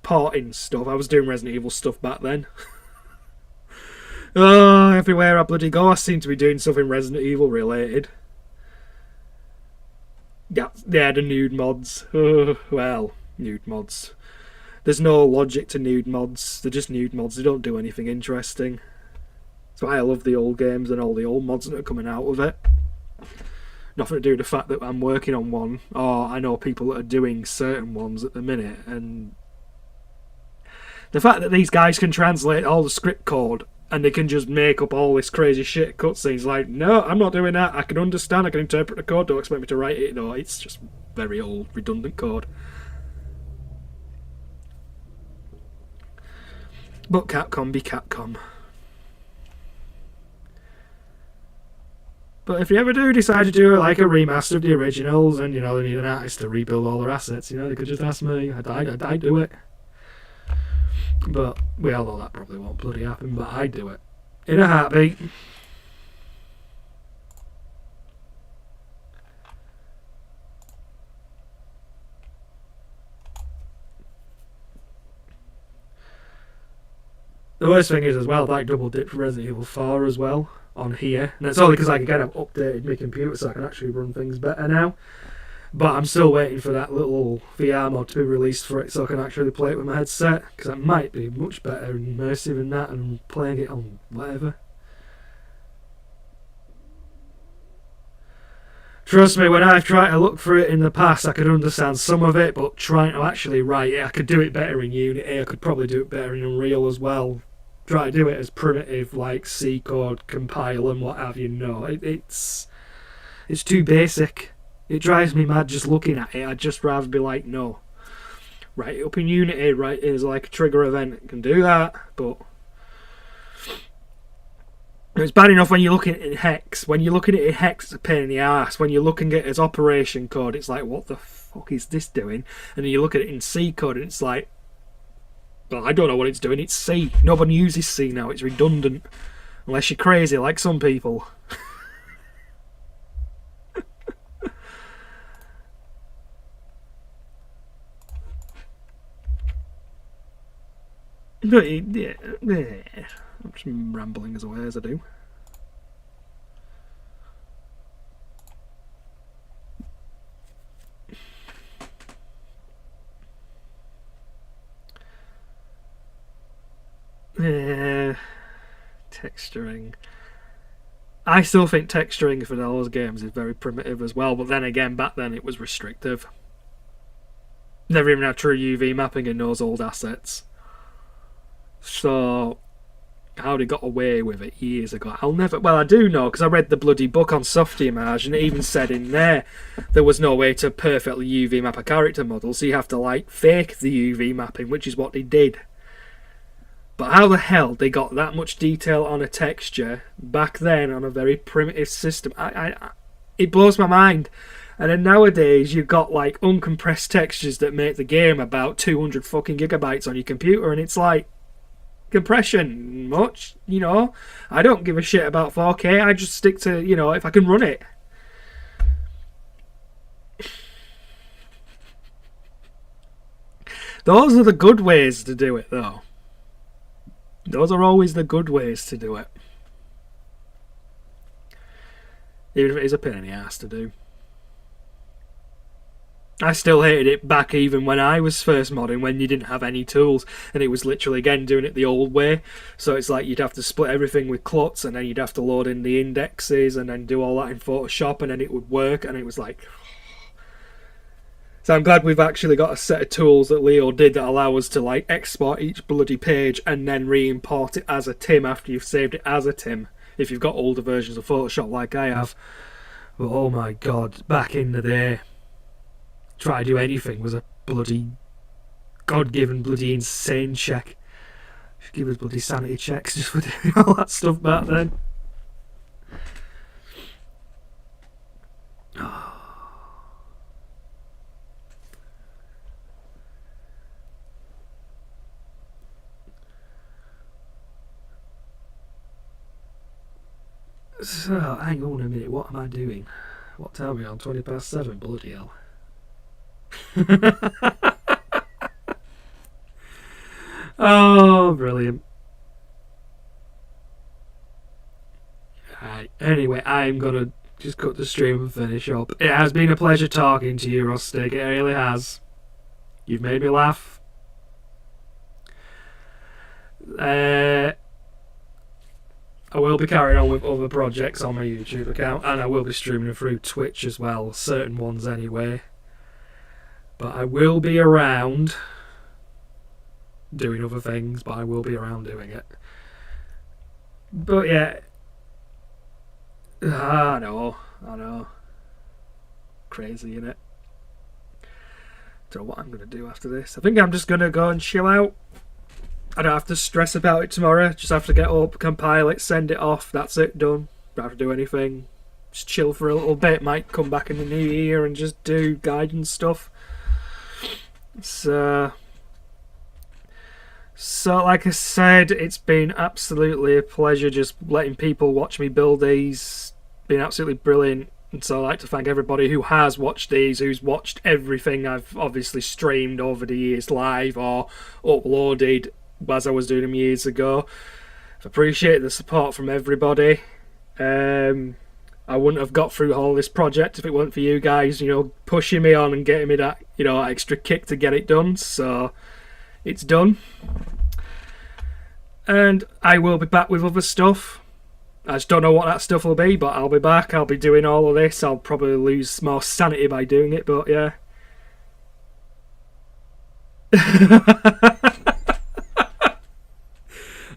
Porting stuff. I was doing Resident Evil stuff back then. Oh, everywhere I bloody go, I seem to be doing something Resident Evil related. Yeah, they're the nude mods. Well, nude mods. There's no logic to nude mods. They're just nude mods. They don't do anything interesting. That's why I love the old games and all the old mods that are coming out with it. Nothing to do with the fact that I'm working on one, or I know people that are doing certain ones at the minute, and the fact that these guys can translate all the script code and they can just make up all this crazy shit cutscenes, like, no, I'm not doing that. I can understand, I can interpret the code, don't expect me to write it. No, it's just very old, redundant code. But Capcom be Capcom. But if you ever do decide to do like a remaster of the originals, and you know they need an artist to rebuild all their assets, you know, they could just ask me. I'd do it. But we all know that probably won't bloody happen. But I'd do it in a heartbeat. The worst thing is as well, I double dip for Resident Evil 4 as well on here, and it's only because I can I've updated my computer so I can actually run things better now. But I'm still waiting for that little VR mod to be released for it so I can actually play it with my headset, because that might be much better and immersive in that than playing it on whatever. Trust me, when I've tried to look for it in the past, I could understand some of it, but trying to actually write it, I could do it better in Unity, I could probably do it better in Unreal as well. Try to do it as primitive, like C code, compile and what have you. No, it's too basic. It drives me mad just looking at it. I'd just rather be like, no. Write it up in Unity, write it as like a trigger event. It can do that, but it's bad enough when you're looking at it in Hex. When you're looking at it in Hex, it's a pain in the ass. When you're looking at it as operation code, it's like, what the fuck is this doing? And then you look at it in C code, and it's like, well, I don't know what it's doing. It's C. Nobody uses C now. It's redundant. Unless you're crazy, like some people. But yeah, I'm just rambling as away as I do. Texturing. I still think texturing for those games is very primitive as well, but then again, back then it was restrictive. Never even had true UV mapping in those old assets. So, how they got away with it years ago, I'll never... Well, I do know, because I read the bloody book on Softimage, and it even said in there was no way to perfectly UV map a character model, so you have to, like, fake the UV mapping, which is what they did. But how the hell they got that much detail on a texture back then on a very primitive system? It blows my mind. And then nowadays you've got like uncompressed textures that make the game about 200 fucking gigabytes on your computer, and it's like, compression much, you know? I don't give a shit about 4K. I just stick to, you know, if I can run it. Those are the good ways to do it, though. Those are always the good ways to do it. Even if it is a pain in the ass to do. I still hated it back even when I was first modding, when you didn't have any tools, and it was literally, again, doing it the old way. So it's like you'd have to split everything with CLUTs, and then you'd have to load in the indexes, and then do all that in Photoshop, and then it would work, and it was like... So I'm glad we've actually got a set of tools that Leo did that allow us to like export each bloody page and then re-import it as a TIM after you've saved it as a TIM, if you've got older versions of Photoshop like I have. But oh my god, back in the day, try to do anything was a bloody God-given bloody insane check. Should give us bloody sanity checks just for doing all that stuff back then. So, hang on a minute, what am I doing? What time are we on? 20 past 7? Bloody hell. Oh, brilliant. Right, anyway, I'm gonna just cut the stream and finish up. It has been a pleasure talking to you, Rustic. It really has. You've made me laugh. I will be carrying on with other projects on my YouTube account, and I will be streaming through Twitch as well, certain ones anyway. But I will be around doing other things, but I will be around doing it. But yeah, I know. Crazy, innit? Don't know what I'm going to do after this. I think I'm just going to go and chill out. I don't have to stress about it tomorrow. Just have to get up, compile it, send it off. That's it, done. Don't have to do anything. Just chill for a little bit. Might come back in the new year and just do guidance stuff. So like I said, it's been absolutely a pleasure just letting people watch me build these. Been absolutely brilliant. And so I'd like to thank everybody who has watched these, who's watched everything I've obviously streamed over the years live or uploaded as I was doing them years ago. I appreciate the support from everybody. I wouldn't have got through all this project if it weren't for you guys, pushing me on and getting me that, extra kick to get it done. So it's done. And I will be back with other stuff. I just don't know what that stuff will be, but I'll be back. I'll be doing all of this. I'll probably lose more sanity by doing it, but yeah.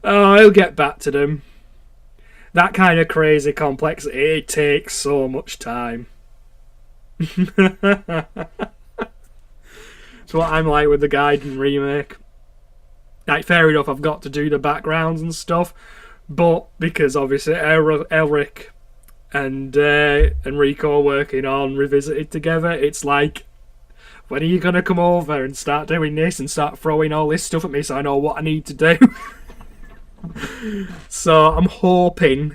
Oh, I'll get back to them. That kind of crazy complexity, it takes so much time. It's what I'm like with the Gaiden remake. Like, fair enough, I've got to do the backgrounds and stuff, but because obviously Elric and Rico are working on Revisited together, it's like, when are you going to come over and start doing this and start throwing all this stuff at me so I know what I need to do? So I'm hoping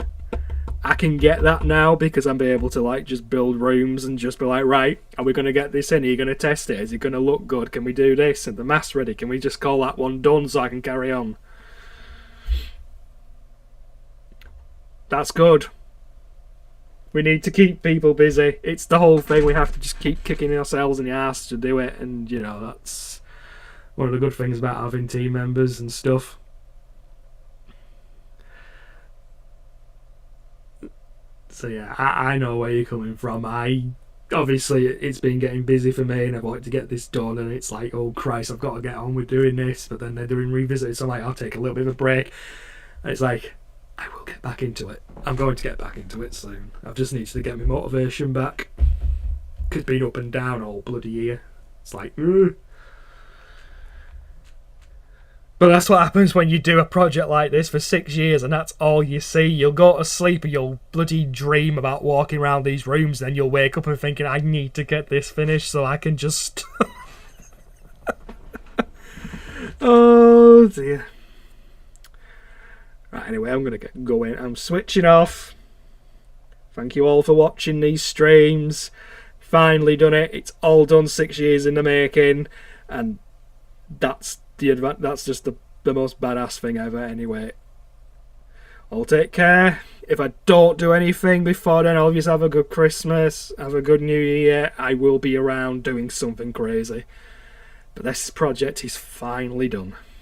I can get that now, because I'll be able to just build rooms and just be like, right, are we going to get this in? Are you going to test it? Is it going to look good? Can we do this? And the math's ready. Can we just call that one done so I can carry on? That's good. We need to keep people busy. It's the whole thing. We have to just keep kicking ourselves in the ass to do it. And, that's one of the good things about having team members and stuff. So yeah, I know where you're coming from. Obviously it's been getting busy for me, and I've wanted to get this done, and it's like, oh Christ, I've got to get on with doing this. But then they're doing Revisited, so I'm like, I'll take a little bit of a break. And it's like, I will get back into it. I'm going to get back into it soon. I just need to get my motivation back. Cause it's been up and down all bloody year. It's like, ugh. But that's what happens when you do a project like this for 6 years and that's all you see. You'll go to sleep and you'll bloody dream about walking around these rooms, then you'll wake up and thinking, I need to get this finished so I can just... Oh dear. Right, anyway, I'm going to get going. I'm switching off. Thank you all for watching these streams. Finally done it. It's all done, 6 years in the making. And that's just the most badass thing ever anyway. I'll take care. If I don't do anything before then, I'll just have a good Christmas, have a good New Year. I will be around doing something crazy. But this project is finally done.